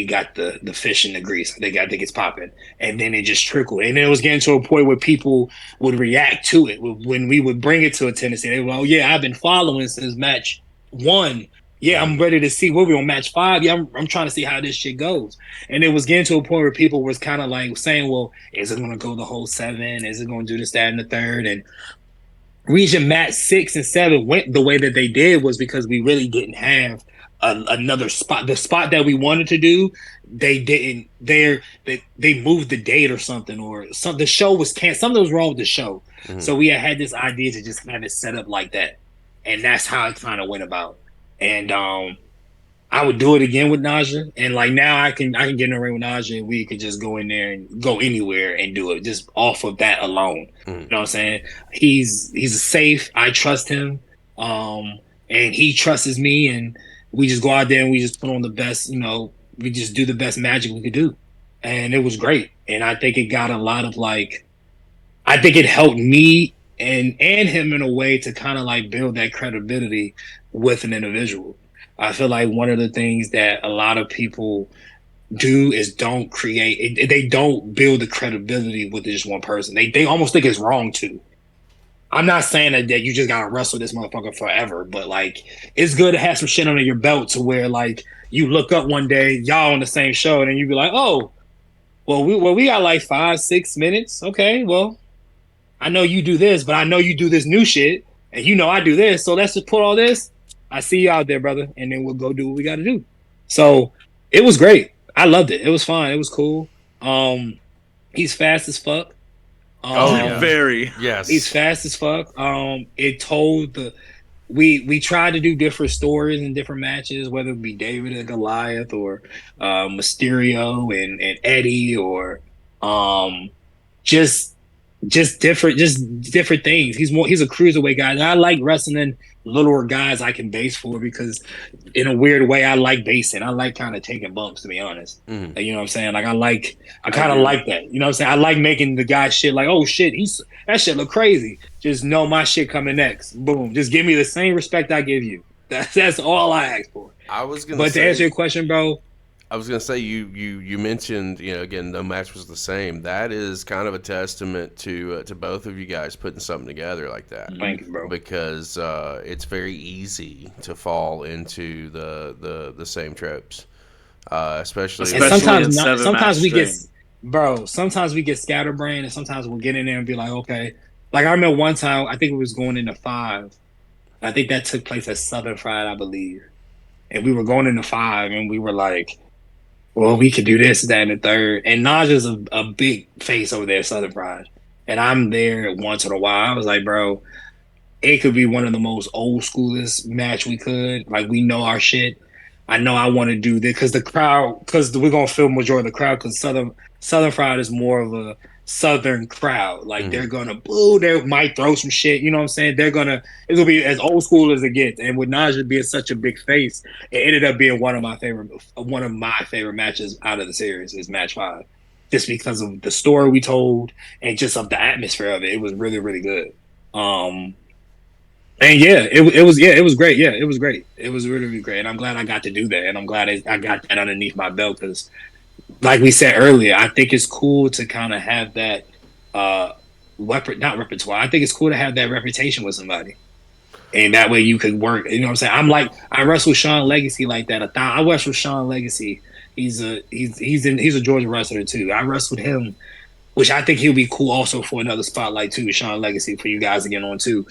got the fish in the grease. I think it's popping. And then it just trickled. And it was getting to a point where people would react to it. When we would bring it to a Tennessee, they were like, oh, yeah, I've been following since match 1. Yeah, I'm ready to see what we're on match 5. Yeah, I'm trying to see how this shit goes. And it was getting to a point where people was kind of like saying, well, is it going to go the whole 7? Is it going to do this, that, and the third? And reaching match 6 and 7 went the way that they did was because we really didn't have another spot. The spot that we wanted to do, they didn't. They moved the date or something, or something. The show was canceled. Something was wrong with the show. So we had this idea to just have it set up like that, and that's how it kind of went about. And I would do it again with Naja, and like now I can get in the ring with Naja, and we could just go in there and go anywhere and do it just off of that alone. You know what I'm saying? He's safe. I trust him, and he trusts me, and we just go out there and we just put on the best. We just do the best magic we could do, and it was great. And I think it got a lot of I think it helped me and him in a way to kind of like build that credibility with an individual. I feel like one of the things that a lot of people do is don't build the credibility with just one person. They almost think it's wrong to. I'm not saying that you just gotta wrestle this motherfucker forever, but it's good to have some shit under your belt to where you look up one day, y'all on the same show, and then you be like, oh, we got 5-6 minutes. Okay, well, I know you do this, but I know you do this new shit, and I do this, so let's just put all this. I see you out there, brother, and then we'll go do what we got to do. So it was great. I loved it. It was fun. It was cool. He's fast as fuck.
Very.
Yes.
He's fast as fuck. It told we tried to do different stories and different matches, whether it be David and Goliath or Mysterio and Eddie or just different things. He's a cruiserweight guy, and I like wrestling littler guys I can base for because in a weird way I like basing. I like kind of taking bumps, to be honest.
Mm.
Like, you know what I'm saying? Like I kind of like that. You know what I'm saying? I like making the guy shit like, oh shit, that shit look crazy. Just know my shit coming next. Boom. Just give me the same respect I give you. That's all I ask for. But to answer your question, bro,
I was gonna say you mentioned, again, no match was the same. That is kind of a testament to both of you guys putting something together like that.
Thank you, bro.
Because it's very easy to fall into the same tropes, especially.
And sometimes we get, bro. Sometimes we get scatterbrained, and sometimes we'll get in there and be like, okay. Like I remember one time, I think it was going into 5. I think that took place at Southern Fried, I believe, and we were going into 5, and we were like, well, we could do this, that, and the third. And Naja's a big face over there at Southern Fried. And I'm there once in a while. I was like, bro, it could be one of the most old schoolest match we could. Like, we know our shit. I know I want to do this because we're going to fill majority of the crowd because Southern Fried is more of a Southern crowd. Like, they're going to boo. They might throw some shit. You know what I'm saying? It'll be as old school as it gets. And with Naja being such a big face, it ended up being one of my favorite matches out of the series is match 5. Just because of the story we told and just of the atmosphere of it. It was really, really good. And yeah, it was great. Yeah, it was great. It was really, really great. And I'm glad I got to do that. And I'm glad I got that underneath my belt because, like we said earlier, I think it's cool to kind of have that not repertoire. I think it's cool to have that reputation with somebody. And that way you could work. You know what I'm saying? I wrestled Sean Legacy like that. I wrestled Sean Legacy. He's a Georgia wrestler too. I wrestled him, which I think he'll be cool also for another spotlight too, Sean Legacy, for you guys to get on too.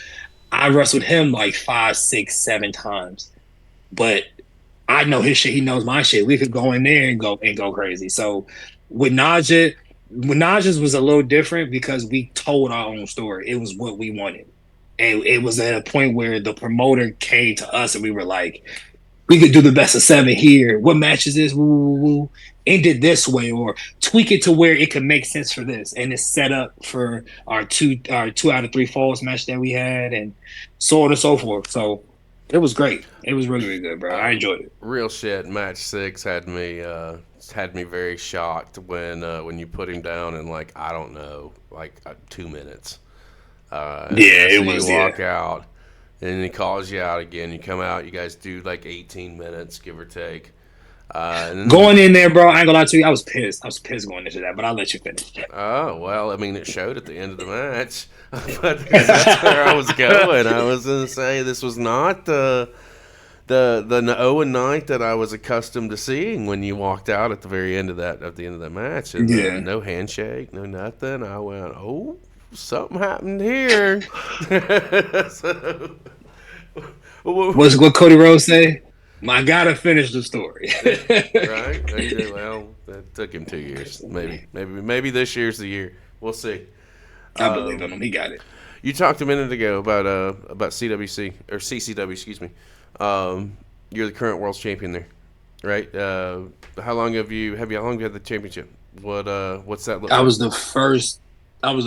I wrestled him like 5, 6, 7 times, but I know his shit. He knows my shit. We could go in there and go crazy. So with Naja's was a little different because we told our own story. It was what we wanted, and it was at a point where the promoter came to us and we were like, we could do the best of 7 here. What match is this? Woo, woo, woo. End it this way, or tweak it to where it could make sense for this, and it's set up for our 2 out of 3 falls match that we had, and so on and so forth. So it was great. It was really, really good, bro. I enjoyed it.
Real shit. Match 6 had me very shocked when you put him down in like, I don't know, like 2 minutes.
It was.
You walk out, and then he calls you out again. You come out. You guys do like 18 minutes, give or take.
Going in there, bro, I ain't gonna lie to you, I was pissed. I was pissed going into that, but I'll let you finish.
Oh, well, I mean, it showed at the end of the match. But that's where I was going. I was going to say this was not the Owen night that I was accustomed to seeing when you walked out at the end of that match. And, no handshake, no nothing. I went, oh, something happened here.
What Cody Rhodes say? I gotta finish the story.
Right? Well, that took him 2 years. Maybe this year's the year. We'll see.
I believe in him. He got it.
You talked a minute ago about CWC or CCW, excuse me. You're the current world's champion there, right? How long have you had the championship? What's that look like?
I was the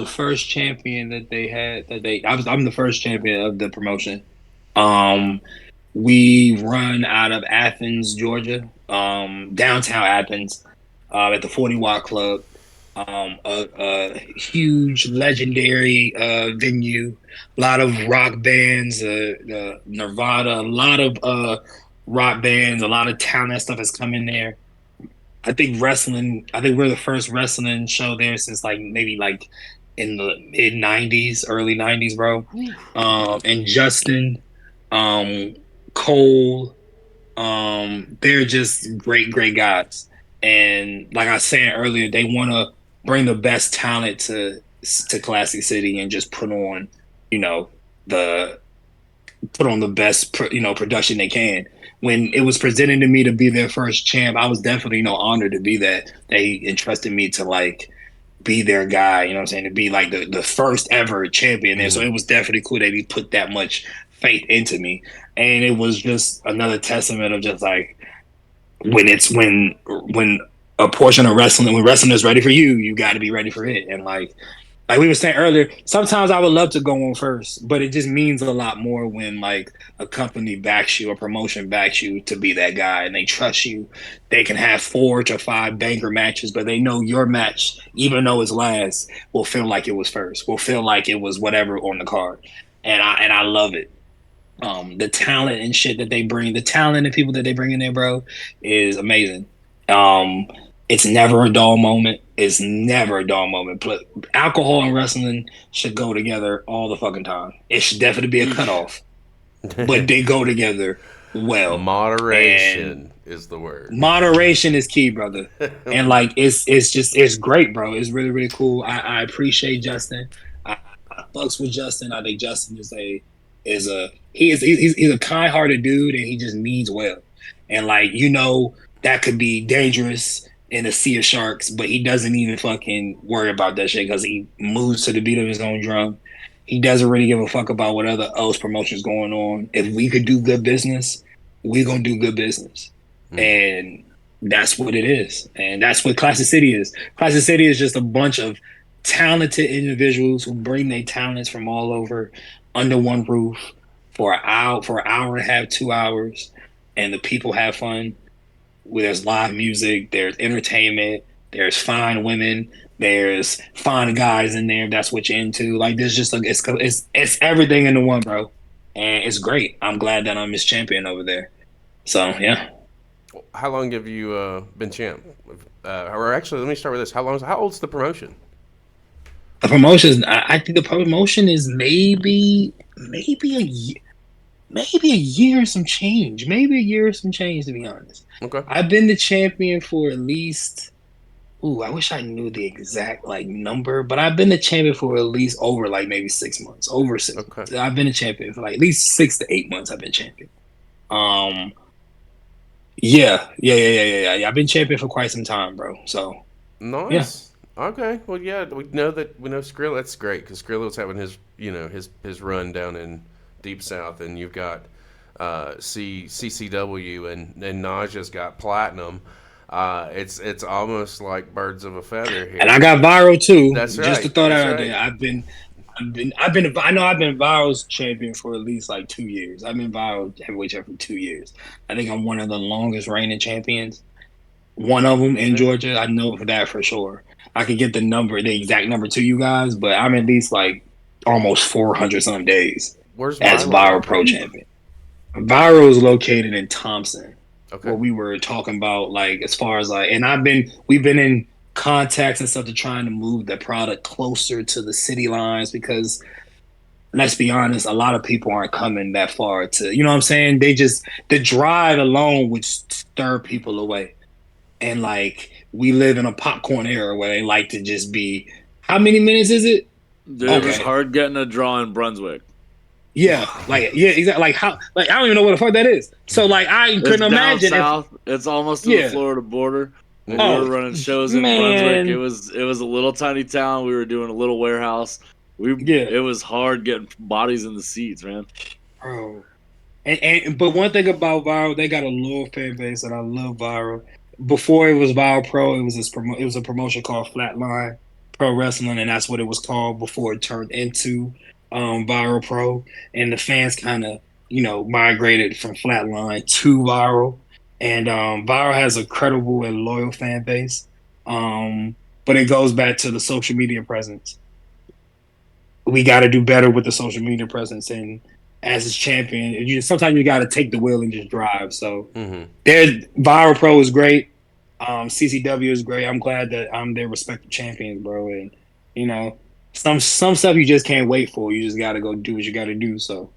first champion that they had. I'm the first champion of the promotion. We run out of Athens, Georgia, downtown Athens, at the 40 Watt Club, a huge, legendary venue. A lot of rock bands, Nirvana, a lot of rock bands, a lot of talent stuff has come in there. I think we're the first wrestling show there since maybe in the mid 90s, early 90s, bro. And Justin, Cole, they're just great guys. And like I was saying earlier, they want to bring the best talent to Classic City and just put on the best production they can. When it was presented to me to be their first champ, I was definitely honored to be that. They entrusted me to be their guy, to be the first ever champion there. So it was definitely cool that he put that much faith into me, and it was just another testament of just like when a portion of wrestling, when wrestling is ready for you, you got to be ready for it. And like we were saying earlier, sometimes I would love to go on first, but it just means a lot more when like a company backs you, a promotion backs you to be that guy, and they trust you. They can have 4 to 5 banker matches, but they know your match, even though it's last, will feel like it was first, will feel like it was whatever on the card, and I love it. The talent and shit that they bring, the talent and people that they bring in there, bro, is amazing. Um, it's never a dull moment. It's never a dull moment. But alcohol and wrestling should go together all the fucking time. It should definitely be a cutoff, but they go together well.
Moderation
And
is the word.
moderation is key, brother. And like it's great, bro. It's really really cool. I appreciate Justin. I fucks with Justin. I think Justin he's a kind hearted dude, and he just means well. And like that could be dangerous in a sea of sharks, but he doesn't even fucking worry about that shit because he moves to the beat of his own drum. He doesn't really give a fuck about what other else promotions going on. If we could do good business, we're gonna do good business. And that's what it is. And that's what Classic City is. Classic City is just a bunch of talented individuals who bring their talents from all over under one roof for an hour and a half, 2 hours, and the people have fun. Where there's live music, there's entertainment, there's fine women, there's fine guys in there. If that's what you're into. Like there's just like it's everything into one, bro, and it's great. I'm glad that I'm his champion over there. So yeah.
How long have you been champ? Or actually, let me start with this. How old's the promotion?
The promotion, I think the promotion is maybe a year or some change. Maybe a year or some change, to be honest.
Okay.
I've been the champion for at least. Ooh, I wish I knew the exact like number, but I've been the champion for at least over like maybe 6 months. Over 6
Okay.
months. I've been a champion for like at least 6 to 8 months. I've been champion. Yeah. I've been champion for quite some time, bro. So
Nice. Yeah. Okay. Well, yeah, we know Skrilla. That's great because Skrilla's having his run down in Deep South, and you've got CCW and Naja's got Platinum. It's almost like birds of a feather here.
And I got Viral too.
That's right.
Just to throw that out
right.
there, I know I've been Viral's champion for at least like 2 years. I've been Viral heavyweight champion for 2 years. I think I'm one of the longest reigning champions. One of them in Georgia. I know for that for sure. I could get the exact number to you guys, but I'm at least like almost 400 some days.
Where's
as Viral Pro champion? Viral is located in Thompson.
Okay.
Where we were talking about like as far as like, and we've been in contacts and stuff to trying to move the product closer to the city lines because let's be honest, a lot of people aren't coming that far to, you know what I'm saying? The drive alone would stir people away. And like we live in a popcorn era where they like to just be, how many minutes is it?
Dude, it was hard getting a draw in Brunswick.
Yeah, exactly. Like how, like I don't even know what the fuck that is. So like I couldn't imagine.
South. It's almost to the Florida border. When we were running shows in Brunswick, it was a little tiny town. We were doing a little warehouse. It was hard getting bodies in the seats, man.
Bro, but one thing about Viral, they got a loyal fan base, and I love Viral. Before it was Viral Pro, it was a promotion called Flatline Pro Wrestling, and that's what it was called before it turned into Viral Pro. And the fans kind of migrated from Flatline to Viral, and Viral has a credible and loyal fan base. But it goes back to the social media presence. We got to do better with the social media presence, and as his champion, sometimes you got to take the wheel and just drive. So Viral Pro is great. CCW is great. I'm glad that I'm their respective champions, bro. And some stuff you just can't wait for. You just got to go do what you got to do. So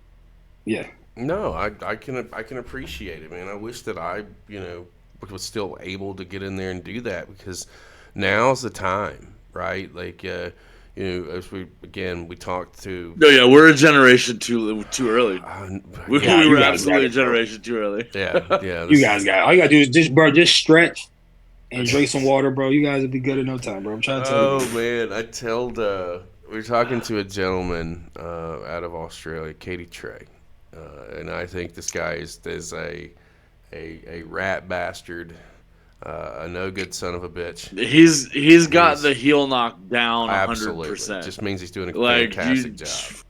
yeah.
No, I can appreciate it, man. I wish that I was still able to get in there and do that because now's the time, right? Like as we talked to.
No, yeah, we're a generation too early. We were absolutely a generation too early.
Yeah.
You guys got it. All you gotta do is just stretch and drink some water, bro. You guys will be good in no time, bro. I'm trying to tell you.
Oh man, I told we were talking to a gentleman out of Australia, Katie Trey, And I think this guy is a rat bastard, a no good son of a bitch.
He's got the heel knocked down
Absolutely.
100%.
Just means he's doing a
Like
fantastic
you,
job.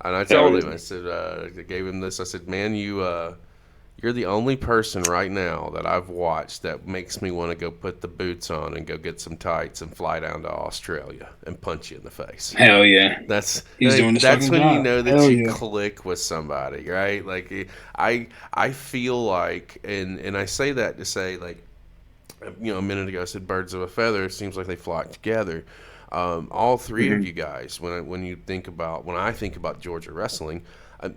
And I told him, I said, I gave him this. I said, man, you're the only person right now that I've watched that makes me want to go put the boots on and go get some tights and fly down to Australia and punch you in the face.
Hell yeah.
He's
doing his
that's
fucking
when
job.
you know that
Hell
you
yeah.
click with somebody, right? Like I feel like, and I say that to say, like, a minute ago I said birds of a feather. It seems like they flock together. All 3 of you guys, when I think about Georgia wrestling,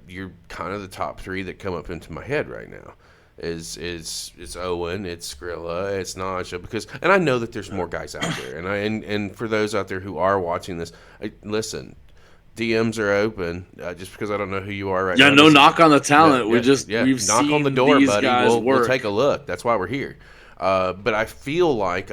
you're kind of the top 3 that come up into my head right now. Is Owen, it's Skrilla, it's Naja, and I know that there's more guys out there, and for those out there who are watching this, listen, DMs are open. Just because I don't know who you are right now.
Yeah, no knock on the talent. We've
knock
seen
on the door,
these
buddy.
guys
We'll
work.
take a look. That's why we're here. But I feel like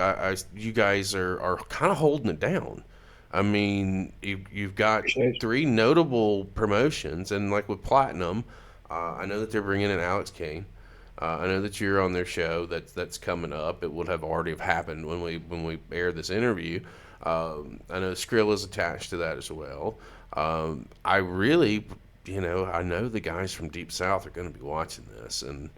you guys are kind of holding it down. I mean, you've got 3 notable promotions, and like with Platinum, I know that they're bringing in Alex Kane. I know that you're on their show that's coming up. It would have already have happened when we air this interview. I know Skrill is attached to that as well. I really, I know the guys from Deep South are going to be watching this, and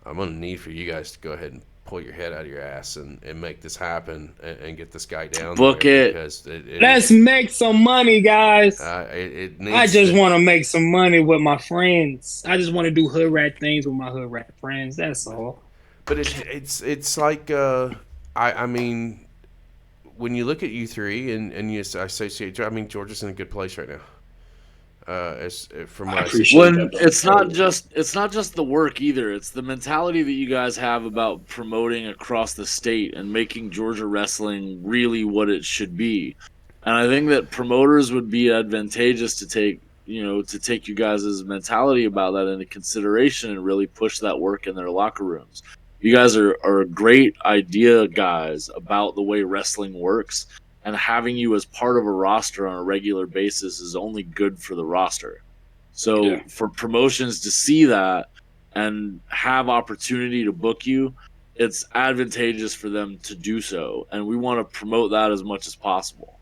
I'm going to need for you guys to go ahead and pull your head out of your ass and make this happen and get this guy down
Book
there.
it.
Because
Let's make some money, guys.
It needs
I just want to make some money with my friends. I just want to do hood rat things with my hood rat friends. That's all.
But it's like I mean, when you look at you 3 and you associate, I mean, Georgia's in a good place right now. From what I see.
It's not just the work either. It's the mentality that you guys have about promoting across the state and making Georgia wrestling really what it should be. And I think that promoters would be advantageous to take you guys' mentality about that into consideration and really push that work in their locker rooms. You guys are great idea guys about the way wrestling works. And having you as part of a roster on a regular basis is only good for the roster. So for promotions to see that and have opportunity to book you, it's advantageous for them to do so. And we want to promote that as much as possible.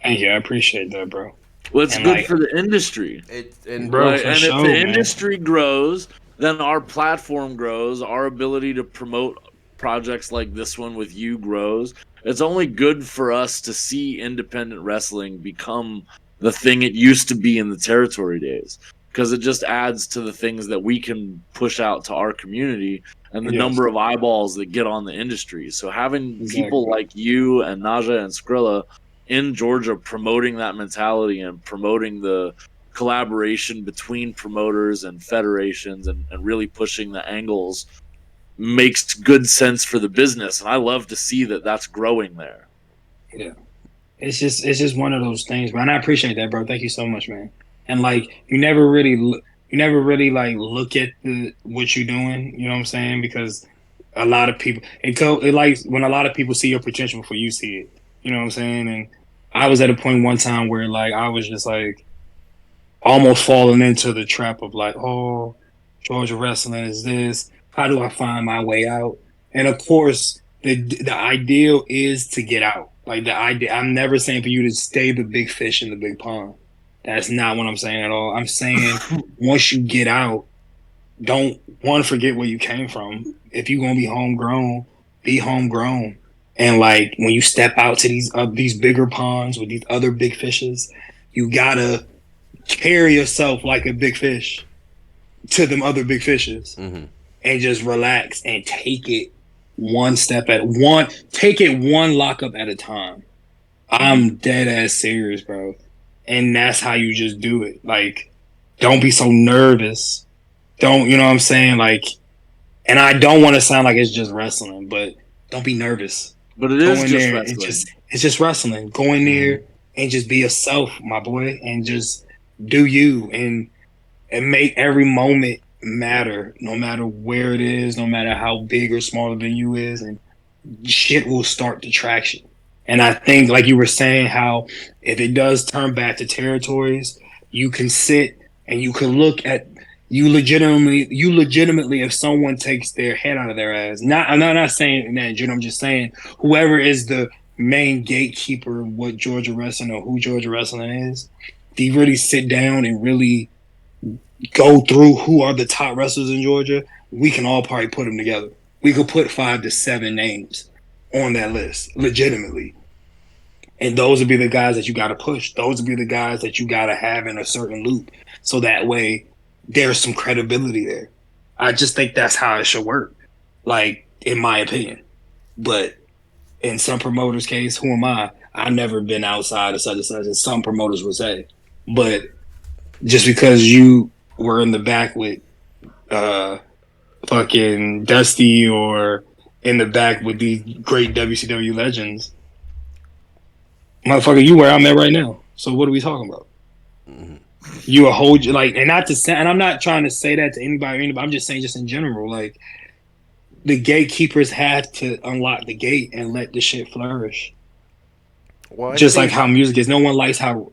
Thank you. I appreciate that, bro.
Well, it's good for the industry.
If
the industry grows, then our platform grows. Our ability to promote projects like this one with you grows. It's only good for us to see independent wrestling become the thing it used to be in the territory days, because it just adds to the things that we can push out to our community and the number of eyeballs that get on the industry. So having people like you and Naja and Skrilla in Georgia promoting that mentality and promoting the collaboration between promoters and federations and really pushing the angles makes good sense for the business, and I love to see that that's growing there.
Yeah, it's just one of those things, man. I appreciate that, bro. Thank you so much, man. And like, you never really like look at what you're doing. You know what I'm saying? Because a lot of people, it like when a lot of people see your potential before you see it. You know what I'm saying? And I was at a point one time where like I was just like almost falling into the trap of like, oh, Georgia wrestling is this. How do I find my way out? And of course, the ideal is to get out. Like the idea, I'm never saying for you to stay the big fish in the big pond. That's not what I'm saying at all. I'm saying once you get out, don't forget where you came from. If you're gonna be homegrown, be homegrown. And like when you step out to these bigger ponds with these other big fishes, you gotta carry yourself like a big fish to them other big fishes.
Mm-hmm.
And just relax and take it one lockup at a time. I'm dead ass serious, bro. And that's how you just do it. Like, don't be so nervous. Don't, you know what I'm saying? Like, and I don't want to sound like it's just wrestling, but don't be nervous.
But it is just wrestling.
It's just wrestling. Go in there and just be yourself, my boy, and just do you and make every moment matter, no matter where it is, no matter how big or smaller than you is, and shit will start the traction. And I think, like you were saying, how if it does turn back to territories, you can sit and you could look at you legitimately, if someone takes their head out of their ass. I'm not saying that, I'm just saying whoever is the main gatekeeper of what Georgia wrestling or who Georgia wrestling is, if you really sit down and really go through who are the top wrestlers in Georgia, we can all probably put them together. We could put 5 to 7 names on that list legitimately. And those would be the guys that you got to push. Those would be the guys that you got to have in a certain loop. So that way there's some credibility there. I just think that's how it should work, like, in my opinion. But in some promoters' case, who am I? I've never been outside of such and such, as some promoters would say. But just because you were in the back with fucking Dusty or in the back with these great WCW legends, motherfucker, you where I'm at right now. So what are we talking about? Mm-hmm. You a whole like, and not to say, and I'm not trying to say that to anybody. I'm just saying, just in general, like, the gatekeepers have to unlock the gate and let the shit flourish. Well, just like how music is, no one likes how.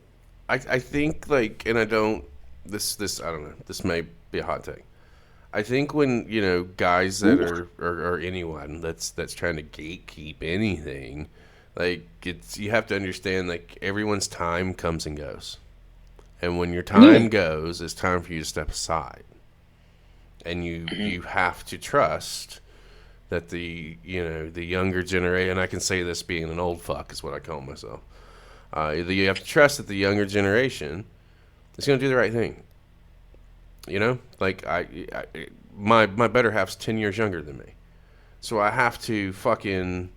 I think, like, and I don't. This I don't know. This may be a hot take. I think when, you know, guys that are anyone that's trying to gatekeep anything, like, you have to understand, like, everyone's time comes and goes. And when your time goes, it's time for you to step aside. And you have to trust that the younger generation, and I can say this being an old fuck is what I call myself. You have to trust that the younger generation is going to do the right thing. You know, like, my better half's 10 years younger than me, so I have to fucking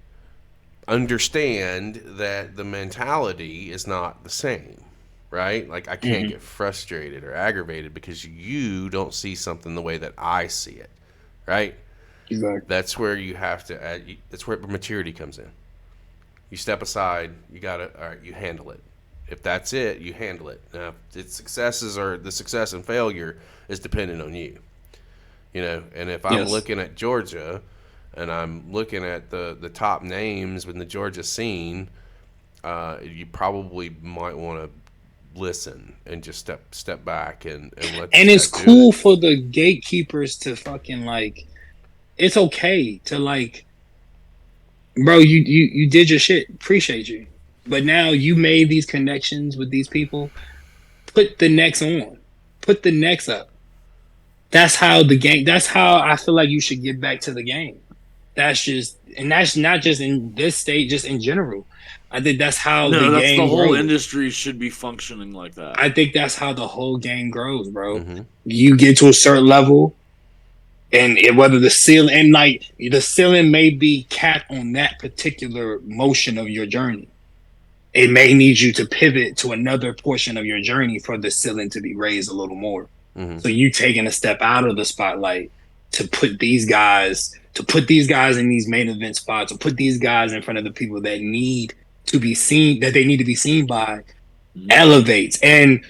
understand that the mentality is not the same, right? Like, I can't get frustrated or aggravated because you don't see something the way that I see it, right?
Exactly.
That's where you have to add. That's where maturity comes in. You step aside. You gotta. All right. You handle it. If that's it, you handle it. Now, the success and failure is dependent on you. You know, and if I'm looking at Georgia, and I'm looking at the top names in the Georgia scene, you probably might want to listen and just step back and let.
And it's cool for the gatekeepers to fucking, like. It's okay to, like, bro, you did your shit. Appreciate you. But now you made these connections with these people. Put the next on. Put the next up. That's how the game. That's how I feel like you should get back to the game. That's not just in this state, just in general. I think that's how the game
the whole
grows.
Industry should be functioning like that.
I think that's how the whole game grows, bro. Mm-hmm. You get to a certain level, and whether the ceiling may be capped on that particular motion of your journey. It may need you to pivot to another portion of your journey for the ceiling to be raised a little more. Mm-hmm. So you taking a step out of the spotlight to put these guys in these main event spots, or put these guys in front of the people that need to be seen, that they need to be seen by, elevates. And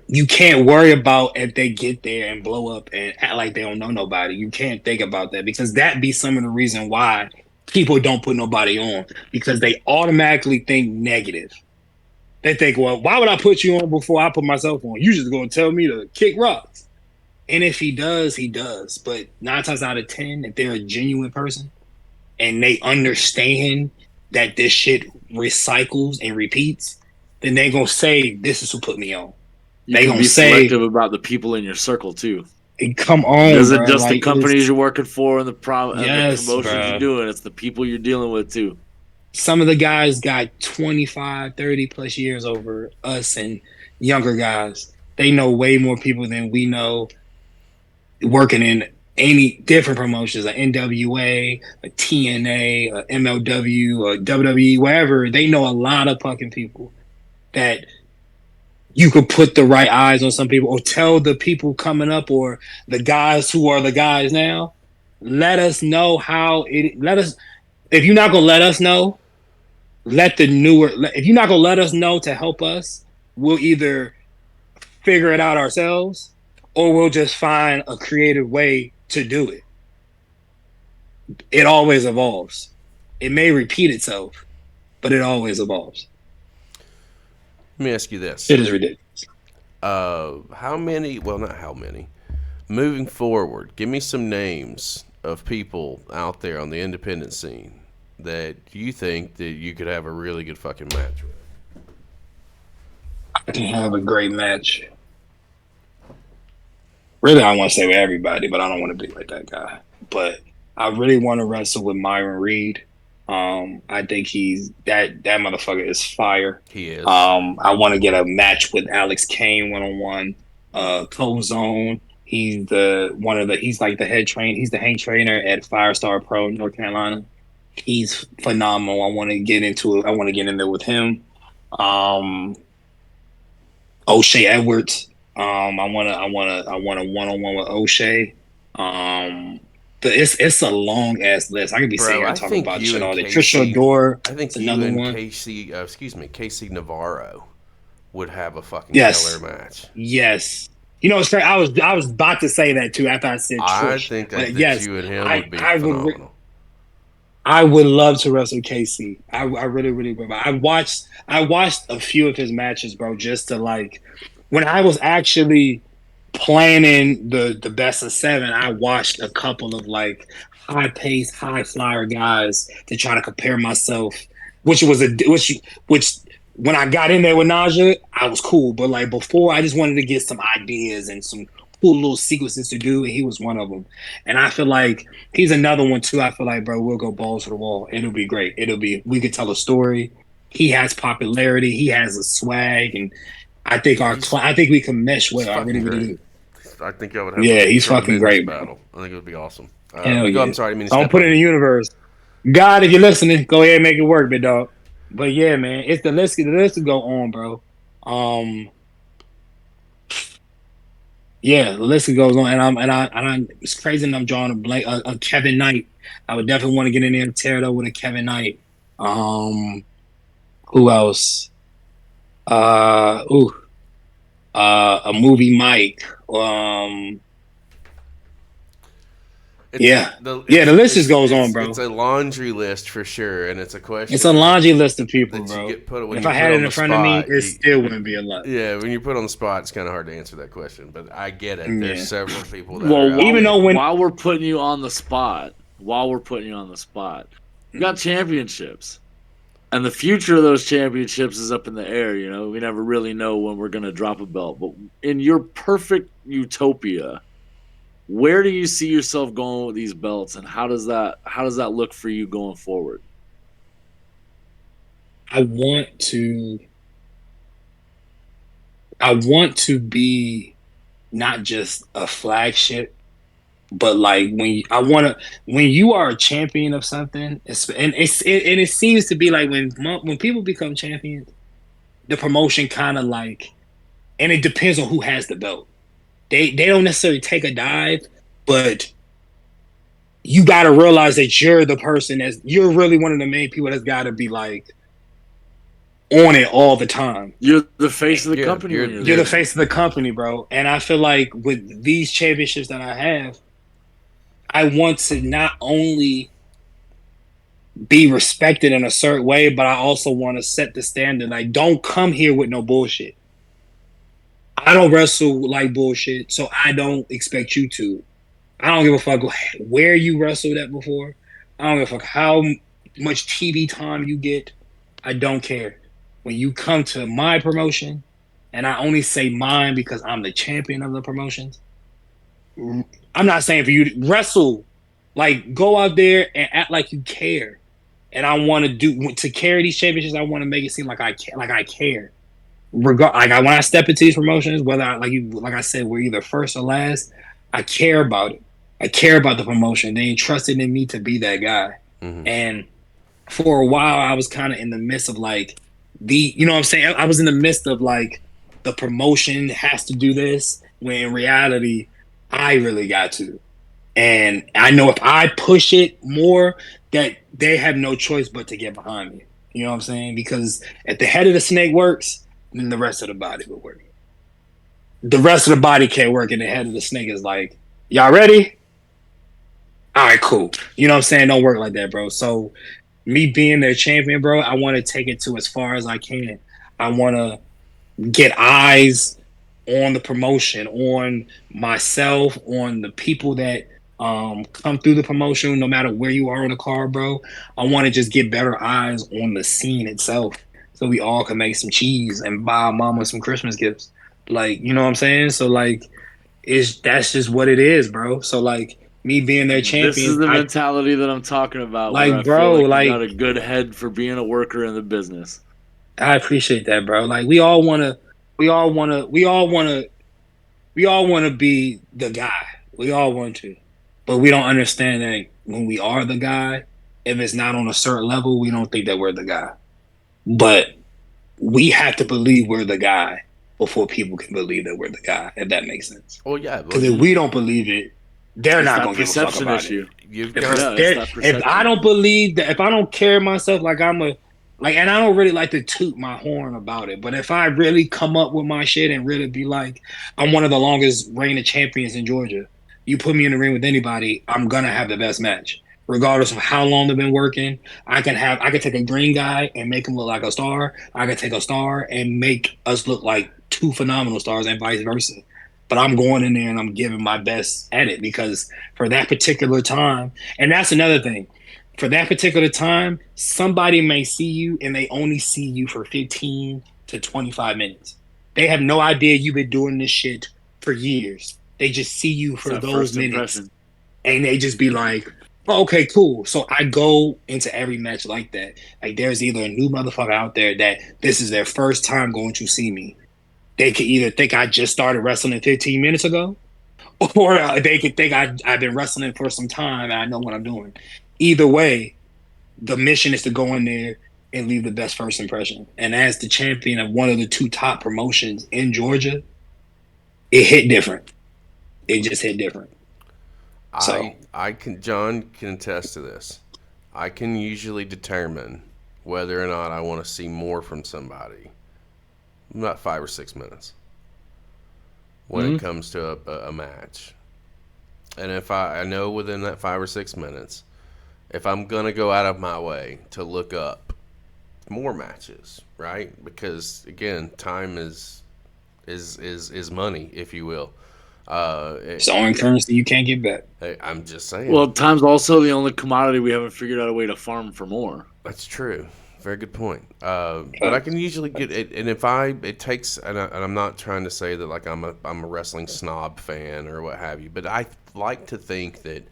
you can't worry about if they get there and blow up and act like they don't know nobody. You can't think about that, because that be some of the reason why people don't put nobody on, because they automatically think negative. They think, well, why would I put you on before I put myself on? You just gonna tell me to kick rocks. And if he does, he does. But 9 times out of 10, if they're a genuine person and they understand that this shit recycles and repeats, then they gonna say, this is who put me on.
They gonna be selective about the people in your circle too.
Come on,
is it just the companies you're working for and the promotions you're doing? It's the people you're dealing with too.
Some of the guys got 25, 30 plus years over us and younger guys. They know way more people than we know, working in any different promotions, like NWA, a TNA, a MLW, a WWE, wherever. They know a lot of fucking people that you could put the right eyes on some people, or tell the people coming up, or the guys who are the guys now, let us know if you're not going to let us know, if you're not going to let us know to help us, we'll either figure it out ourselves, or we'll just find a creative way to do it. It always evolves. It may repeat itself, but it always evolves.
Let me ask you this.
It is ridiculous.
How many? Well, not how many. Moving forward, give me some names of people out there on the independent scene that you think that you could have a really good fucking match with.
I can have a great match. Really, I want to say with everybody, but I don't want to be like that guy. But I really want to wrestle with Myron Reed. I think he's that motherfucker is fire.
He is.
I want to get a match with Alex Kane 1-on-1. Cold Zone. He's he's like the head trainer. He's the hang trainer at Firestar Pro, North Carolina. He's phenomenal. I want to get into it. I want to get in there with him. O'Shea Edwards. I want a 1-on-1 with O'Shea. It's a long ass list. I could be sitting here talking about shit all day. Trisha Adore.
I think
another
you and
one.
Casey Navarro would have a fucking
killer
match.
Yes. You know, straight. I was about to say that too after I said Trish.
I think that you and him would be phenomenal.
I would love to wrestle Casey. I really, really would. I watched a few of his matches, bro, just to like when I was actually planning the best of 7, I watched a couple of like high pace, high flyer guys to try to compare myself, which when I got in there with Naja, I was cool. But like before, I just wanted to get some ideas and some cool little sequences to do, and he was one of them. And I feel like he's another one too. I feel like, bro, we'll go balls to the wall. It'll be great. We could tell a story. He has popularity. He has a swag, and I think we can mesh well. I really do.
I think I would have.
Yeah, he's fucking great,
battle. I think it would be awesome.
I'm
sorry,
don't put it in the universe. God, if you're listening, go ahead and make it work, big dog. But yeah, man, it's the list. The list to go on, bro. Yeah, the list goes on, and it's crazy that I'm drawing a blank. A Kevin Knight. I would definitely want to get in there and tear it up with a Kevin Knight. Who else? A movie Mike. The list just goes on, bro.
It's a laundry list for sure, and it's a question.
It's a laundry list of people, bro. If I had it in front of me, it still wouldn't be a lot.
Yeah, when you put on the spot, it's kind of hard to answer that question, but I get it. There's several people that
while we're putting you on the spot, you got championships. And the future of those championships is up in the air, you know. We never really know when we're going to drop a belt. But in your perfect utopia, where do you see yourself going with these belts, and how does that look for you going forward?
I want to be not just a flagship, but like when you are a champion of something, it seems to be like when people become champions, the promotion kind of like, and it depends on who has the belt. They don't necessarily take a dive, but you got to realize that you're the person you're really one of the main people that's got to be like on it all the time.
You're the face of the company.
You're the face of the company, bro. And I feel like with these championships that I have, I want to not only be respected in a certain way, but I also want to set the standard. Like, don't come here with no bullshit. I don't wrestle like bullshit, so I don't expect you to. I don't give a fuck where you wrestled at before. I don't give a fuck how much TV time you get. I don't care. When you come to my promotion, and I only say mine because I'm the champion of the promotions, I'm not saying for you to wrestle. Like, go out there and act like you care. And I want to carry these championships. I want to make it seem like I care. When I step into these promotions, whether like I said, we're either first or last, I care about it. I care about the promotion. They entrusted in me to be that guy. Mm-hmm. And for a while, I was kind of in the midst of like you know what I'm saying? I was in the midst of like the promotion has to do this, when in reality, I really got to. And I know if I push it more, that they have no choice but to get behind me. You know what I'm saying? Because if the head of the snake works, then the rest of the body will work. The rest of the body can't work, and the head of the snake is like, y'all ready? All right, cool. You know what I'm saying? Don't work like that, bro. So me being their champion, bro, I want to take it to as far as I can. I want to get eyes on the promotion, on myself, on the people that come through the promotion, no matter where you are on the card, bro. I want to just get better eyes on the scene itself, so we all can make some cheese and buy our mama some Christmas gifts. Like, you know what I'm saying? So like, that's just what it is, bro. So like, me being their champion,
this is the mentality that I'm talking about.
Like,
where I
bro,
feel like
like,
you got a good head for being a worker in the business.
I appreciate that, bro. Like, we all wanna be the guy. We all want to, but we don't understand that when we are the guy, if it's not on a certain level, we don't think that we're the guy. But we have to believe we're the guy before people can believe that we're the guy. If that makes sense.
Well, yeah.
Because if we don't believe it, they're not going to give a fuck about
issue.
You've
got
if I don't believe that, if I don't carry myself like I'm a and I don't really like to toot my horn about it, but if I really come up with my shit and really be like, I'm one of the longest reigning champions in Georgia, you put me in the ring with anybody, I'm gonna have the best match, regardless of how long they've been working. I can take a green guy and make him look like a star. I can take a star and make us look like two phenomenal stars, and vice versa. But I'm going in there and I'm giving my best at it, because for that particular time, and that's another thing, for that particular time, somebody may see you and they only see you for 15 to 25 minutes. They have no idea you've been doing this shit for years. They just see you for those minutes. And they just be like, oh, okay, cool. So I go into every match like that. Like, there's either a new motherfucker out there that this is their first time going to see me. They could either think I just started wrestling 15 minutes ago, or they could think I've been wrestling for some time and I know what I'm doing. Either way, the mission is to go in there and leave the best first impression. And as the champion of one of the two top promotions in Georgia, it hit different. It just hit different.
John can attest to this. I can usually determine whether or not I want to see more from somebody about 5 or 6 minutes when it comes to a match. And if I know within that 5 or 6 minutes, if I'm gonna go out of my way to look up more matches, right? Because again, time is money, if you will.
It's only currency you can't get back.
I'm just saying.
Well, time's also the only commodity we haven't figured out a way to farm for more.
That's true. Very good point. But I can usually get it, and it takes, and I'm not trying to say that like I'm a wrestling snob fan or what have you, but I like to think that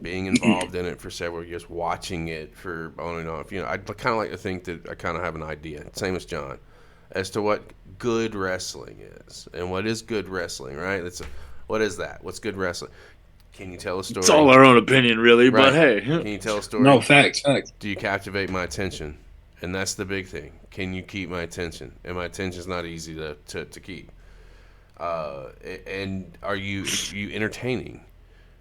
being involved in it for several years, watching it for on and off, I'd kind of like to think that I kind of have an idea, same as John, as to what good wrestling is and what is good wrestling, right? What is that? What's good wrestling? Can you tell a story?
It's all our own opinion, really,
right.
But hey.
Can you tell a story?
No, facts.
Do you captivate my attention? And that's the big thing. Can you keep my attention? And my attention's not easy to keep. And are you entertaining?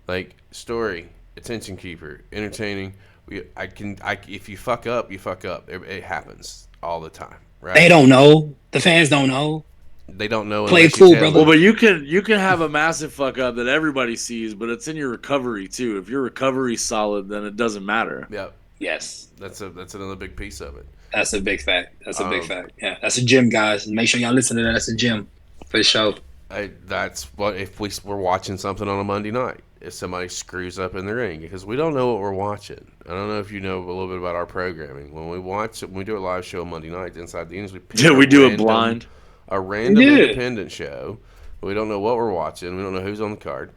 Like, story, attention keeper, entertaining. If you fuck up, you fuck up. It happens all the time, right?
They don't know. The fans don't know.
They don't know.
Play cool, brother.
Well, but you can have a massive fuck up that everybody sees, but it's in your recovery too. If your recovery's solid, then it doesn't matter.
Yep.
Yes.
That's another big piece of it.
That's a big fact. Big fact. Yeah, that's a gym, guys. Make sure y'all listen to that. That's a gym for the show.
That's what if we're watching something on a Monday night. If somebody screws up in the ring, because we don't know what we're watching. I don't know if you know a little bit about our programming. When we do a live show on Monday night inside the Innings,
we do it blind.
A random independent show. We don't know what we're watching. We don't know who's on the card.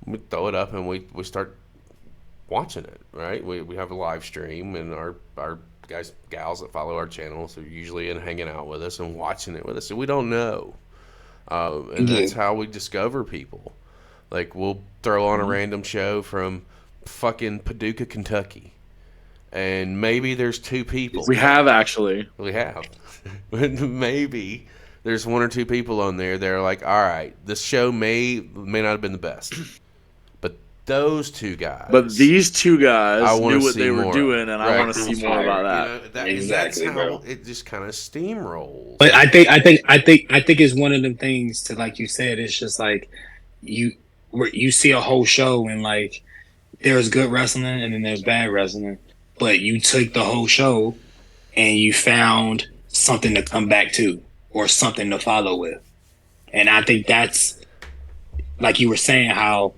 We throw it up and we start watching it, right? We have a live stream, and our gals that follow our channels are usually hanging out with us and watching it with us. So we don't know. And that's how we discover people. Like, we'll throw on a random show from fucking Paducah, Kentucky. And maybe there's 2 people.
We have, actually.
We have. Maybe there's 1 or 2 people on there that are like, all right, this show may not have been the best. But those 2 guys.
But these 2 guys
knew
what they were doing, and I want to see more about that.
Exactly, that's how it just kind of steamrolls.
But I think it's one of them things to, like you said, it's just like you see a whole show and like there's good wrestling and then there's bad wrestling, but you took the whole show and you found something to come back to or something to follow with. And I think that's, like you were saying, how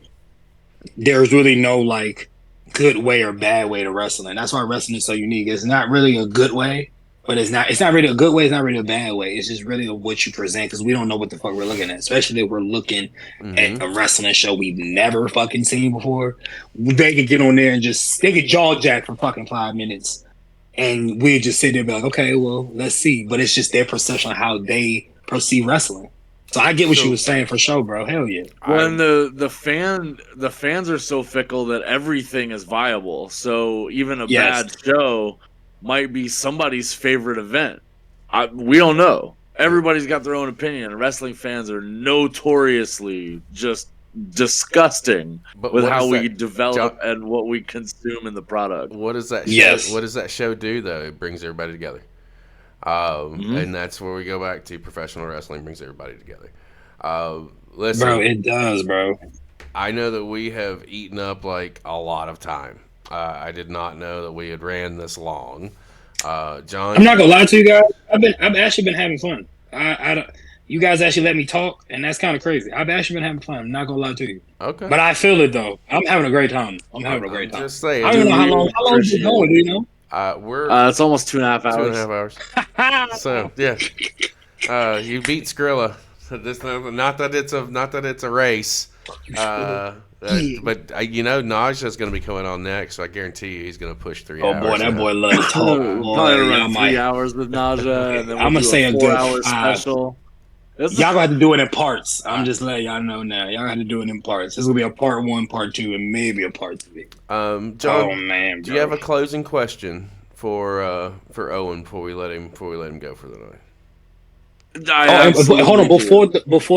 there's really no like good way or bad way to wrestling. That's why wrestling is so unique. It's not really a good way, but it's not really a good way. It's not really a bad way. It's just really what you present, because we don't know what the fuck we're looking at, especially if we're looking at a wrestling show we've never fucking seen before. They could get on there and they could jaw jack for fucking 5 minutes, and we just sit there and be like, okay, well, let's see. But it's just their perception of how they perceive wrestling. So I get what you were saying for sure, bro. Hell yeah.
When the fans are so fickle that everything is viable. So even a bad show might be somebody's favorite event. We don't know. Everybody's got their own opinion. Wrestling fans are notoriously just disgusting with how we develop and what we consume in the product.
What does that show, what does that show do though? It brings everybody together. And that's where we go back to professional wrestling brings everybody together. Listen,
bro, it does, bro.
I know that we have eaten up like a lot of time. I did not know that we had ran this long. John,
I'm not gonna lie to you guys. I've actually been having fun. You guys actually let me talk, and that's kind of crazy. I've actually been having fun. I'm not gonna lie to you.
Okay.
But I feel it though. I'm having a great time.
Just saying.
I don't know how long is it going, do you know?
It's almost 2.5 hours.
2.5 hours. So yeah, you beat Skrilla. Not that it's a race. But Naja's going to be coming on next, so I guarantee you he's going to push 3 hours.
Oh boy, that boy loves to talk.
Probably around 3 hours with Naja, and then I'm gonna say a 4-hour special.
Y'all gonna have to do it in parts. I'm just letting y'all know now. Y'all have to do it in parts. This will be a part 1, part 2, and maybe a part 3.
John, do you have a closing question for Owen before we let him go for the night?
Hold on, before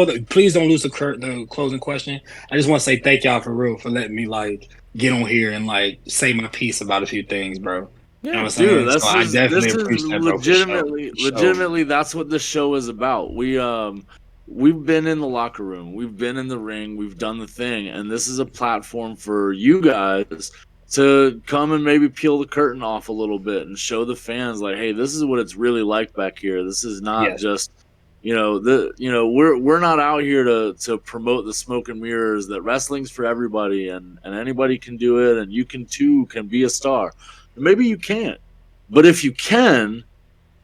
the please don't lose the closing question. I just want to say thank y'all for real for letting me like get on here and like say my piece about a few things, bro.
Yeah,
you know what I'm saying?
I definitely appreciate that, bro. Legitimately, that's what this show is about. We've been in the locker room, we've been in the ring, we've done the thing, and this is a platform for you guys to come and maybe peel the curtain off a little bit and show the fans like, hey, this is what it's really like back here. This is not just we're not out here to promote the smoke and mirrors that wrestling's for everybody and anybody can do it, and you can be a star. Maybe you can't, but if you can,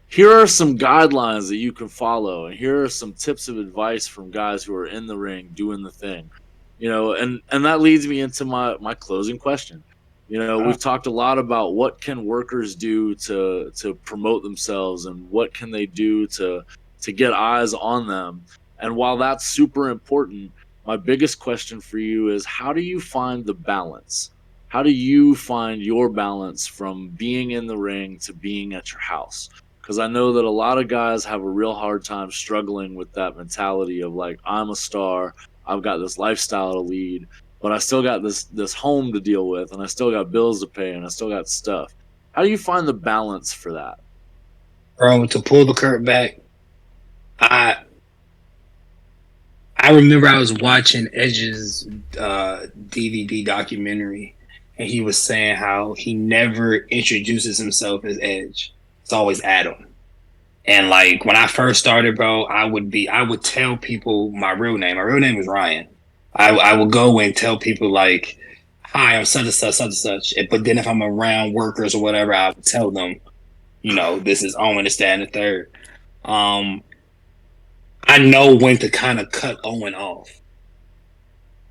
here are some guidelines that you can follow, and here are some tips of advice from guys who are in the ring doing the thing, and that leads me into my closing question. We've talked a lot about what can workers do to promote themselves and what can they do to get eyes on them. And while that's super important, my biggest question for you is, how do you find the balance? How do you find your balance from being in the ring to being at your house? Because I know that a lot of guys have a real hard time struggling with that mentality of like, I'm a star, I've got this lifestyle to lead, but I still got this home to deal with, and I still got bills to pay, and I still got stuff. How do you find the balance for that?
Bro, to pull the curtain back, I remember I was watching Edge's DVD documentary, and he was saying how he never introduces himself as Edge. It's always Adam. And like when I first started, bro, I would tell people my real name. My real name was Ryan. I would go and tell people like, hi, I'm such and such, such and such. But then if I'm around workers or whatever, I would tell them, this is Owen, this, that, and the third. I know when to kind of cut Owen off.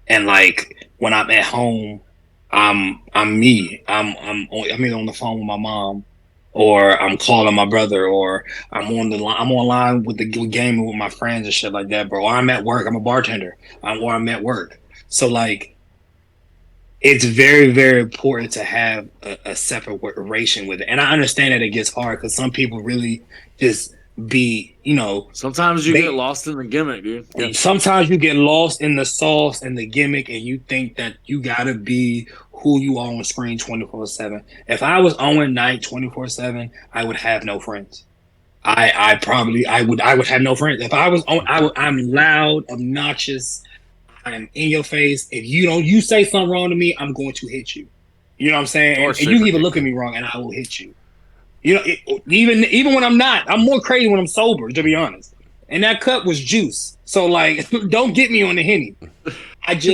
And like when I'm at home, I'm me. I'm either on the phone with my mom, or I'm calling my brother, or I'm online with the gaming with my friends and shit like that, bro. Or I'm at work. I'm a bartender. I'm at work. So like, it's very, very important to have a separation with it. And I understand that it gets hard because some people really just be,
sometimes you get lost in the gimmick, dude.
Yeah. Sometimes you get lost in the sauce and the gimmick, and you think that you gotta be who you are on screen 24/7. If I was Owen Knight 24/7, I would have no friends. I would have no friends. If I was on, I'm loud, obnoxious, I'm in your face. If you say something wrong to me, I'm going to hit you. You know what I'm saying? And you can even look at me wrong, and I will hit you. Even when I'm not, I'm more crazy when I'm sober, to be honest. and that cup was juice. So like, don't get me on the Henny. I've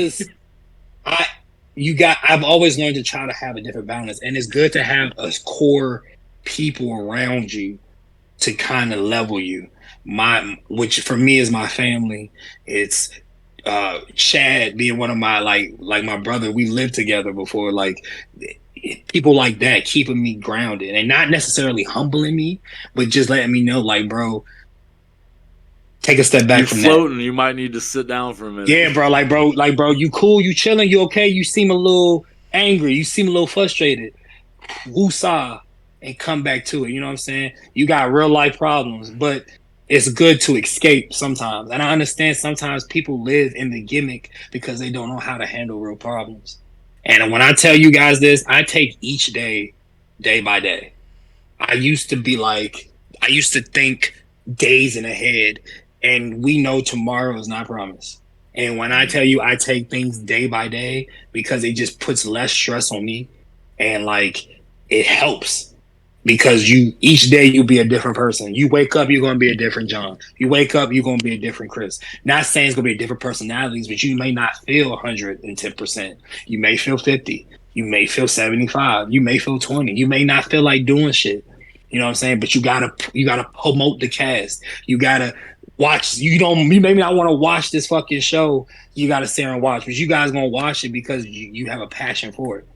always learned to try to have a different balance, and it's good to have a core people around you to kind of level you. Which for me is my family. It's Chad being one of my like my brother. We lived together before. Like people like that keeping me grounded and not necessarily humbling me, but just letting me know, like, bro, take a step back
You're
from
floating.
that.
You might need to sit down for a minute.
Yeah, bro, you cool, you chilling, you okay? You seem a little angry, you seem a little frustrated. Woosah and come back to it. You know what I'm saying? You got real life problems, but it's good to escape sometimes. And I understand sometimes people live in the gimmick because they don't know how to handle real problems. And when I tell you guys this, I take each day, day by day. I used to think days in ahead, and we know tomorrow is not promised. And when I tell you I take things day by day because it just puts less stress on me, and like it helps because each day you'll be a different person. You wake up, you're gonna be a different John. You wake up, you're gonna be a different Chris. Not saying it's gonna be different personalities, but you may not feel 110%. You may feel 50. You may feel 75. You may feel 20. You may not feel like doing shit. You know what I'm saying? But you gotta promote the cast. You gotta watch. You maybe not want to watch this fucking show. You gotta sit and watch, but you guys gonna watch it because you have a passion for it.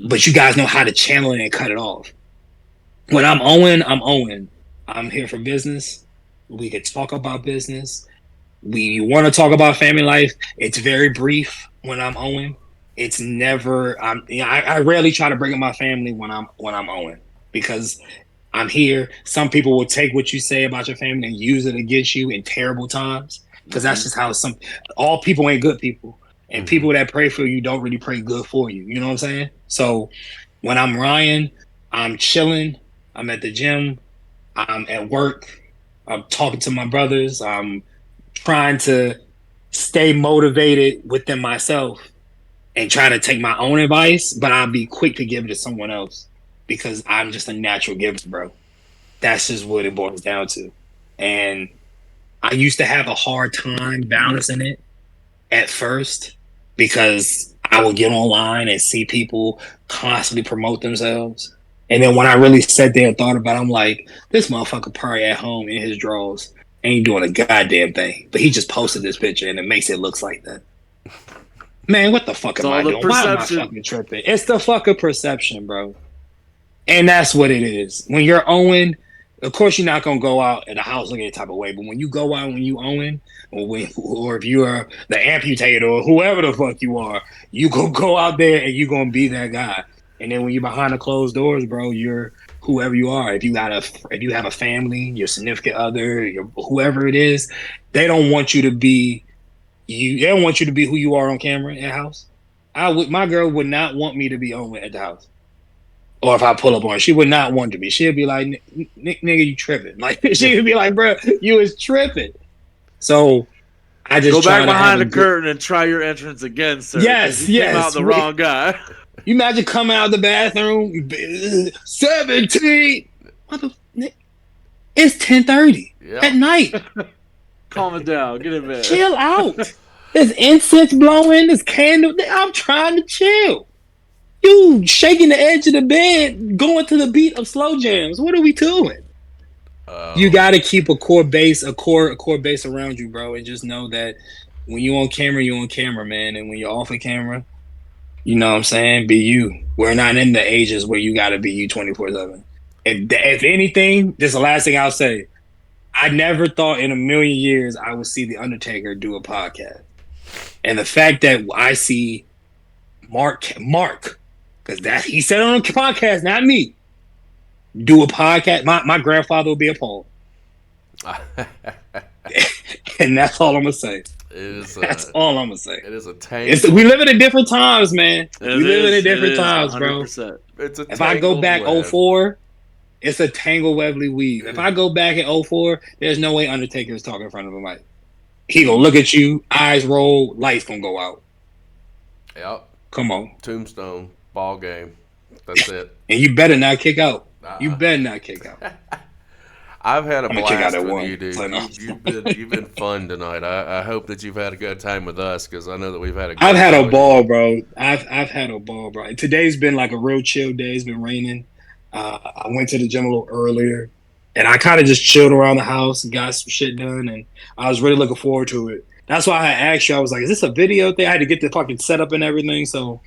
But you guys know how to channel it and cut it off. When I'm Owen, I'm Owen. I'm here for business. We could talk about business. We want to talk about family life. It's very brief when I'm Owen. It's never. I rarely try to bring up my family when I'm Owen because I'm here. Some people will take what you say about your family and use it against you in terrible times because that's just how all people ain't good people. And people that pray for you don't really pray good for you. You know what I'm saying? So when I'm Ryan, I'm chilling. I'm at the gym. I'm at work. I'm talking to my brothers. I'm trying to stay motivated within myself and try to take my own advice, but I'll be quick to give it to someone else because I'm just a natural giver, bro. That's just what it boils down to. And I used to have a hard time balancing it at first because I would get online and see people constantly promote themselves. And then when I really sat there and thought about it, I'm like, this motherfucker probably at home in his drawers ain't doing a goddamn thing. But he just posted this picture and it makes it look like that. Man, what the fuck am I doing? Why am I fucking tripping? It's the fucking perception, bro. And that's what it is. When you're Owen, of course you're not gonna go out in the house looking that type of way. But when you go out, when you Owen, or if you are the amputator or whoever the fuck you are, you go out there and you gonna be that guy. And then when you're behind the closed doors, bro, you're whoever you are. If you have a family, your significant other, whoever it is, they don't want you to be you. They don't want you to be who you are on camera at house. My girl would not want me to be Owen at the house. Or if I pull up on her, she would not want to be. She'd be like, nigga, you tripping. Like, she would be like, bro, you was tripping. So I just
go back behind the curtain and try your entrance again, sir.
Yes,
you came out the wrong guy.
You imagine coming out of the bathroom, 17. It's 10:30 at night.
Calm it down. Get in bed.
Chill out. There's incense blowing. There's candle. I'm trying to chill. You shaking the edge of the bed, going to the beat of slow jams. What are we doing? You got to keep a core base around you, bro, and just know that when you're on camera, man, and when you're off of camera, you know what I'm saying? Be you. We're not in the ages where you got to be you 24/7. If anything, this is the last thing I'll say. I never thought in a million years I would see The Undertaker do a podcast. And the fact that I see Mark, because that he said on a podcast, not me, do a podcast. My grandfather will be appalled. And that's all I'm gonna say. That's all I'm gonna say.
It is a tangle.
We live in different times, man. We live in different times, 100%.
Bro.
If I go back 04, it's a tangle webbly weave. If I go back in 04, there's no way Undertaker is talking in front of a mic. He gonna look at you, eyes roll, lights gonna go out.
Yep.
Come on.
Tombstone, ball game. That's it.
And you better not kick out. You better not kick out.
I've had a
I'm gonna kick out
blast
at
with
one.
you, dude.
So, no.
You've been fun tonight. I hope that you've had a good time with us because I know that we've had a.
I've
Great
had
time
a
with
ball, bro. I've had a ball, bro. Today's been like a real chill day. It's been raining. I went to the gym a little earlier, and I kind of just chilled around the house and got some shit done, and I was really looking forward to it. That's why I asked you. I was like, "Is this a video thing?" I had to get the fucking setup and everything. So,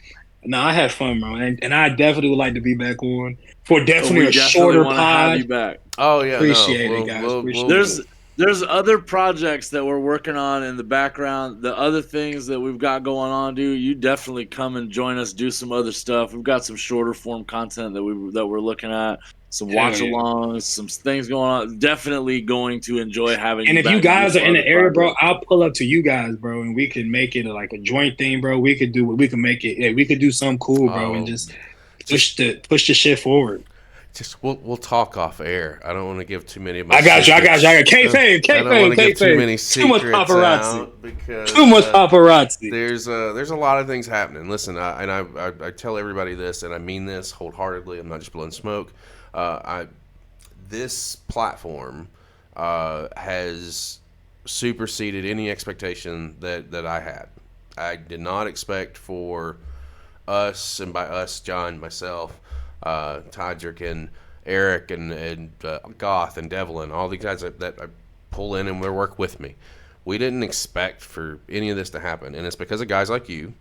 no, I had fun, bro, and I definitely would like to be back on for definitely
We
a
definitely
shorter
want to have
pod.
you back.
Oh yeah, no.
Appreciate it, guys. Appreciate
We'll
it.
There's other projects that we're working on in the background. The other things that we've got going on, dude. You definitely come and join us. Do some other stuff. We've got some shorter form content that we're looking at. Some
Hell
watch
yeah.
alongs, some things going on. Definitely going to enjoy having.
And
you
if you
back and do
guys are
some
in the
other
area, bro,
projects.
I'll pull up to you guys, bro, and we can make it like a joint thing, bro. We could do what we can make it. Yeah, we could do something cool, bro, and just push the shit forward.
Just we'll talk off air. I don't want to give too many of my
I got you. I got
secrets.
Kayfabe,
I don't want to give too many
Too much
secrets
paparazzi.
out because
Too much paparazzi.
there's a lot of things happening. Listen, I tell everybody this, and I mean this wholeheartedly. I'm not just blowing smoke. This platform has superseded any expectation that I had. I did not expect for us, and by us, John, myself, Todrick, and Eric, and Goth, and Devlin, all these guys that I pull in and work with me. We didn't expect for any of this to happen, and it's because of guys like you,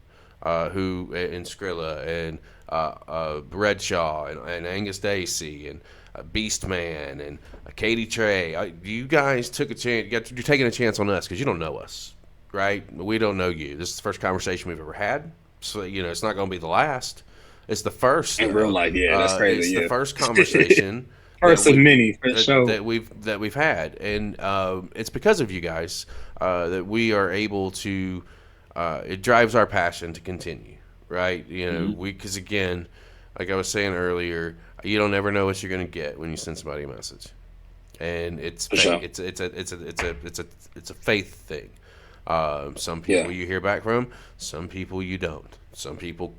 who and Skrilla and Redshaw and Angus Dacey and Beastman and Katie Trey. You guys took a chance. You're taking a chance on us because you don't know us, right? We don't know you. This is the first conversation we've ever had, so it's not going to be the last. It's the first
In real life, yeah, that's crazy.
It's the first conversation.
First of many, for sure.
That we've had, and it's because of you guys that we are able to. It drives our passion to continue, right? Because again, like I was saying earlier, you don't ever know what you're going to get when you send somebody a message, and it's
sure.
it's a faith thing. Some people you hear back from, some people you don't. Some people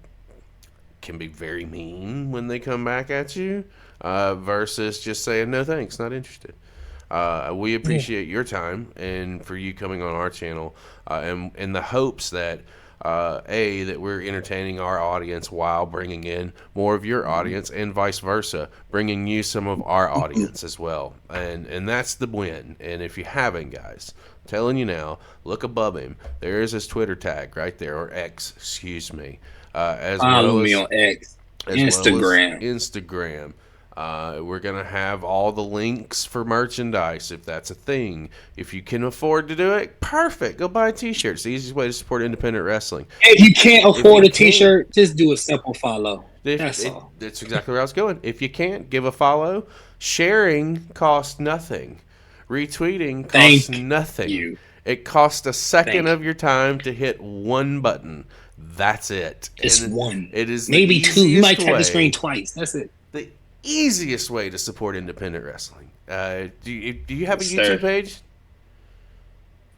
can be very mean when they come back at you, versus just saying no thanks, not interested. We appreciate your time and for you coming on our channel, and in the hopes that that we're entertaining our audience while bringing in more of your audience, and vice versa, bringing you some of our audience as well, and that's the win. And if you haven't, guys, I'm telling you now, look above him. There is his Twitter tag right there, or X, excuse me.
Follow me on X, Instagram.
Instagram. We're going to have all the links for merchandise if that's a thing. If you can afford to do it, perfect. Go buy a t-shirt. It's the easiest way to support independent wrestling.
If you can't afford a t-shirt, just do a simple follow. That's all.
That's exactly where I was going. If you can't, give a follow. Sharing costs nothing. Retweeting costs nothing. It costs a second of your time to hit one button. That's it.
Just one.
It is
maybe two. You might tap the screen twice. That's it.
The easiest way to support independent wrestling. Do you have a YouTube page?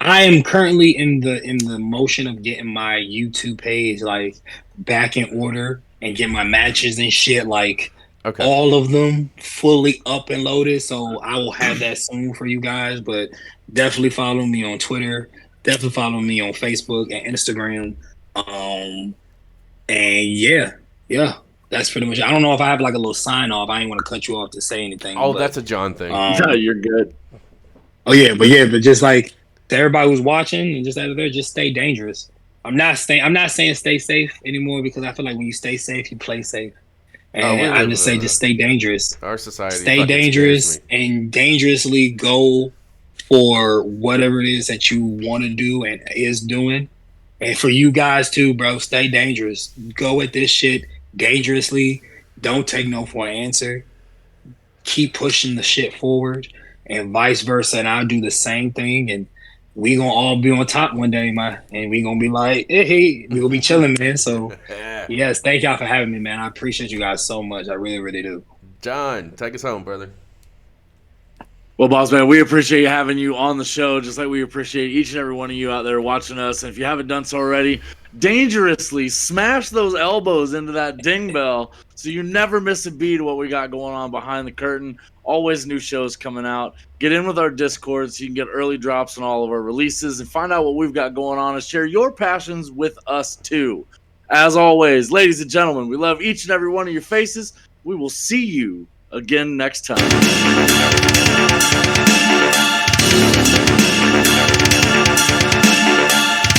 I am currently in the motion of getting my YouTube page like back in order and get my matches and shit all of them fully up and loaded. So I will have that soon for you guys. But definitely follow me on Twitter. Definitely follow me on Facebook and Instagram. And yeah, that's pretty much it. I don't know if I have like a little sign off. I ain't want to cut you off to say anything.
Oh, that's a John thing.
No, you're good.
But just like to everybody who's watching and just out of there, just stay dangerous. I'm not saying stay safe anymore, because I feel like when you stay safe, you play safe. And I just say just stay dangerous.
Our society,
stay dangerous and dangerously go for whatever it is that you want to do and is doing. And for you guys too, bro, stay dangerous. Go at this shit dangerously. Don't take no for an answer. Keep pushing the shit forward, and vice versa. And I'll do the same thing. And we gonna all be on top one day, and we gonna be like, hey, we gonna be chilling, man. So yes, thank y'all for having me, man. I appreciate you guys so much. I really, really do.
John, take us home, brother.
Well, boss man, we appreciate having you on the show, just like we appreciate each and every one of you out there watching us. And if you haven't done so already, dangerously smash those elbows into that ding bell so you never miss a beat of what we got going on behind the curtain. Always new shows coming out. Get in with our Discord so you can get early drops on all of our releases and find out what we've got going on and share your passions with us too. As always, ladies and gentlemen, we love each and every one of your faces. We will see you again next time.